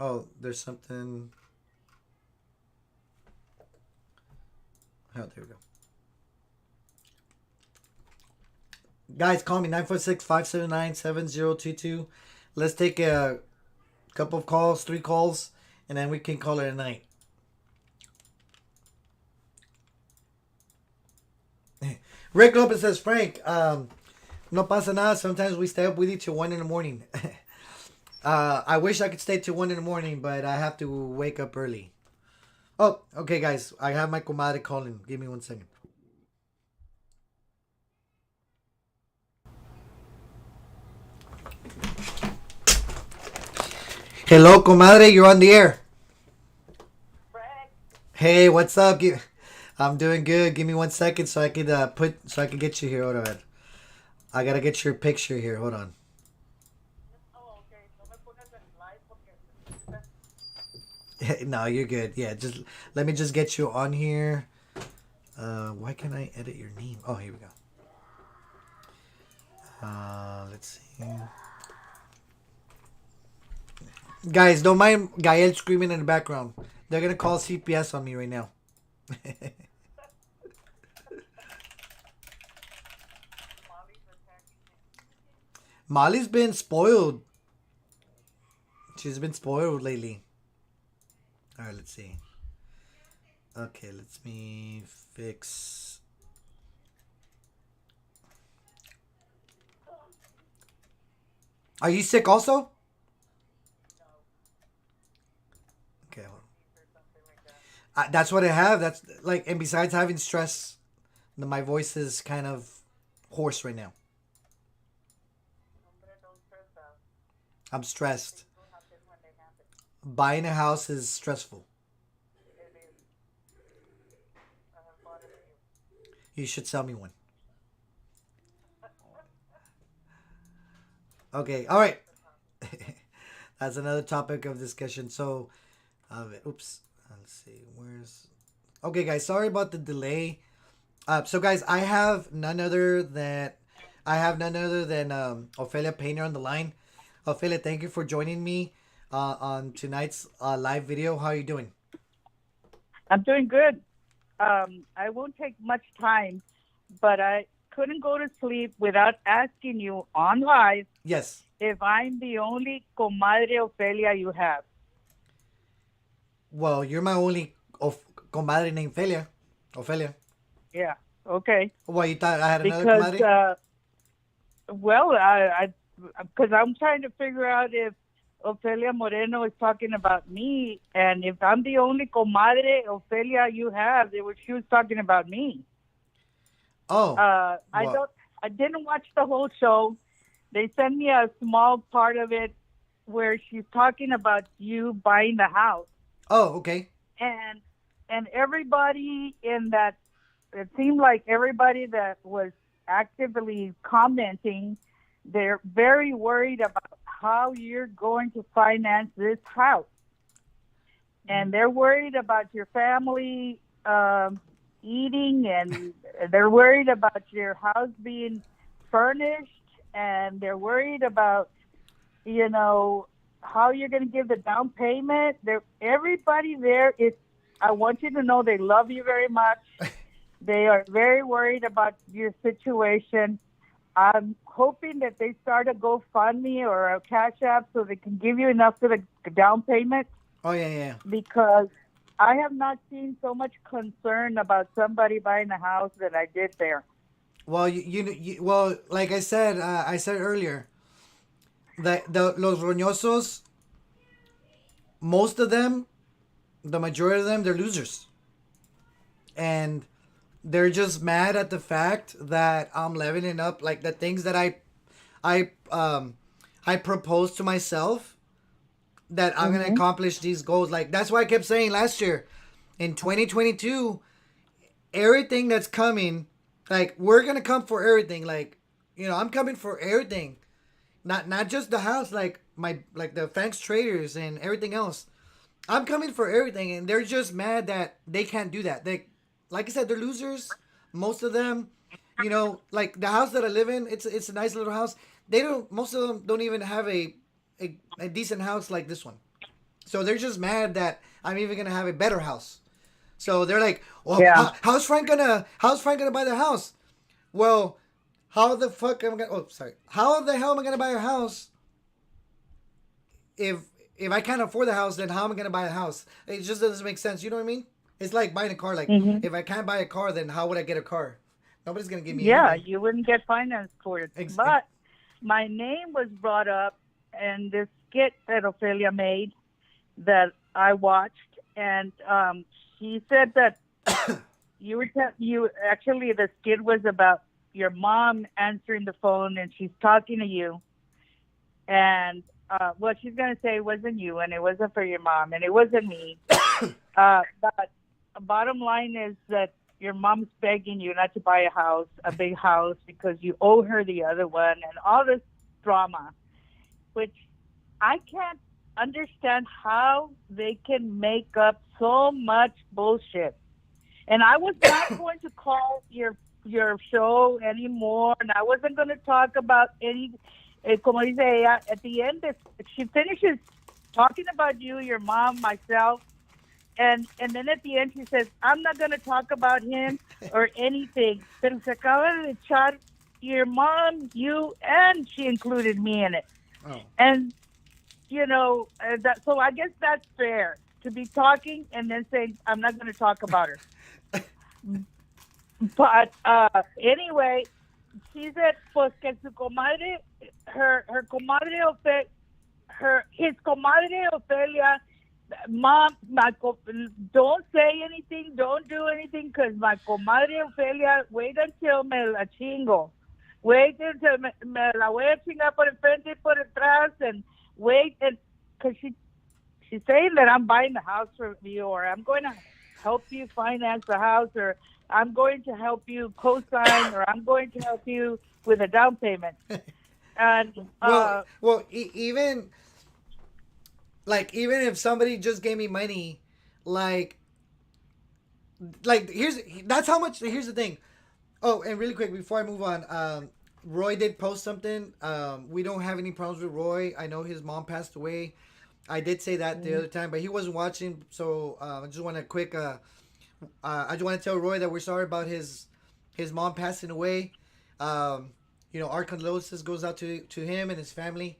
Oh, there's something. Oh, there we go. Guys, call me. 946-579-7022. Let's take a couple of calls, 3 calls, and then we can call it a night. Rick Lopez says, Frank, no pasa nada. Sometimes we stay up with you till 1 in the morning. I wish I could stay till 1 in the morning, but I have to wake up early. Oh, okay, guys. I have my comadre calling. Give me 1 second. Hello, comadre. You're on the air. Frank. Hey, what's up? I'm doing good. Give me 1 second so I could so I can get you here. Hold on. I gotta get your picture here. Hold on. No, you're good. Yeah, just let me just get you on here. Why can't I edit your name? Oh, here we go. Let's see. Guys, don't mind Gael screaming in the background. They're gonna call CPS on me right now. Molly's been spoiled. She's been spoiled lately. All right, let's see. Okay, let's me fix. Are you sick also? Okay, hold on. That's what I have. That's like, and besides having stress, my voice is kind of hoarse right now. I'm stressed. Buying a house is stressful. You should sell me one. Okay, all right. That's another topic of discussion. So, oops. Let's see. Where's. Okay, guys. Sorry about the delay. So, guys, I have none other than Ophelia Painter on the line. Ophelia, thank you for joining me on tonight's live video. How are you doing? I'm doing good. I won't take much time, but I couldn't go to sleep without asking you on live Yes. if I'm the only comadre Ophelia you have. Well, you're my only comadre named Ophelia. Ophelia. Yeah. Okay. Why, you thought I had another Because, comadre? well, because I'm trying to figure out if Ofelia Moreno is talking about me, and if I'm the only comadre Ofelia you have, she was talking about me. Oh. I Well. I didn't watch the whole show. They sent me a small part of it where she's talking about you buying the house, Oh, okay. and everybody in that, it seemed like everybody that was actively commenting, they're very worried about how you're going to finance this house, and they're worried about your family eating, and they're worried about your house being furnished, and they're worried about, you know, how you're going to give the down payment. Everybody there is, I want you to know they love you very much. They are very worried about your situation. I'm hoping that they start a GoFundMe or a Cash App so they can give you enough for the down payment, Oh, yeah, yeah. because I have not seen so much concern about somebody buying a house that I did there. Well, well, like I said earlier, the los roñosos, most of them, the majority of them, they're losers, and they're just mad at the fact that I'm leveling up, like the things that I I proposed to myself, that I'm gonna Mm-hmm. accomplish these goals. Like, that's why I kept saying last year, in 2022, everything that's coming, like, we're gonna come for everything. Like, I'm coming for everything. Not just the house, like the Fangs Traders and everything else. I'm coming for everything, and they're just mad that they can't do that. Like I said, they're losers. Most of them, like the house that I live in, it's a nice little house. They don't. Most of them don't even have a decent house like this one. So they're just mad that I'm even gonna have a better house. So they're like, "Well, Yeah. how's Frank gonna buy the house?" Well, how the fuck am I gonna? Oh, sorry. How the hell am I gonna buy a house if if I can't afford the house? Then how am I gonna buy a house? It just doesn't make sense. You know what I mean? It's like buying a car. Like, Mm-hmm. if I can't buy a car, then how would I get a car? Nobody's gonna give me Yeah, anything. you wouldn't get financed for it. But my name was brought up in this skit that Ophelia made that I watched, and she said that you actually, the skit was about your mom answering the phone, and she's talking to you, and what she's gonna say wasn't you, and it wasn't for your mom, and it wasn't me. But bottom line is that your mom's begging you not to buy a big house, because you owe her the other one, and all this drama, which I can't understand how they can make up so much bullshit. And I was not going to call your show anymore, and I wasn't going to talk about any. Como dice ella, at the end, she finishes talking about you, your mom, myself, and then at the end she says, "I'm not going to talk about him or anything." Pero se acaba de echar your mom, you, and she included me in it. Oh. And so I guess that's fair, to be talking and then saying, "I'm not going to talk about her." But anyway, she said, "Pues que su comadre, her comadre his comadre Ofelia, mom, don't say anything, don't do anything, because my comadre Ofelia, wait until me la chingo, wait until me la voy a chingar por el frente y por detrás, and wait," and because she's saying that I'm buying the house for you, or I'm going to help you finance the house, or I'm going to help you co-sign, or I'm going to help you with a down payment. And even if somebody just gave me money, like here's the thing. Oh, and really quick before I move on, Roy did post something. We don't have any problems with Roy. I know his mom passed away. I did say that the other time, but he wasn't watching. So I just want to I just want to tell Roy that we're sorry about his mom passing away. Our condolences goes out to him and his family.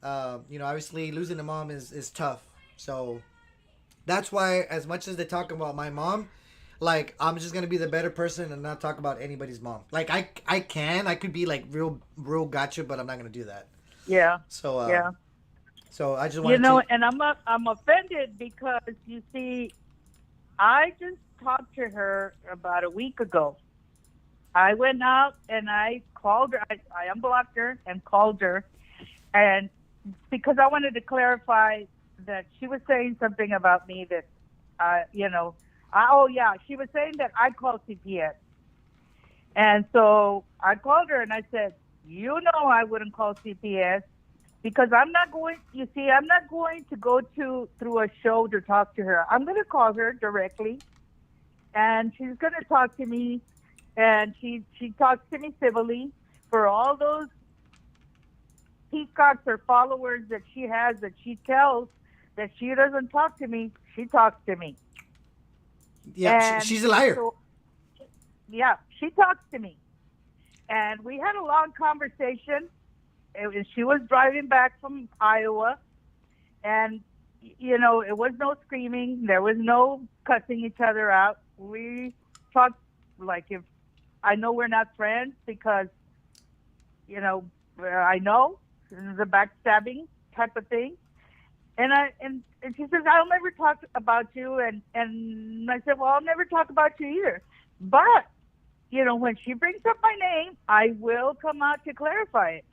Obviously losing a mom is tough. So that's why, as much as they talk about my mom, like, I'm just gonna be the better person and not talk about anybody's mom. Like, I could be like real gotcha, but I'm not gonna do that. yeah. So Yeah. So I just wanted to. And I'm offended because, you see, I just talked to her about a week ago. I went out and I called her. I unblocked her and called her, and because I wanted to clarify that she was saying something about me that, she was saying that I called CPS. And so I called her and I said, I wouldn't call CPS, because I'm not going to go through a show to talk to her. I'm going to call her directly, and she's going to talk to me, and she talks to me civilly. For all those peacocks or followers that she has, that she tells that she doesn't talk to me, she talks to me. Yeah, she's a liar. So, yeah, she talks to me. And we had a long conversation. She was driving back from Iowa, and it was no screaming, there was no cussing each other out. We talked like, if I know we're not friends, because I know the backstabbing type of thing, and she says, "I'll never talk about you," and I said, "Well, I'll never talk about you either, but when she brings up my name, I will come out to clarify it."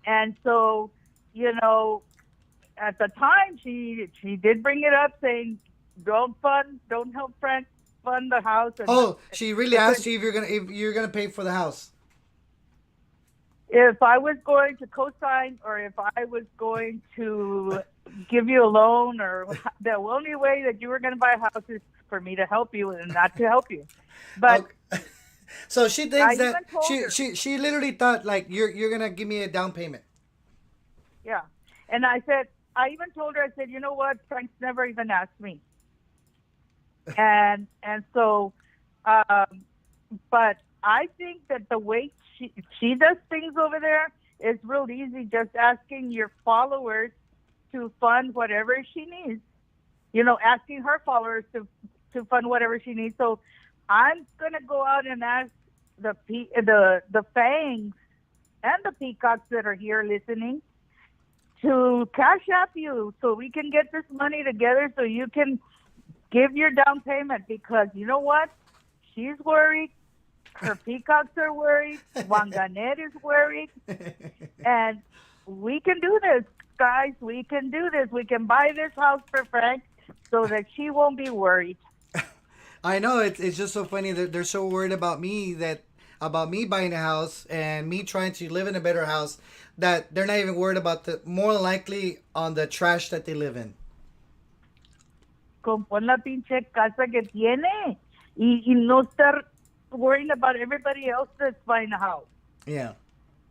And so, at the time, she did bring it up, saying, don't help Frank fund the house. And she really asked you if you're gonna pay for the house. If I was going to co-sign, or if I was going to give you a loan, or the only way that you were going to buy a house is for me to help you and not to help you. But okay. So she thinks that she literally thought, like, you're gonna give me a down payment. Yeah, and I even told her, I said, "You know what? Frank's never even asked me." And so, but I think that the way she does things over there is real easy. Just asking your followers to fund whatever she needs. Asking her followers to fund whatever she needs. So I'm gonna go out and ask the fangs and the peacocks that are here listening to cash app you, so we can get this money together, so you can give your down payment, because you know what? She's worried. Her peacocks are worried. Wanganet is worried. And we can do this, guys. We can do this. We can buy this house for Frank so that she won't be worried. I know it's just so funny that they're so worried about me about me buying a house and me trying to live in a better house that they're not even worried about the more likely on the trash that they live in. Compón la pinche casa que tiene y no estar worrying about everybody else that's buying a house. Yeah.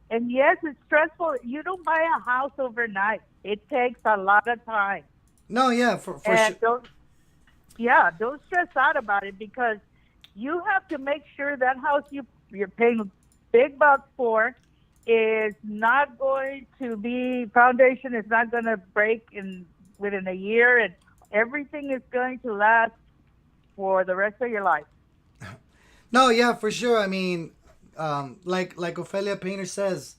And yes, it's stressful. You don't buy a house overnight. It takes a lot of time. No, yeah, for sure. And don't stress out about it because you have to make sure that house you're paying big bucks for is not going to be foundation is not going to break in within a year, and everything is going to last for the rest of your life. No, yeah, for sure. I mean, like Ophelia Painter says,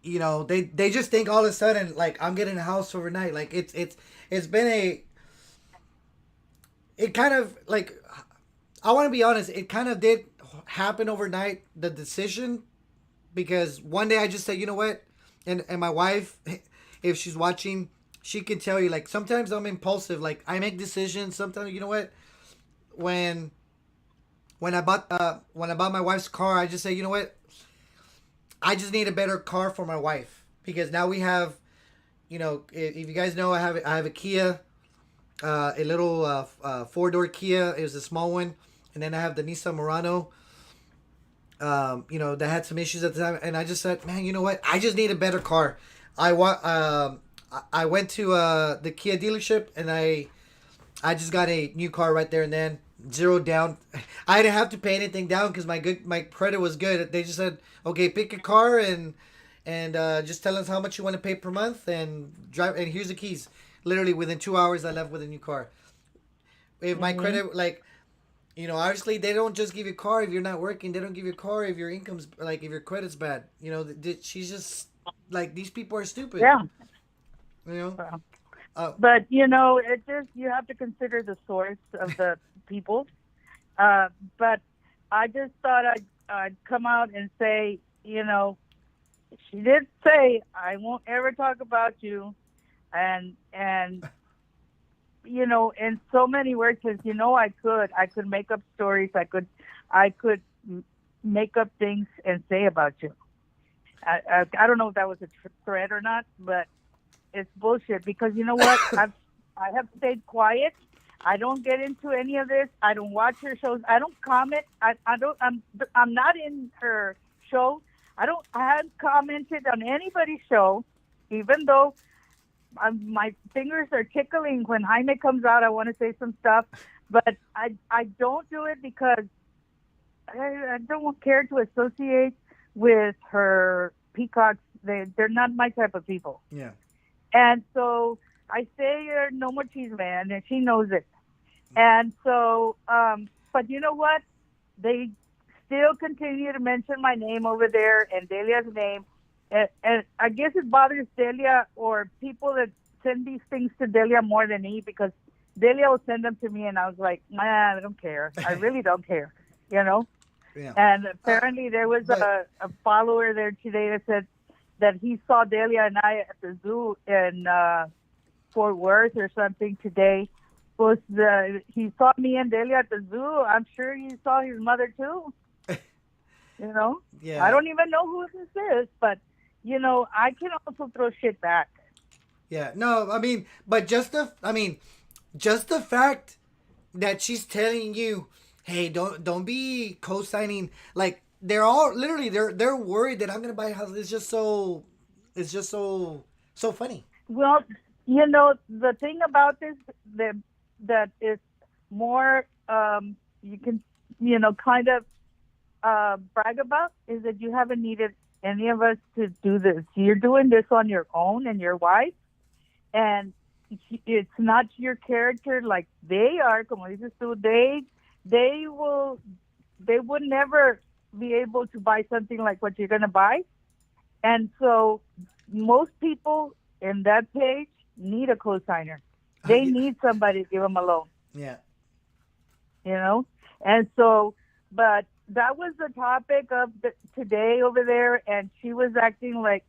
they just think all of a sudden like I'm getting a house overnight. Like it's been it kind of like I want to be honest. It kind of did happen overnight. The decision because one day I just said, you know what, and my wife, if she's watching, she can tell you like sometimes I'm impulsive. Like I make decisions. Sometimes you know what when when I bought my wife's car, I just say, you know what, I just need a better car for my wife because now we have, if you guys know, I have a Kia, a little 4-door Kia. It was a small one, and then I have the Nissan Murano. That had some issues at the time, and I just said, man, you know what, I just need a better car. I went to the Kia dealership, and I just got a new car right there and then. Zero down. I didn't have to pay anything down because my credit was good. They just said, okay, pick a car and just tell us how much you want to pay per month and drive. And here's the keys. Literally within 2 hours, I left with a new car. If my credit, like, obviously they don't just give you a car if you're not working. They don't give you a car if your income's like if your credit's bad. She's just like these people are stupid. Yeah. You know. Well, Uh, but it just you have to consider the source of the people. But I just thought I'd come out and say, she did say I won't ever talk about you, and in so many words, because I could make up stories, I could make up things and say about you. I don't know if that was a threat or not, but it's bullshit because you know what? I have stayed quiet. I don't get into any of this. I don't watch her shows. I don't comment. I'm not in her show. I haven't commented on anybody's show, even though my fingers are tickling when Jaime comes out. I want to say some stuff, but I don't do it because I don't care to associate with her peacocks. They're not my type of people. yeah. And so I say no more cheese, man, and she knows it. And so, but you know what? They still continue to mention my name over there and Delia's name. And I guess it bothers Delia or people that send these things to Delia more than me because Delia will send them to me and I was like, man, I don't care. I really don't care, Yeah. And apparently there was a follower there today that said that he saw Delia and I at the zoo in Fort Worth or something today. He saw me and Delia at the zoo. I'm sure he saw his mother too. Yeah. I don't even know who this is, but I can also throw shit back. Yeah. No, I mean, but just the fact that she's telling you, hey, don't be co-signing. Like they're all literally they're worried that I'm gonna buy a house. It's just so funny. Well, the thing about this that is more you can kind of brag about is that you haven't needed any of us to do this. You're doing this on your own and your wife, and it's not your character like they are. Como dices tú, they would never be able to buy something like what you're gonna buy, and so most people in that page need a cosigner. They need somebody to give them a loan. Yeah. And so, but that was the topic of today over there, and she was acting like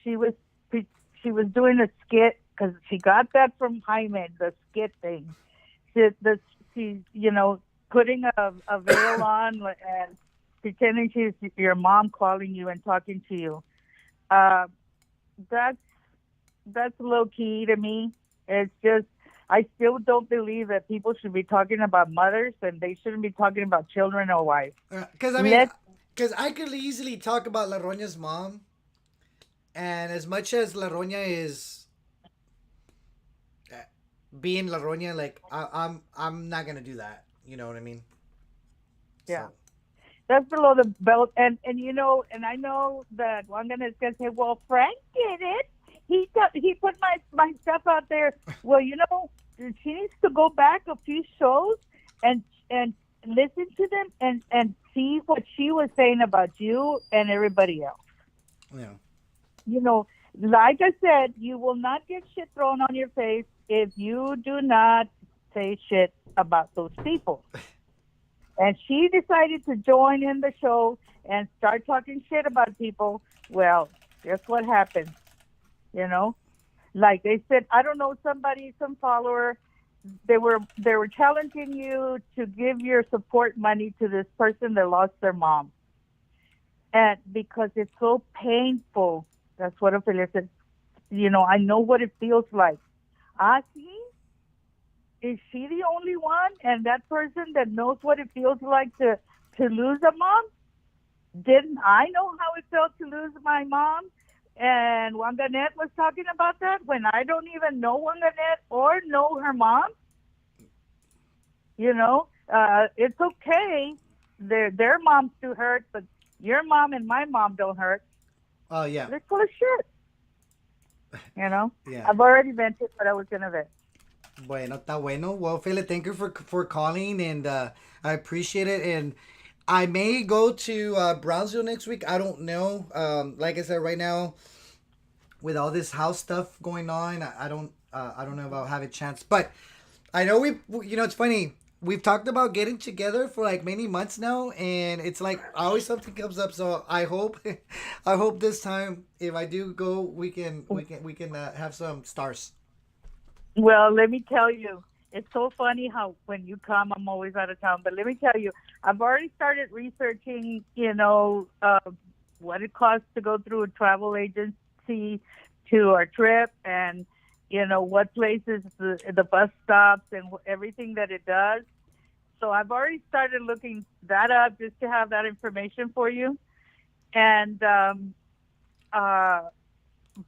she was doing a skit because she got that from Jaime, the skit thing. that she's putting a veil on and pretending she's your mom calling you and talking to you. Uh, that's low key to me. It's just I still don't believe that people should be talking about mothers and they shouldn't be talking about children or wives. Because I mean, Let because I could easily talk about La Roña's mom, and as much as La Roña is being La Roña, like I'm not gonna do that. You know what I mean? yeah. So That's below the belt, and I know that one gonna say, "Well, Frank did it. He put my stuff out there." Well, she needs to go back a few shows and listen to them and see what she was saying about you and everybody else. yeah, Like I said, you will not get shit thrown on your face if you do not say shit about those people. And she decided to join in the show and start talking shit about people. Well, guess what happened? Like they said, I don't know, some follower, they were challenging you to give your support money to this person that lost their mom, and because it's so painful. That's what Ophelia said. I know what it feels like. See, is she the only one and that person that knows what it feels like to lose a mom? Didn't I know how it felt to lose my mom? And Wanganette was talking about that when I don't even know Wanganette or know her mom. It's okay. Their moms do hurt, but your mom and my mom don't hurt. oh yeah, They're full of shit. yeah. I've already vented, but I was gonna vent. Bueno, está bueno. Well, Philip, thank you for calling, and I appreciate it. And I may go to Brownsville next week. I don't know. Like I said, right now with all this house stuff going on, I don't know if I'll have a chance. But I know it's funny. We've talked about getting together for like many months now, and it's like always something comes up. So I hope, I hope this time if I do go, we can have some stars. Well, let me tell you, it's so funny how when you come, I'm always out of town. But let me tell you, I've already started researching, what it costs to go through a travel agency to our trip, and what places the bus stops and everything that it does. So I've already started looking that up just to have that information for you. And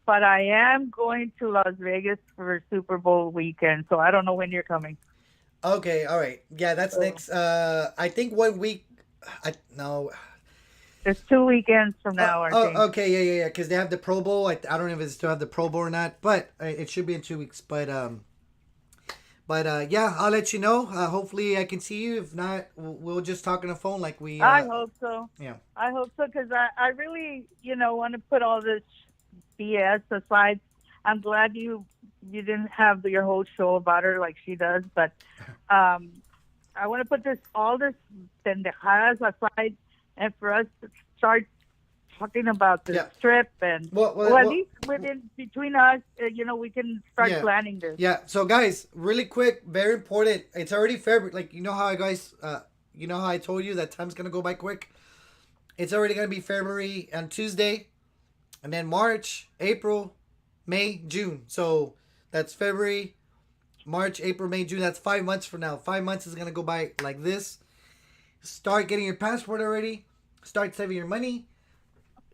but I am going to Las Vegas for Super Bowl weekend, so I don't know when you're coming. Okay, all right. Yeah, that's next. I think 1 week. I no. It's 2 weekends from now, I think. Okay, yeah. Because they have the Pro Bowl. I don't know if they still have the Pro Bowl or not, but it should be in 2 weeks. But yeah, I'll let you know. Hopefully, I can see you. If not, we'll just talk on the phone like we. I hope so. Yeah. I hope so because I really, want to put all this BS aside. I'm glad you didn't have your whole show about her like she does, but I want to put all this pendejadas aside and for us to start talking about this trip and at least between us, we can start planning this. Yeah. So guys, really quick, very important. It's already February. Like how I told you that time's gonna go by quick. It's already gonna be February on Tuesday, and then March, April, May, June. So that's February, March, April, May, June. That's 5 months from now. 5 months is gonna go by like this. Start getting your passport already. Start saving your money.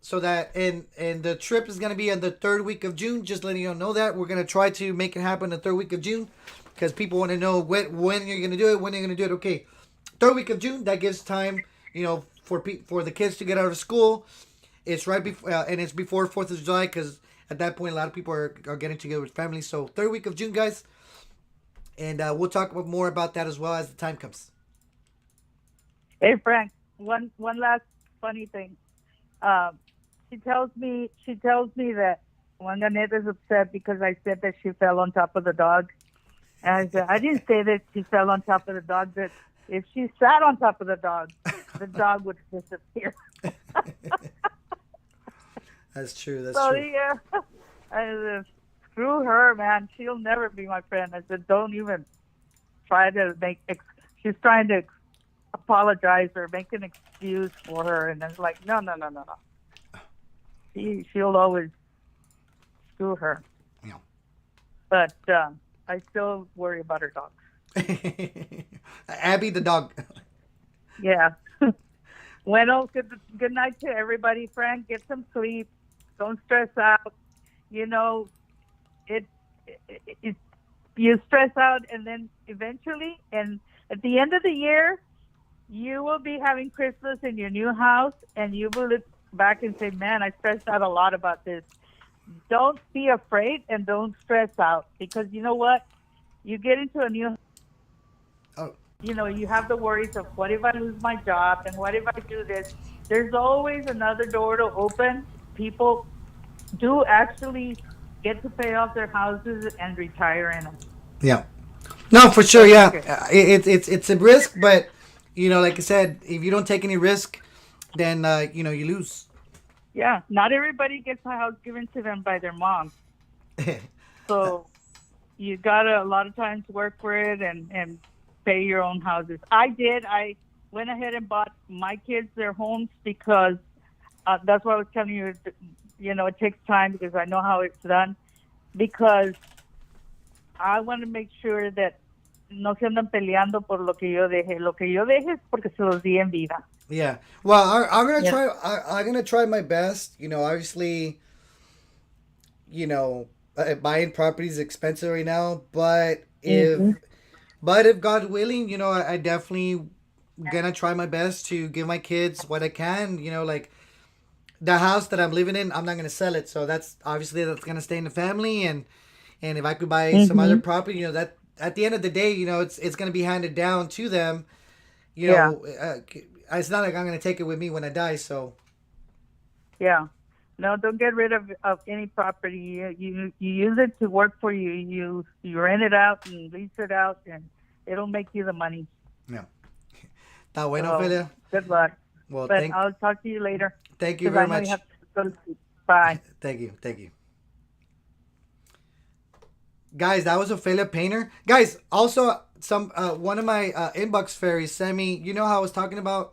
So that and the trip is gonna be on the 3rd week of June. Just letting you know that we're gonna try to make it happen the 3rd week of June, because people want to know when you're gonna do it. When you're gonna do it. Okay, 3rd week of June. That gives time, for the kids to get out of school. It's right before and it's before 4th of July, because at that point a lot of people are getting together with families. So 3rd week of June, guys, and we'll talk more about that as well as the time comes. Hey Frank, one last funny thing. She tells me that Wanganeta is upset because I said that she fell on top of the dog. And I said, I didn't say that she fell on top of the dog, that if she sat on top of the dog would disappear. That's true. Yeah, I said, screw her, man. She'll never be my friend. I said, don't even try to she's trying to apologize or make an excuse for her, and it's like, no, no, no, no, no. She'll always screw her. Yeah. But I still worry about her dog. Abby the dog. Yeah. Bueno, good night to everybody, Frank. Get some sleep. Don't stress out. You know, it you stress out, and then eventually, and at the end of the year, you will be having Christmas in your new house, and you will look back and say, man, I stressed out a lot about this. Don't be afraid and don't stress out, because you know what? You get into a new, Oh, you have the worries of, what if I lose my job, and what if I do this? There's always another door to open. People do actually get to pay off their houses and retire in them. yeah. No, for sure. Yeah, Okay. it's a risk, but like I said, if you don't take any risk, then you lose. Yeah, not everybody gets a house given to them by their mom. So you gotta a lot of times work for it and pay your own houses. I did. I went ahead and bought my kids their homes because that's what I was telling you. It takes time because I know how it's done. Because I want to make sure that no se andan peleando por lo que yo deje. Lo que yo deje es porque se los di en vida. Yeah. Well, I'm gonna Yeah. try. I'm gonna try my best. Obviously, buying property is expensive right now. But if God willing, I definitely gonna try my best to give my kids what I can. Like the house that I'm living in, I'm not gonna sell it. So that's gonna stay in the family. And if I could buy some other property, that at the end of the day, it's gonna be handed down to them. It's not like I'm gonna take it with me when I die. So Yeah. No, don't get rid of any property. You use it to work for you. You rent it out and lease it out, and it'll make you the money. yeah. Está bueno, Ophelia. Good luck. Well, But I'll talk to you later. thank you 'Cause very I know much. you have to go to sleep. Bye. Thank you. Guys, that was Ophelia Painter. Guys, also some one of my inbox fairies sent me. You know how I was talking about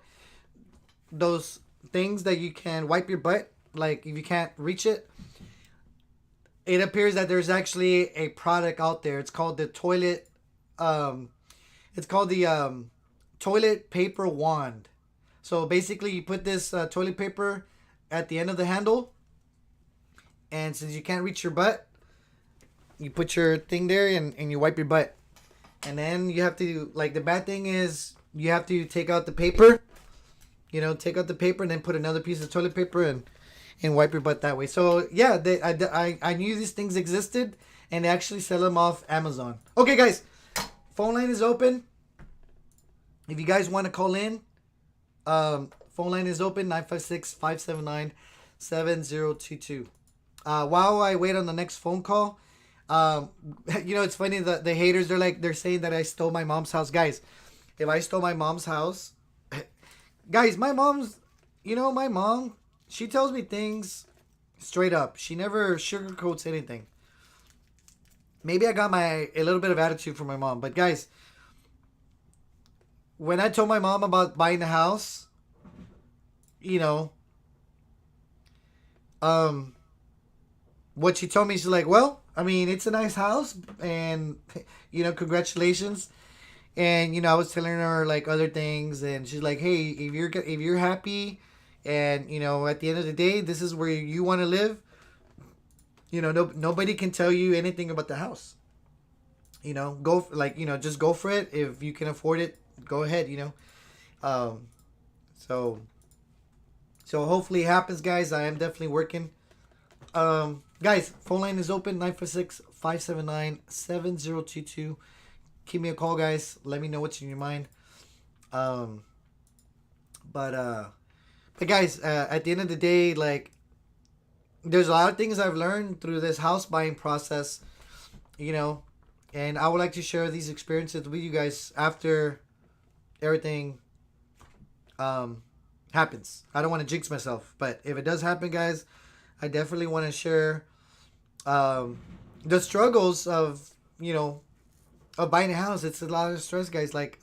those things that you can wipe your butt, like if you can't reach it. It appears that there's actually a product out there. It's called the toilet. It's called the toilet paper wand. So basically, you put this toilet paper at the end of the handle, and since you can't reach your butt, you put your thing there and you wipe your butt. And then you have to, like, the bad thing is you have to take out the paper. Take out the paper and then put another piece of toilet paper and wipe your butt that way. So, yeah, I knew these things existed, and they actually sell them off Amazon. Okay, guys, phone line is open. If you guys want to call in, phone line is open, 956-579-7022. While I wait on the next phone call, it's funny that the haters, they're saying that I stole my mom's house. Guys, if I stole my mom's house, guys, my mom, she tells me things straight up. She never sugarcoats anything. Maybe I got a little bit of attitude from my mom, but guys, when I told my mom about buying the house, what she told me, she's like, well, I mean, it's a nice house, and congratulations. And I was telling her like other things, and she's like, hey, if you're happy, and at the end of the day, this is where you want to live. Nobody can tell you anything about the house. Go just go for it. If you can afford it, go ahead. So hopefully it happens, guys. I am definitely working. Guys, phone line is open, 956-579-7022. Give me a call, guys. Let me know what's in your mind. But guys, at the end of the day, like, there's a lot of things I've learned through this house buying process, and I would like to share these experiences with you guys after everything happens. I don't want to jinx myself, but if it does happen, guys, I definitely want to share the struggles of buying a house. It's a lot of stress, guys. Like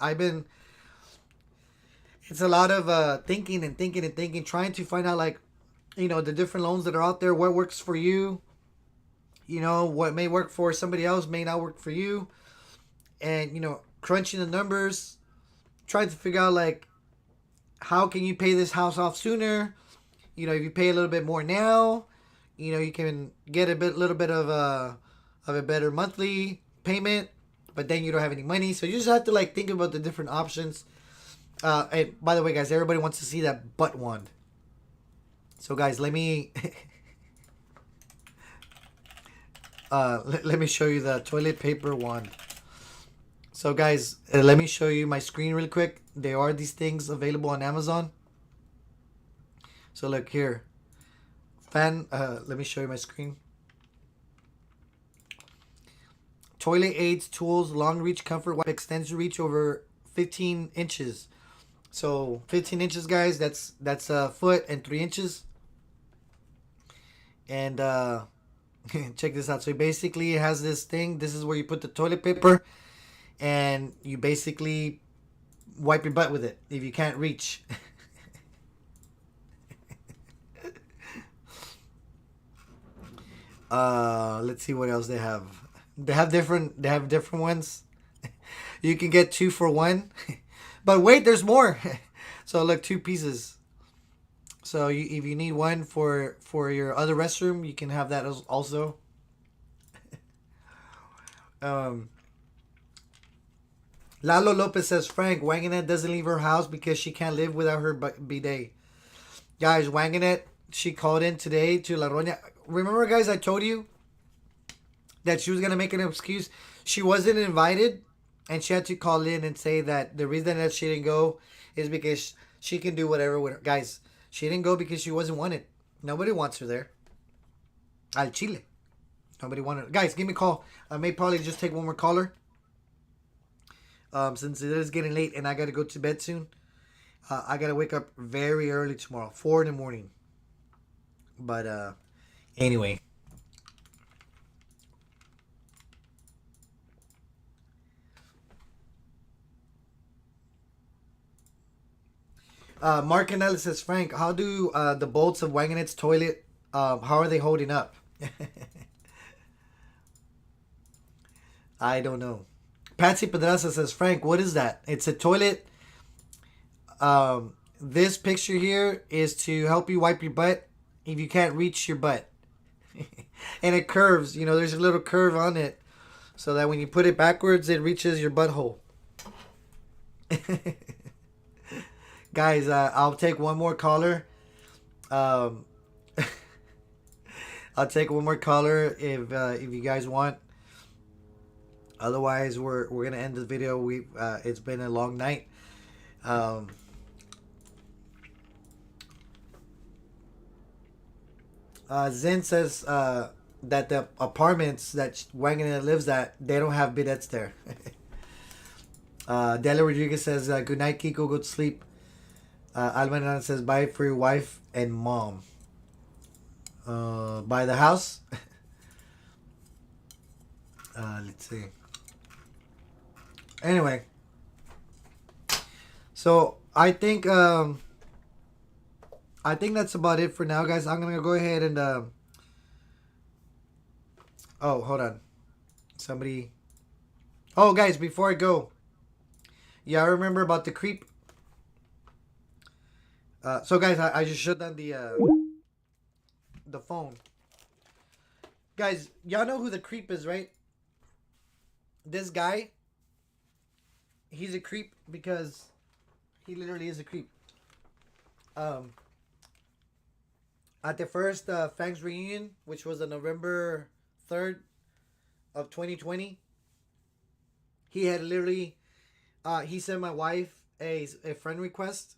it's a lot of thinking and thinking and thinking, trying to find out like, the different loans that are out there, what works for you. What may work for somebody else may not work for you, and crunching the numbers, trying to figure out like how can you pay this house off sooner. If you pay a little bit more now, you can get little bit of a better monthly payment, but then you don't have any money, so you just have to like think about the different options. And by the way, guys, everybody wants to see that butt wand. So, guys, let me let me show you the toilet paper wand. So, guys, let me show you my screen real quick. There are these things available on Amazon. So, look here. Let me show you my screen. Toilet aids, tools, long reach comfort wipe, extends reach over 15 inches. So 15 inches, guys, that's a foot and 3 inches. And check this out. So basically it has this thing. This is where you put the toilet paper, and you basically wipe your butt with it if you can't reach. Let's see what else they have. They have different ones. You can get 2 for 1. But wait, there's more. So look, 2 pieces. So if you need one for your other restroom, you can have that also. Lalo Lopez says, Frank, Wanganette doesn't leave her house because she can't live without her bidet. Guys, Wanganette, she called in today to La Roña. Remember, guys, I told you that she was going to make an excuse. She wasn't invited, and she had to call in and say that the reason that she didn't go is because she can do whatever with her. Guys, she didn't go because she wasn't wanted. Nobody wants her there. Al Chile. Nobody wanted her. Guys, give me a call. I may probably just take one more caller. Since it is getting late and I got to go to bed soon. I got to wake up very early tomorrow. 4 in the morning. But, anyway. Mark Canella says, Frank, how do the bolts of Wanganette's toilet, how are they holding up? I don't know. Patsy Pedraza says, Frank, what is that? It's a toilet. This picture here is to help you wipe your butt if you can't reach your butt. And it curves. There's a little curve on it so that when you put it backwards, it reaches your butthole. Guys, I'll take one more caller. I'll take one more caller if you guys want. Otherwise, we're gonna end the video. It's been a long night. Zen says that the apartments that Wanganette lives at, they don't have bidets there. Dela Rodriguez says, good night, Kiko, go to sleep. Almanan says, bye for your wife and mom. Buy the house. Let's see. Anyway, so I think that's about it for now, guys. I'm gonna go ahead and oh, hold on, somebody. Oh, guys, before I go, yeah, I remember about the creep. So guys, I just shut down the phone. Guys, y'all know who the creep is, right? This guy, he's a creep because he literally is a creep. At the first Fangs reunion, which was on November 3rd of 2020, he had literally, he sent my wife a friend request.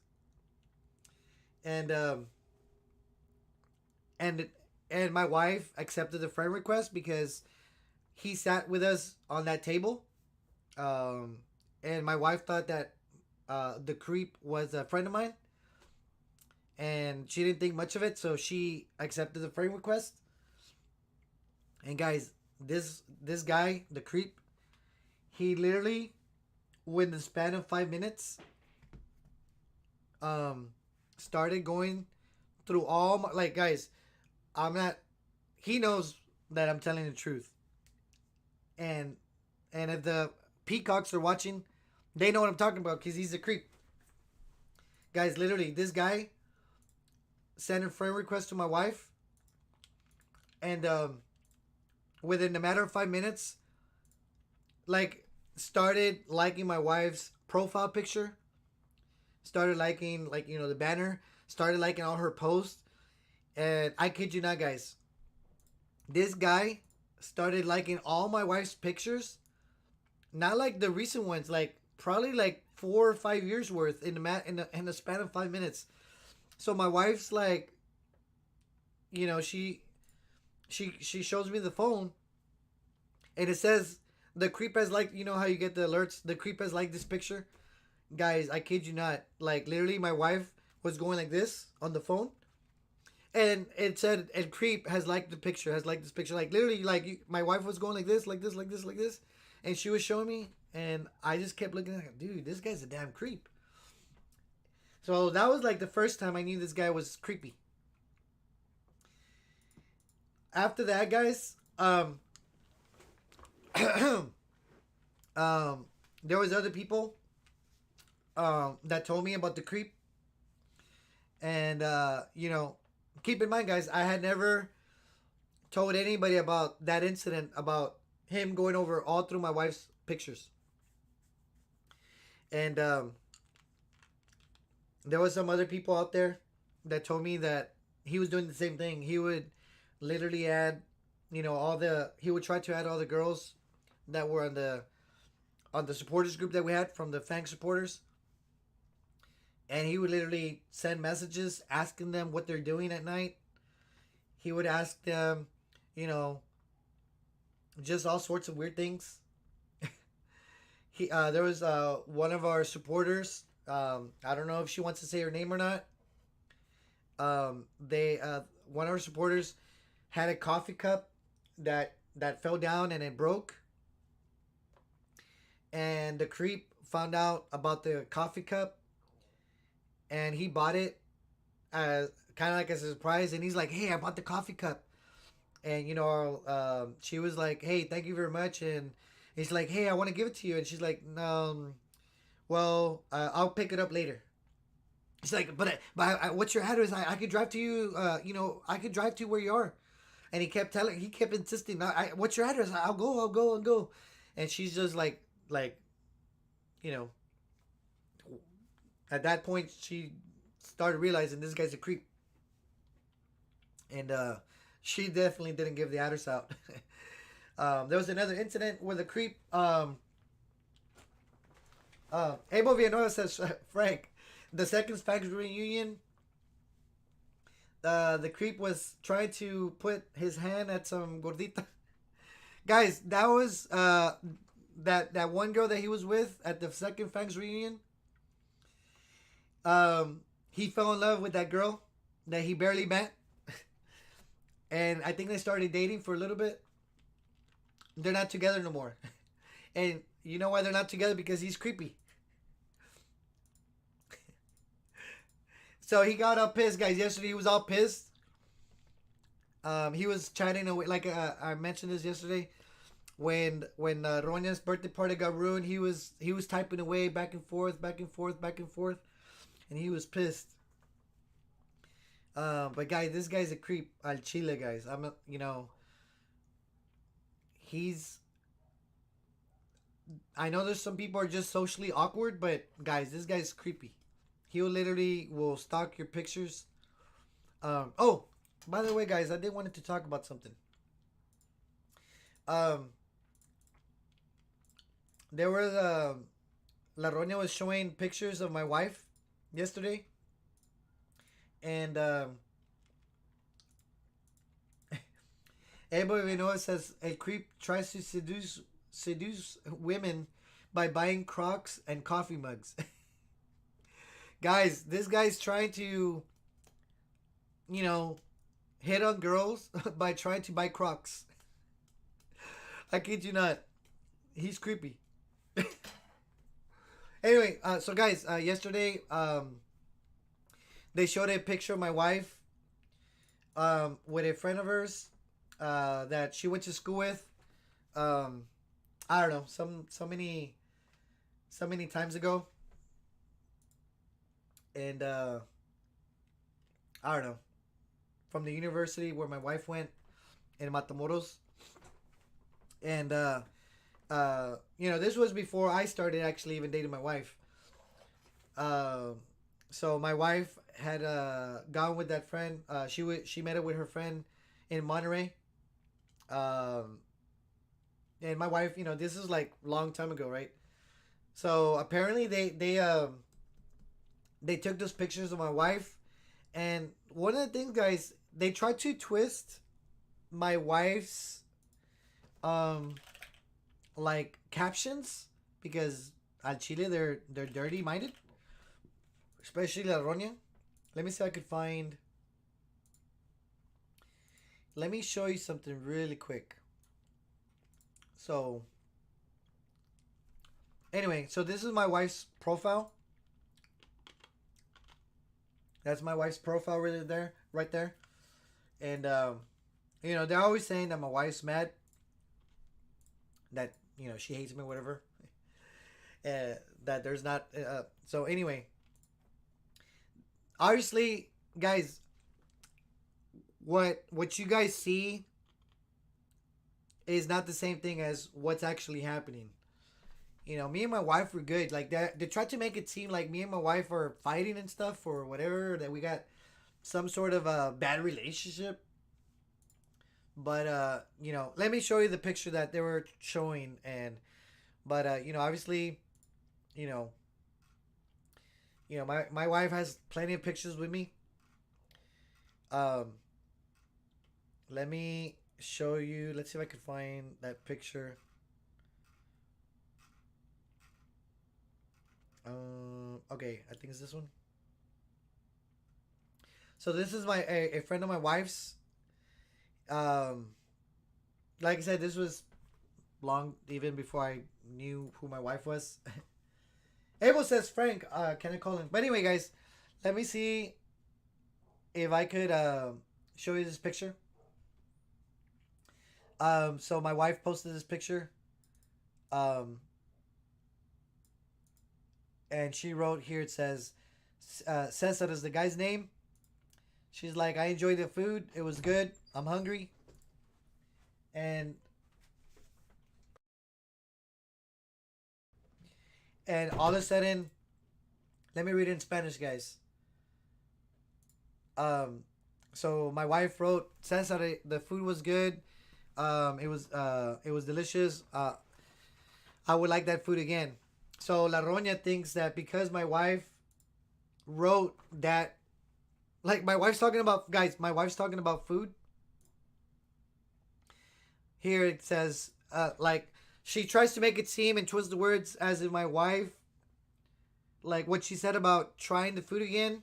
And my wife accepted the friend request because he sat with us on that table. And my wife thought that the creep was a friend of mine. And she didn't think much of it, so she accepted the friend request. And guys, this guy, the creep, he literally, within the span of 5 minutes, um, started going through all my, like, guys, I'm not. He knows that I'm telling the truth, and if the peacocks are watching, they know what I'm talking about because he's a creep. Guys, literally, this guy sent a friend request to my wife, and within a matter of 5 minutes, like, started liking my wife's profile picture, started liking, like, the banner, started liking all her posts, and I kid you not, guys, this guy started liking all my wife's pictures, not like the recent ones, like probably like 4 or 5 years worth in the span of 5 minutes. So my wife's like, she shows me the phone, and it says the creep has liked. You know how you get the alerts? The creep has liked this picture, guys. I kid you not. Like, literally, my wife was going like this on the phone, and it said, "And creep has liked the picture. Has liked this picture." Like, literally, like, my wife was going like this, like this, like this, like this, and she was showing me, and I just kept looking at her. Dude, this guy's a damn creep. So that was like the first time I knew this guy was creepy. After that, guys, there was other people that told me about the creep, and keep in mind, guys, I had never told anybody about that incident, about him going over all through my wife's pictures, and there was some other people out there that told me that he was doing the same thing. He would literally add, he would try to add all the girls that were on the supporters group that we had from the Fang supporters, and he would literally send messages asking them what they're doing at night. He would ask them, just all sorts of weird things. There was one of our supporters. I don't know if she wants to say her name or not. They One of our supporters had a coffee cup that fell down and it broke, and the creep found out about the coffee cup, and he bought it as kind of like as a surprise, and he's like, "Hey, I bought the coffee cup," and she was like, "Hey, thank you very much," and he's like, "Hey, I want to give it to you," and she's like, well, I'll pick it up later. She's like, what's your address? I could drive to you. I could drive to where you are. And he kept insisting, what's your address? I'll go. And she's just like, you know, at that point, she started realizing this guy's a creep. And she definitely didn't give the address out. There was another incident where the creep, Abel Villanueva says, Frank, the second Spags reunion, the creep was trying to put his hand at some gordita. Guys, that was that one girl that he was with at the second Fangs reunion. He fell in love with that girl that he barely met, and I think they started dating for a little bit. They're not together no more, and you know why they're not together? Because he's creepy. So he got all pissed, guys. Yesterday he was all pissed. He was chatting away, like I mentioned this yesterday. When Ronya's birthday party got ruined, he was typing away back and forth, and he was pissed. But guys, this guy's a creep al Chile, guys. I know there's some people are just socially awkward, but guys, this guy's creepy. He will stalk your pictures. Oh, by the way, guys, I did wanted to talk about something. There was La Roña was showing pictures of my wife yesterday, and everybody knows says a creep tries to seduce women by buying Crocs and coffee mugs. Guys, this guy's trying to, hit on girls by trying to buy Crocs. I kid you not. He's creepy. Anyway, so guys, yesterday they showed a picture of my wife with a friend of hers that she went to school with. Um, I don't know, so many times ago, and I don't know, from the university where my wife went in Matamoros, and this was before I started actually even dating my wife. Uh, so my wife had gone with that friend. She met up with her friend in Monterey. Um, and my wife, this is like long time ago, right? So apparently they took those pictures of my wife, and one of the things, guys, they tried to twist my wife's um like captions because al Chile they're dirty minded, especially La Roña. Let me see if I could find. Let me show you something really quick. So anyway, so this is my wife's profile. That's my wife's profile right there, right there. And they're always saying that my wife's mad, that she hates me, whatever. That there's not. So anyway, obviously, guys, what you guys see is not the same thing as what's actually happening. Me and my wife were good. Like that, they tried to make it seem like me and my wife are fighting and stuff or whatever. That we got some sort of a bad relationship. But let me show you the picture that they were showing, but obviously, you know, my wife has plenty of pictures with me. Um, let me show you. Let's see if I can find that picture. Okay, I think it's this one. So this is a friend of my wife's. Um, like I said, this was long even before I knew who my wife was. Abel says, Frank, can I call him? But anyway, guys, let me see if I could show you this picture. So my wife posted this picture. Um, and she wrote here, it says, Cesar is the guy's name. She's like, I enjoyed the food. It was good. I'm hungry. And all of a sudden, let me read it in Spanish, guys. Um, so my wife wrote, Cesar, the food was good. It was delicious. I would like that food again. So La Roña thinks that because my wife wrote that, like my wife's talking about, guys, my wife's talking about food. Here it says, like she tries to make it seem and twist the words as if my wife, like what she said about trying the food again,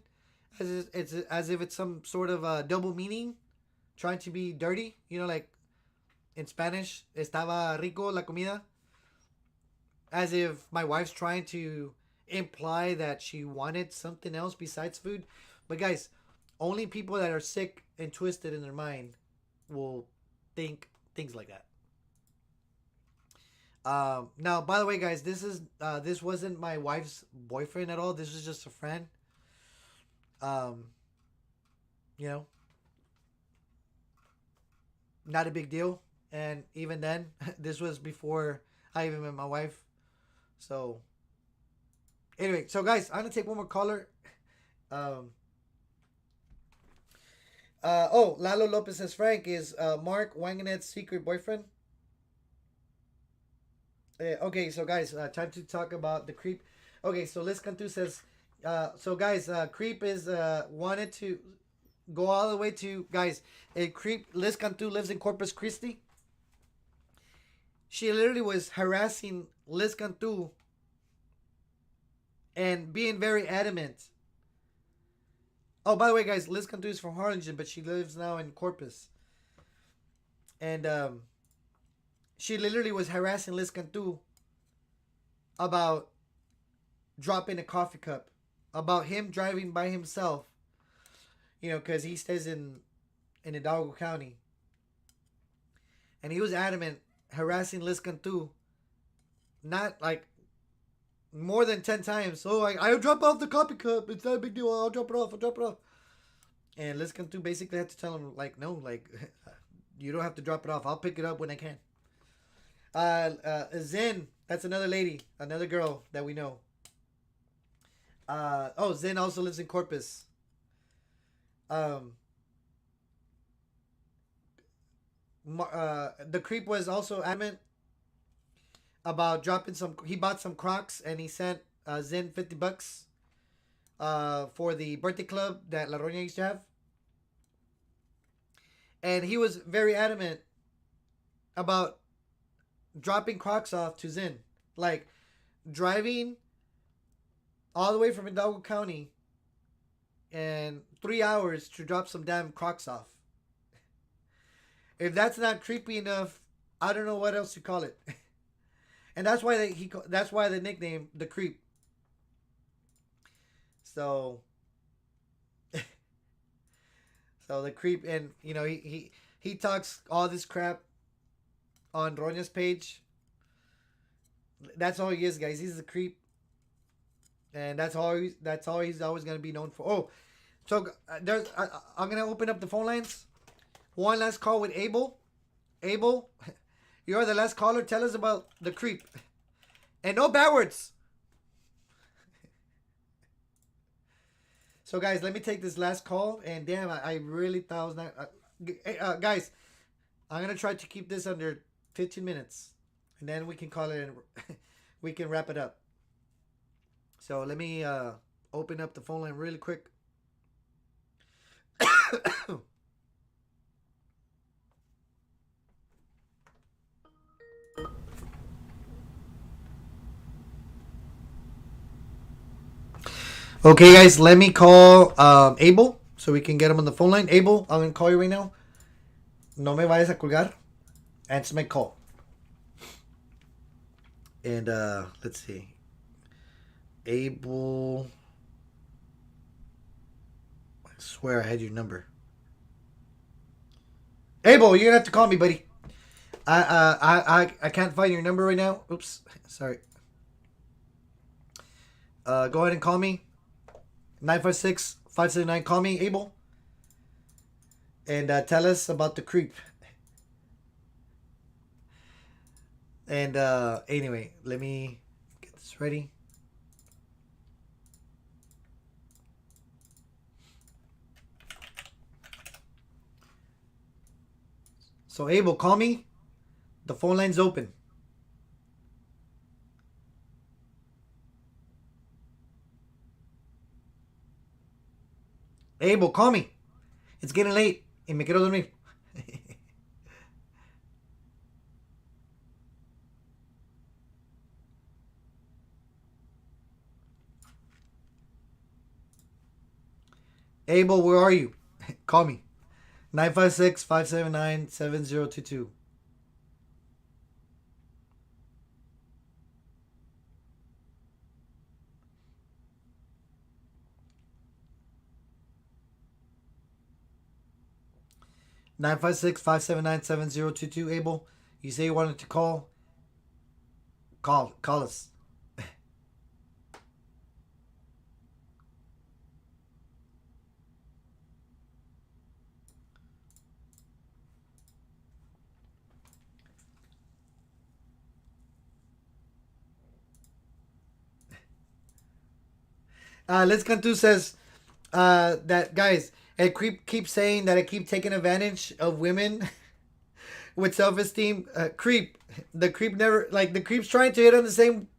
as if it's some sort of double meaning, trying to be dirty. Like in Spanish, estaba rico la comida. As if my wife's trying to imply that she wanted something else besides food. But guys, only people that are sick and twisted in their mind will think things like that. Now, by the way, guys, this wasn't my wife's boyfriend at all. This was just a friend. Um, you know, not a big deal. And even then, this was before I even met my wife. So anyway, so guys, I'm gonna take one more caller. Um, Lalo Lopez says Frank is Mark Wanganet's secret boyfriend. Okay, so guys, time to talk about the creep. Okay, so Liz Cantu says, so guys, creep is wanted to go all the way to guys. A creep. Liz Cantu lives in Corpus Christi. She literally was harassing Liz Cantu and being very adamant. Oh, by the way, guys, Liz Cantu is from Harlingen, but she lives now in Corpus. And she literally was harassing Liz Cantu about dropping a coffee cup about him driving by himself. You know, because he stays in Hidalgo County, and he was adamant harassing Liz Cantu, not like more than 10 times. Oh, I'll drop off the coffee cup. It's not a big deal. I'll drop it off. I'll drop it off. And Liz Cantu basically had to tell him, like, no, like, you don't have to drop it off. I'll pick it up when I can. Zen, that's another lady, another girl that we know. Zen also lives in Corpus. The creep was also adamant about dropping some. He bought some Crocs and he sent Zen $50 for the birthday club that La Roña used to have. And he was very adamant about dropping Crocs off to Zen. Like, driving all the way from Hidalgo County and 3 hours to drop some damn Crocs off. If that's not creepy enough, I don't know what else to call it. And that's why that's why the nickname the creep. So so the creep, and you know, he talks all this crap on Roña's page. That's all he is, guys. He's a creep. And that's all he's always going to be known for. Oh, so I'm going to open up the phone lines. One last call with Abel. Abel, you're the last caller. Tell us about the creep. And no bad words. So, guys, let me take this last call. And damn, I really thought I was not... guys, I'm going to try to keep this under 15 minutes. And then we can call it and we can wrap it up. So let me open up the phone line really quick. Okay, guys, let me call Abel so we can get him on the phone line. Abel, I'm going to call you right now. No me vayas a colgar. Answer my call. And let's see. Abel. I swear I had your number. Abel, you're gonna have to call me, buddy. I can't find your number right now. Oops, sorry. Go ahead and call me. 956-579. Call me, Abel. And tell us about the creep. And anyway, let me get this ready. So Abel, call me. The phone line's open. Abel, call me. It's getting late. Y me quiero dormir. Abel, where are you? Call me. 956-579-7022. Nine five six 579-7022. Abel, you say you wanted to call. Call us. Liz Cantu says that, guys, I keep saying that I keep taking advantage of women with self-esteem. Creep. The creep never, like, the creep's trying to hit on the same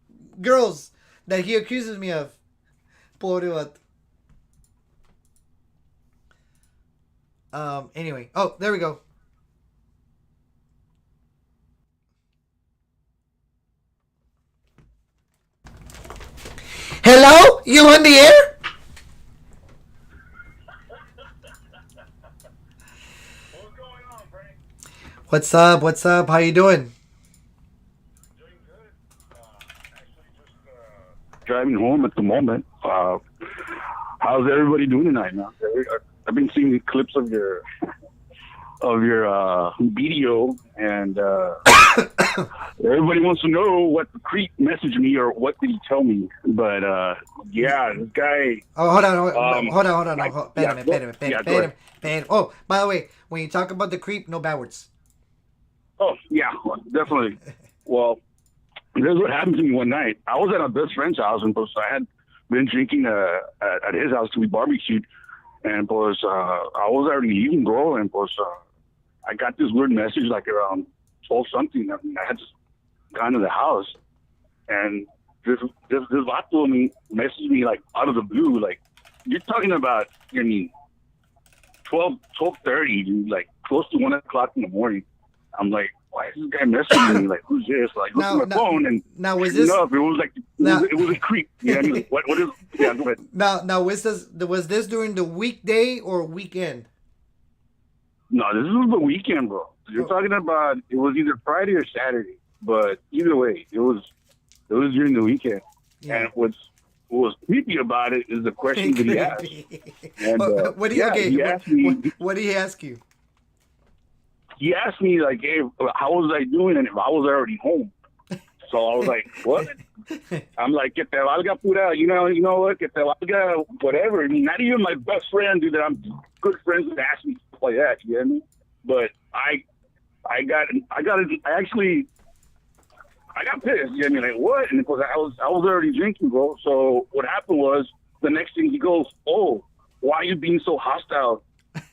girls that he accuses me of. Pobre vato. Anyway. Oh, there we go. Hello? You on the air? What's going on, Frank? What's up? What's up? How you doing? Doing good. Actually, just driving home at the moment. How's everybody doing tonight, man? I've been seeing clips of your video, and everybody wants to know what the creep messaged me or what did he tell me. But yeah, this guy. Oh, hold on. Hold on. Like, Espérame. Oh, by the way, when you talk about the creep, no bad words. Oh yeah, definitely. Well, this is what happened to me one night. I was at a best friend's house, and I had been drinking at his house till we barbecued, and I was already leaving, bro, and I got this weird message like around 12 something. I mean, I had just gone to the house, and this vato messaged me like out of the blue, like, you're talking about, 12:30, dude, like close to 1 o'clock in the morning. I'm like, why is this guy messaging me? Like, who's this? Like, look at my phone, and now was this? No, it was like it was a creep. Yeah, I mean, like, what is? Yeah, go ahead. Now was this during the weekday or weekend? No, this was the weekend, bro. You're talking about it was either Friday or Saturday, but either way, it was during the weekend. Yeah. And what was creepy about it is the question that he asked. And, what do you? yeah, Okay. he asked me. What did he ask you? He asked me like, "Hey, how was I doing?" And if I was already home. So I was like, "What?" I'm like, "Que te valga pura," you know what? "Que te valga," whatever. I mean, not even my best friend, dude, that I'm good friends with, asked me stuff like that. You know what I mean? But I got pissed. You know what I mean? Like, what? And because I was already drinking, bro. So what happened was the next thing he goes, "Oh, why are you being so hostile?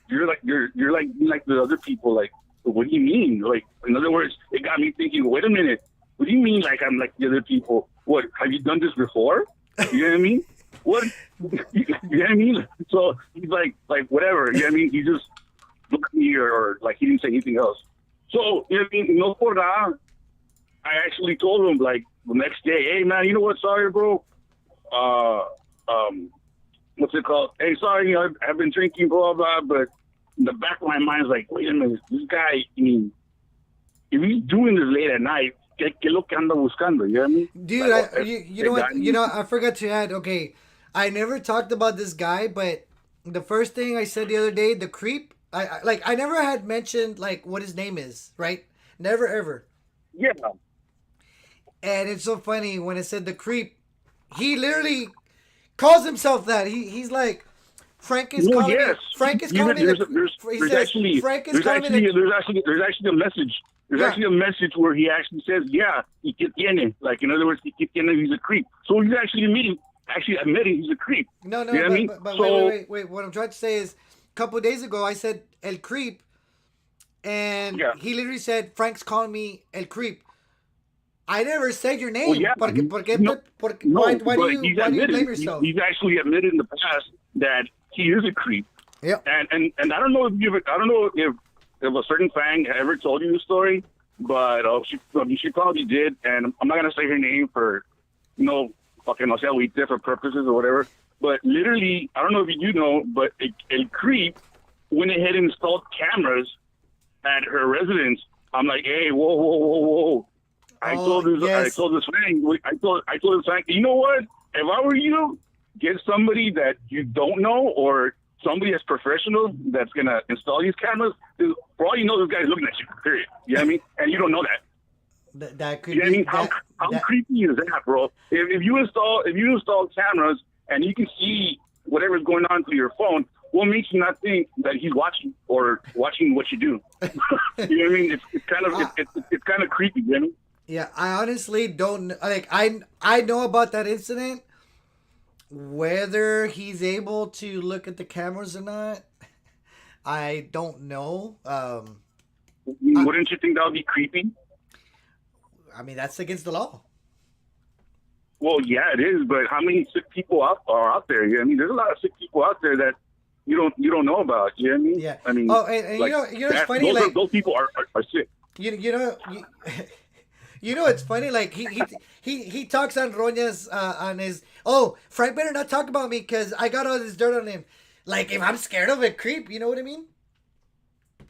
You're like the other people. Like, what do you mean?" Like, in other words, it got me thinking, wait a minute, what do you mean like I'm like the other people? What, have you done this before? You know what I mean? What? You know what I mean? So he's like whatever, you know what I mean? He just looked at me or like he didn't say anything else. So, you know what I mean? No por nada. I actually told him like the next day, "Hey man, you know what, sorry bro. What's it called? Hey, sorry, I've been drinking, blah blah, but in the back of my mind is like, wait a minute, this guy, I mean, if he's doing this late at night, ¿qué lo que anda buscando?" You know what I mean? Dude, like, you know what? You know, I forgot to add. Okay, I never talked about this guy, but the first thing I said the other day, the creep. I never had mentioned like what his name is, right? Never ever. Yeah. And it's so funny when it said the creep. He literally calls himself that. He's like, Frank is calling me. Frank is calling me. There's actually a message. There's actually a message where he actually says, "Yeah, y que tiene." Like, in other words, y que tiene, he's a creep. So he's actually admitting he's a creep. No, you know what I mean? But so, wait. What I'm trying to say is, a couple of days ago, I said El Creep, and he literally said, "Frank's calling me El Creep." I never said your name. Well, yeah. Why do you blame yourself? He's actually admitted in the past that he is a creep. Yeah. And I don't know if a certain fan ever told you the story, but she probably did. And I'm not gonna say her name for, fucking no sé, different purposes or whatever. But literally, I don't know if you know, but El Creep went ahead and installed cameras at her residence. I'm like, hey, whoa. I told this fan, you know what? If I were you, get somebody that you don't know or somebody that's professional that's gonna install these cameras. For all you know, this guy's looking at you. Period. You know what I mean? And you don't know that. That could you know be. What I mean? How creepy is that, bro? If you install cameras and you can see whatever's going on through your phone, what makes you not think that he's watching or watching what you do? You know what I mean? It's kind of creepy, you know what I mean? Yeah, I honestly don't like. I know about that incident. Whether he's able to look at the cameras or not, I don't know. Wouldn't you think that would be creepy? I mean, that's against the law. Well, yeah, it is. But how many sick people are out there? You know what I mean, there's a lot of sick people out there that you don't know about. You know what I mean? Yeah. I mean, and like, you know, it's funny. Those people are sick. You know, it's funny. Like he talks on Roñas on his. Oh, Frank better not talk about me because I got all this dirt on him. Like if I'm scared of a creep, you know what I mean?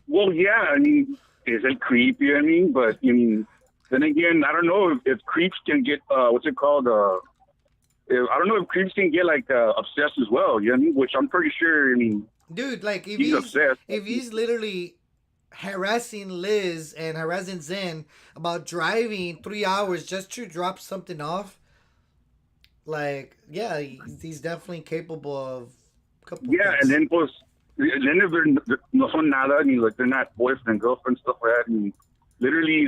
Well, yeah. I mean, is it creep? You know what I mean? But I mean, then again, I don't know if creeps can get what's it called? I don't know if creeps can get like obsessed as well. You know what I mean? Which I'm pretty sure. I mean, Dude, like he's obsessed. if he's literally harassing Liz and harassing Zen about driving 3 hours just to drop something off, like yeah, he's definitely capable of a couple Yeah, things. and then pues, then if they're no son nada, I mean, like they're not boyfriend, girlfriend, stuff like that. I mean, literally,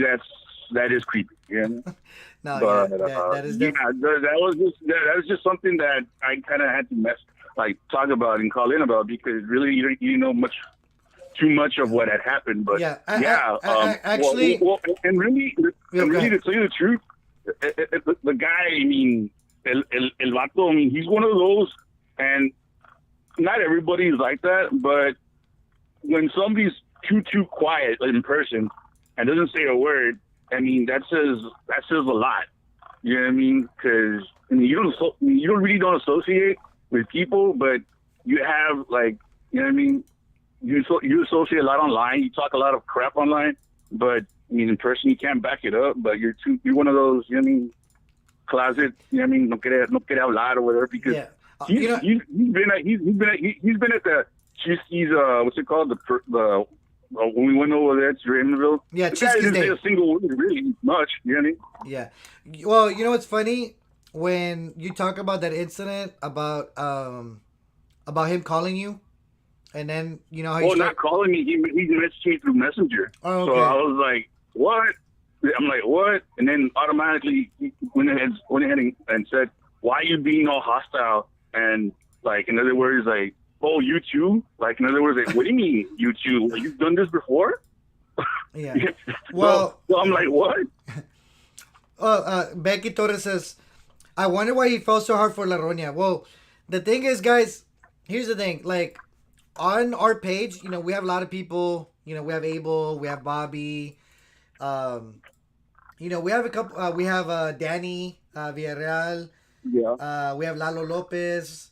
that is creepy. Yeah. No, But yeah, that is yeah, definitely. that was just something that I kind of had to talk about and call in about because really you didn't know too much of what had happened. But Yeah, actually, and really to tell you the truth, the guy, I mean, el vato, I mean, he's one of those, and not everybody's like that, but when somebody's too quiet in person and doesn't say a word, I mean, that says a lot. You know what I mean? Because I mean, you don't really don't associate with people, but you have like, you know what I mean? You associate a lot online. You talk a lot of crap online, but I mean, in person you can't back it up. But you're one of those, you know what I mean? Closet, you know what I mean? No quiere hablar or whatever because yeah. he's been at the Chisky's what's it called the when we went over there to Raymondville. Yeah, the guy Chisky's didn't say Day. a single word really much. You know what I mean? Yeah. Well, you know what's funny when you talk about that incident about him calling you, and then you know how you Well, not calling me. He messaged me through Messenger. Oh, okay. So I was like, what? I'm like, what? And then automatically he went ahead and said, why are you being all hostile? And like, in other words, like, oh, you too? Like, in other words, like, what do you mean, you too? Like, you've done this before? Yeah. so, Well, so I'm like, what? Becky Torres says, I wonder why he fell so hard for La Roña. Well, the thing is, guys, here's the thing. Like, on our page, you know, we have a lot of people. You know, we have Abel, we have Bobby. You know, we have a couple. We have Danny Villarreal. Yeah. We have Lalo Lopez.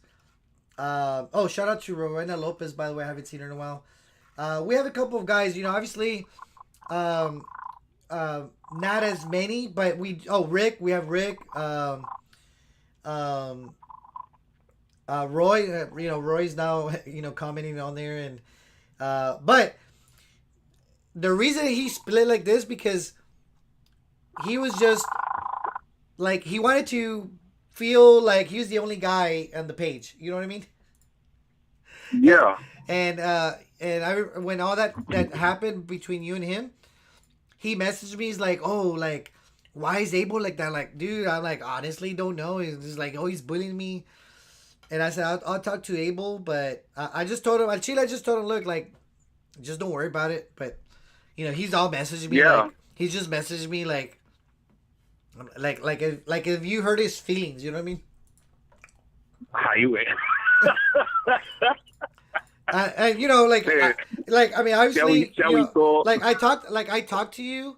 Oh, shout out to Rowena Lopez, by the way. I haven't seen her in a while. We have a couple of guys, you know, obviously, not as many, but Rick, we have Rick, Roy, you know, Roy's now, you know, commenting on there and, but the reason he split like this because he was just like, he wanted to feel like he was the only guy on the page. You know what I mean? Yeah. And when all that happened between you and him, he messaged me. He's like, "Oh, like, why is Abel like that?" Like, dude, I'm like, honestly, don't know. He's just like, "Oh, he's bullying me." And I said, "I'll talk to Abel," but I just told him, Al Chile, I just told him, look, like, just don't worry about it. But you know, he's all messaging me. Yeah. Like, he's just messaging me like if you hurt his feelings, you know what I mean? Highway. And you know, like, I mean, obviously, shall you we know, go? like I talked to you,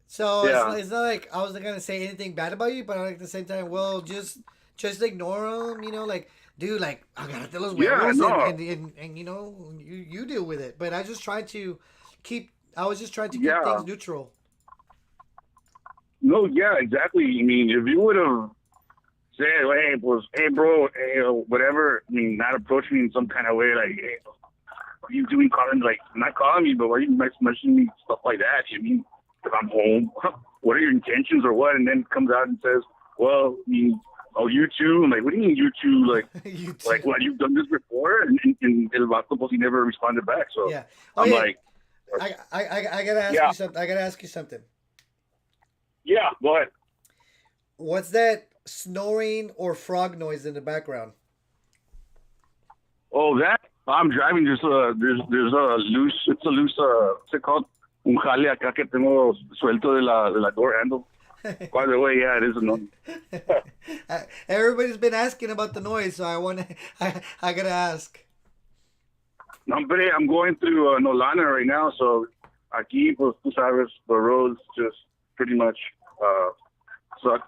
so Yeah. it's not like I wasn't gonna say anything bad about you, but at the same time, well, just ignore him, you know, like, dude, like, I gotta tell los Yeah, huevos, no. and you know, you deal with it. But I was just trying to keep Yeah. things neutral. No, yeah, exactly. I mean, if you would have said, hey, bro, hey, whatever, I mean, not approach me in some kind of way, like, hey, what are you doing calling, like, not calling me, but why are you messaging me, stuff like that? You mean, if I'm home, what are your intentions or what? And then comes out and says, well, I mean, oh, you too? I'm like, what do you mean you too? Like, You too. like, what, you've done this before? And El Vato, he never responded back. So Yeah. Oh, I'm yeah. like, I gotta ask Yeah. you something. I gotta ask you something. yeah, go ahead. What's that snoring or frog noise in the background? Oh, that I'm driving. There's a loose. It's a loose. What's it called? Un jale acá que tengo suelto de la door handle. By the way, yeah, it is annoying. Everybody's been asking about the noise, so I gotta ask. No, but I'm going through Nolana right now, so aquí, pues, tú sabes, the roads just pretty much suck.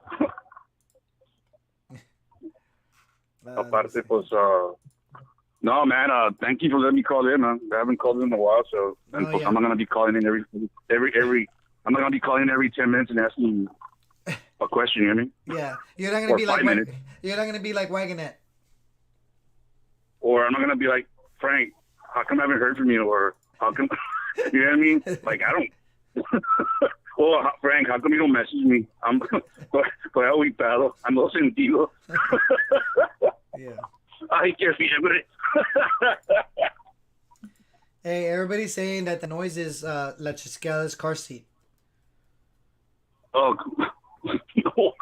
Aparte, pues, no, man. Thank you for letting me call in, man. I haven't called in a while, so and Oh, yeah. I'm not gonna be calling in every. I'm not gonna be calling in every 10 minutes and asking a question. You hear me? Yeah, you're not gonna Or be like 5 minutes. you're not gonna be like Wagonette. Or I'm not gonna be like, Frank, how come I haven't heard from you? Or how come, you know what I mean? Like, I don't. Well, Frank, how come you don't message me? I'm estoy aguitado. Ando sentido. Yeah. Ay, qué fiebre. Hey, everybody's saying that the noise is La Chisqueada's car seat. Oh, no.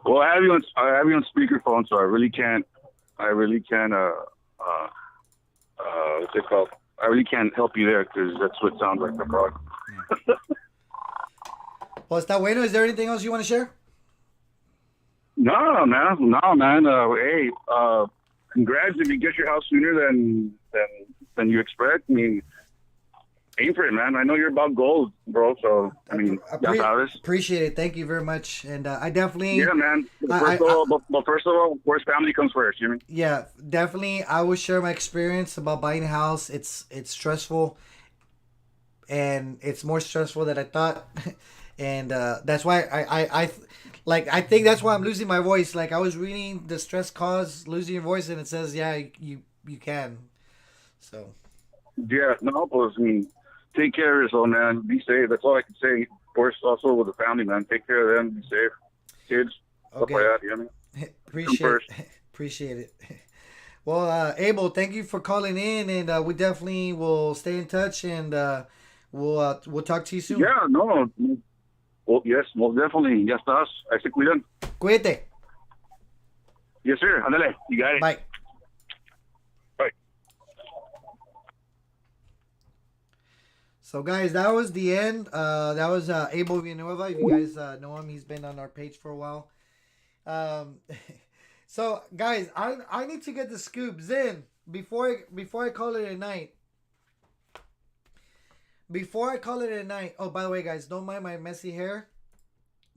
Well, I have you on speakerphone, so I really can't. What's it called? I really can't help you there because that's what sounds like the problem. Well, está bueno. Is there anything else you want to share? No, man. Hey, congrats if you get your house sooner than you expect. I mean, aim for it, man. I know you're about gold, bro. So I mean, ya sabes. Appreciate it. Thank you very much. And I definitely. Yeah, man. First of all, where's family comes first, you know? Yeah, definitely. I will share my experience about buying a house. It's stressful, and it's more stressful than I thought. And that's why I think that's why I'm losing my voice. Like I was reading the stress cause losing your voice, and it says, yeah, you can. So. Yeah, no, but I mean, take care of yourself, man. Be safe. That's all I can say. Of course, also with the family, man. Take care of them. Be safe. Kids, stuff like that. You know what I mean? Appreciate it. Well, Abel, thank you for calling in, and we definitely will stay in touch, and we'll talk to you soon. Yeah, no. Well, yes, most definitely. Ya estás. Ahí se cuidan. Cuídate. Yes, sir. Ándale. You got it. Bye. Bye. So, guys, that was the end. That was Abel Villanueva. If you guys know him, he's been on our page for a while. So, guys, I need to get the scoop. Zen, before I call it a night. Before I call it a night. Oh, by the way, guys, don't mind my messy hair.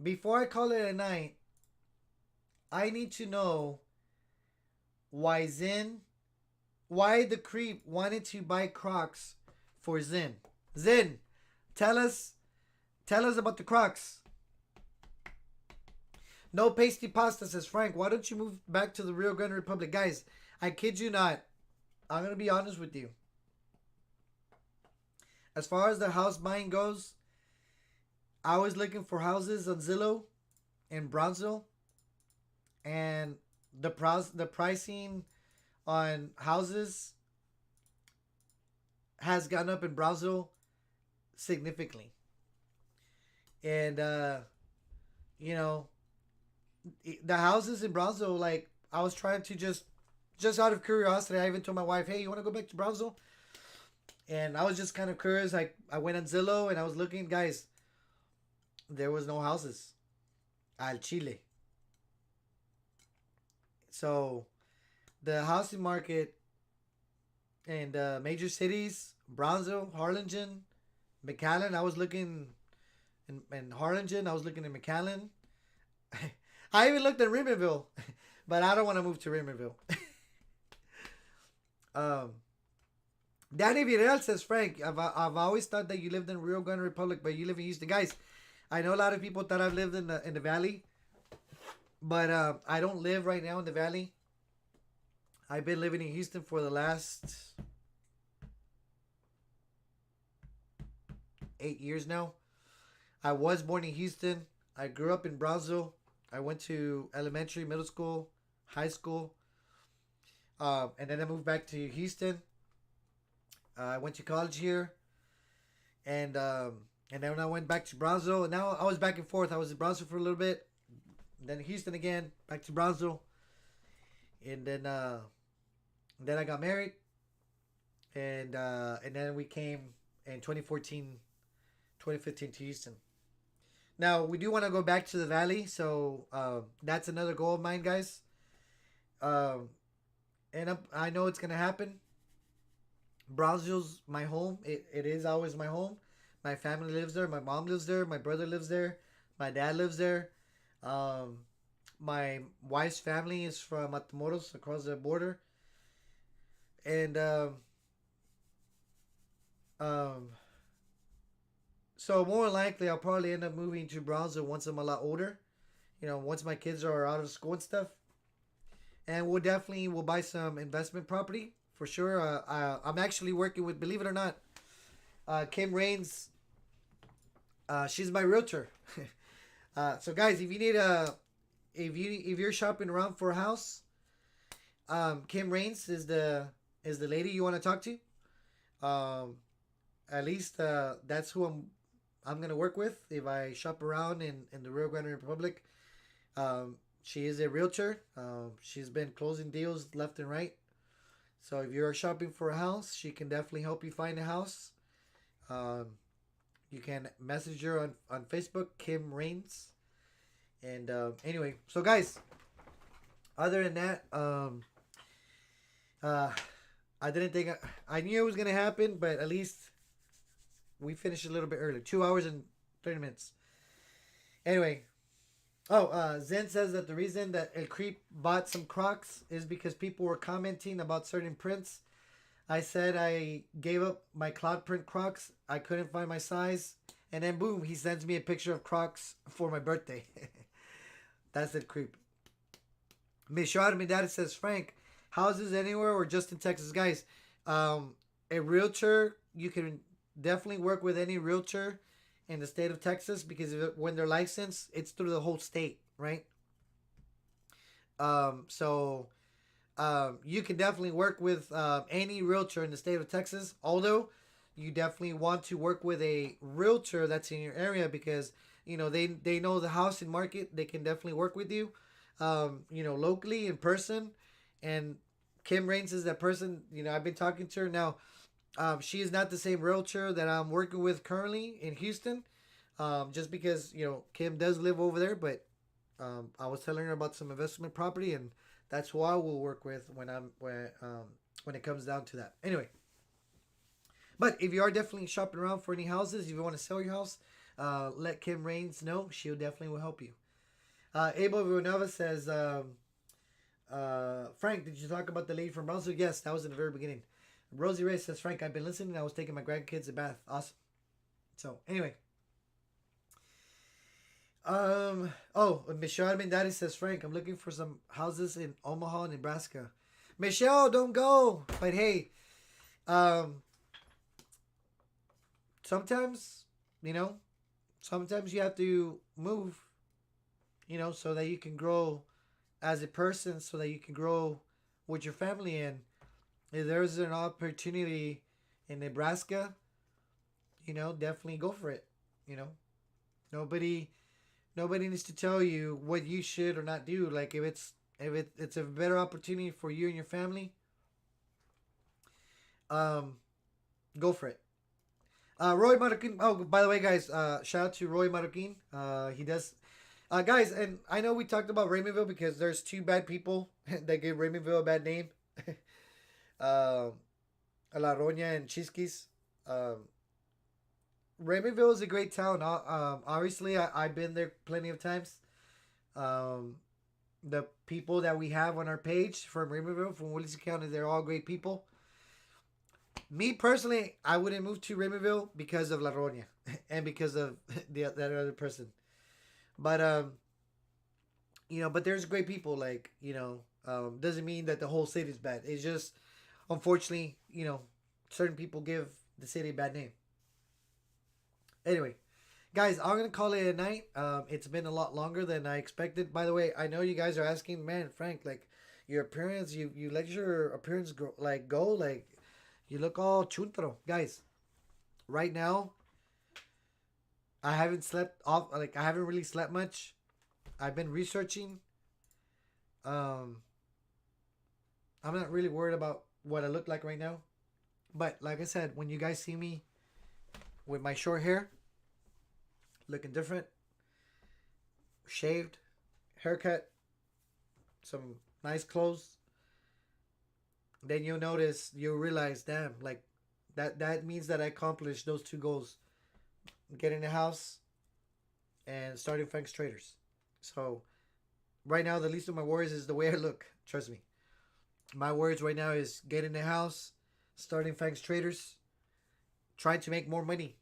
Before I call it a night, I need to know why the creep wanted to buy Crocs for Zen. Zen, tell us about the Crocs. No pasty pasta, says Frank. Why don't you move back to the Rio Grande Republic? Guys, I kid you not. I'm going to be honest with you. As far as the house buying goes, I was looking for houses on Zillow in Brownsville. And the pricing on houses has gone up in Brownsville significantly. And, you know, the houses in Brownsville, like, I was trying to just out of curiosity, I even told my wife, hey, you want to go back to Brownsville? And I was just kind of curious. I went on Zillow and I was looking, guys, there was no houses. Al Chile. So, the housing market in the major cities, Brownsville, Harlingen, McAllen. I was looking in Harlingen. I was looking in McAllen. I even looked at Raymondville, but I don't want to move to Raymondville. Danny Vidal says, Frank, I've always thought that you lived in Rio Grande Republic, but you live in Houston. Guys, I know a lot of people thought I've lived in the valley, but I don't live right now in the valley. I've been living in Houston for the last 8 years now. I was born in Houston. I grew up in Brownsville. I went to elementary, middle school, high school, and then I moved back to Houston. I went to college here, and then when I went back to Brownsville, and now I was back and forth. I was in Brownsville for a little bit, then Houston again, back to Brownsville, and then I got married, and then we came in 2015 to Houston. Now we do want to go back to the valley, so that's another goal of mine, guys. And I know it's gonna happen. Brownsville's my home. It is always my home. My family lives there. My mom lives there. My brother lives there. My dad lives there. My wife's family is from Matamoros, across the border. And So more than likely, I'll probably end up moving to Brownsville once I'm a lot older. Once my kids are out of school and stuff. And we'll buy some investment property for sure. I'm actually working with, believe it or not, Kim Rains. She's my realtor. So guys, if you need if you're shopping around for a house, Kim Rains is the lady you want to talk to. At least that's who I'm gonna work with if I shop around in the Rio Grande Republic. She is a realtor. She's been closing deals left and right. So if you're shopping for a house, she can definitely help you find a house. You can message her on Facebook, Kim Rains. And anyway, so guys, other than that, I didn't think I knew it was gonna happen, but at least we finished a little bit early, 2 hours and 30 minutes. Anyway, Zen says that the reason that El Creep bought some Crocs is because people were commenting about certain prints. I said I gave up my cloud print Crocs. I couldn't find my size. And then boom, he sends me a picture of Crocs for my birthday. That's El Creep. Mishar Medad says, Frank, houses anywhere or just in Texas? Guys, a realtor, you can definitely work with any realtor in the state of Texas because when they're licensed, it's through the whole state, right? So you can definitely work with any realtor in the state of Texas. Although you definitely want to work with a realtor that's in your area because they know the housing market. They can definitely work with you, locally in person. And Kim Rains is that person. I've been talking to her now. She is not the same realtor that I'm working with currently in Houston. Just because Kim does live over there, but I was telling her about some investment property, and that's who I will work with when it comes down to that. Anyway, but if you are definitely shopping around for any houses, if you want to sell your house, let Kim Rains know. She'll definitely will help you. Abel Villanueva says, Frank, did you talk about the lady from Brownsville? Yes, that was in the very beginning. Rosie Ray says, Frank, I've been listening. I was taking my grandkids a bath. Awesome. So, anyway. Michelle Daddy says, Frank, I'm looking for some houses in Omaha, Nebraska. Michelle, don't go. But hey, sometimes you have to move, so that you can grow as a person, so that you can grow with your family. And if there's an opportunity in Nebraska, definitely go for it. Nobody needs to tell you what you should or not do. Like if it's a better opportunity for you and your family, go for it. Roy Marroquin. Oh, by the way, guys, shout out to Roy Marroquin. He does, guys, and I know we talked about Raymondville because there's two bad people that give Raymondville a bad name. La Roña and Chisquis. Raymondville is a great town. Obviously, I've been there plenty of times. The people that we have on our page from Raymondville, from Williamson County, they're all great people. Me personally, I wouldn't move to Raymondville because of La Roña and because of that other person. But but there's great people. Like doesn't mean that the whole city is bad. It's just unfortunately, certain people give the city a bad name. Anyway, guys, I'm going to call it a night. It's been a lot longer than I expected. By the way, I know you guys are asking, man, Frank, like, your appearance, you let your appearance go, like, you look all chuntaro. Guys, right now, I haven't really slept much. I've been researching. I'm not really worried about what I look like right now. But, like I said, when you guys see me with my short hair, looking different, shaved, haircut, some nice clothes, then you'll realize, damn, like that means that I accomplished those two goals: getting a house and starting Frank's Traders. So right now, the least of my worries is the way I look. Trust me. My worries right now is getting a house, starting Frank's Traders, trying to make more money.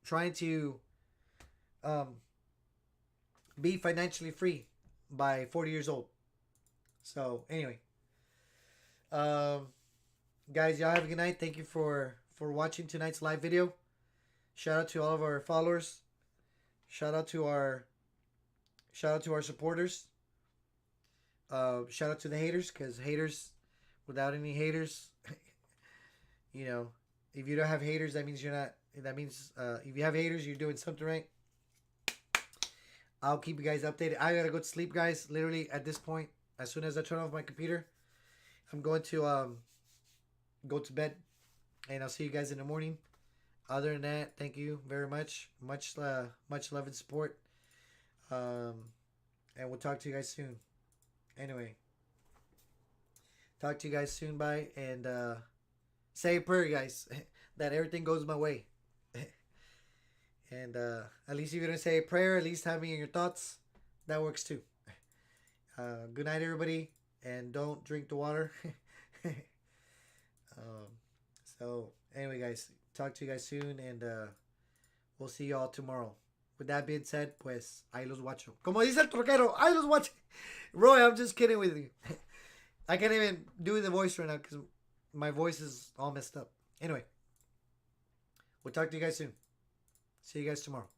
trying to be financially free by 40 years old. So anyway, um, guys, y'all have a good night. Thank you for watching tonight's live video. Shout out to all of our followers. Shout out to our supporters. Shout out to the haters, because haters, without any haters, you know, if you don't have haters, that means you're not. That means if you have haters, you're doing something right. I'll keep you guys updated. I gotta go to sleep, guys. Literally at this point, as soon as I turn off my computer, I'm going to go to bed, and I'll see you guys in the morning. Other than that, thank you very much. Much love and support. And we'll talk to you guys soon. Anyway, talk to you guys soon. Bye. And say a prayer, guys, that everything goes my way. And at least if you don't say a prayer, at least have me in your thoughts. That works too. Good night, everybody. And don't drink the water. So anyway, guys, talk to you guys soon, and we'll see y'all tomorrow. With that being said, pues, ahí los guacho. Como dice el troquero, ahí los guacho. Roy, I'm just kidding with you. I can't even do the voice right now because my voice is all messed up. Anyway, we'll talk to you guys soon. See you guys tomorrow.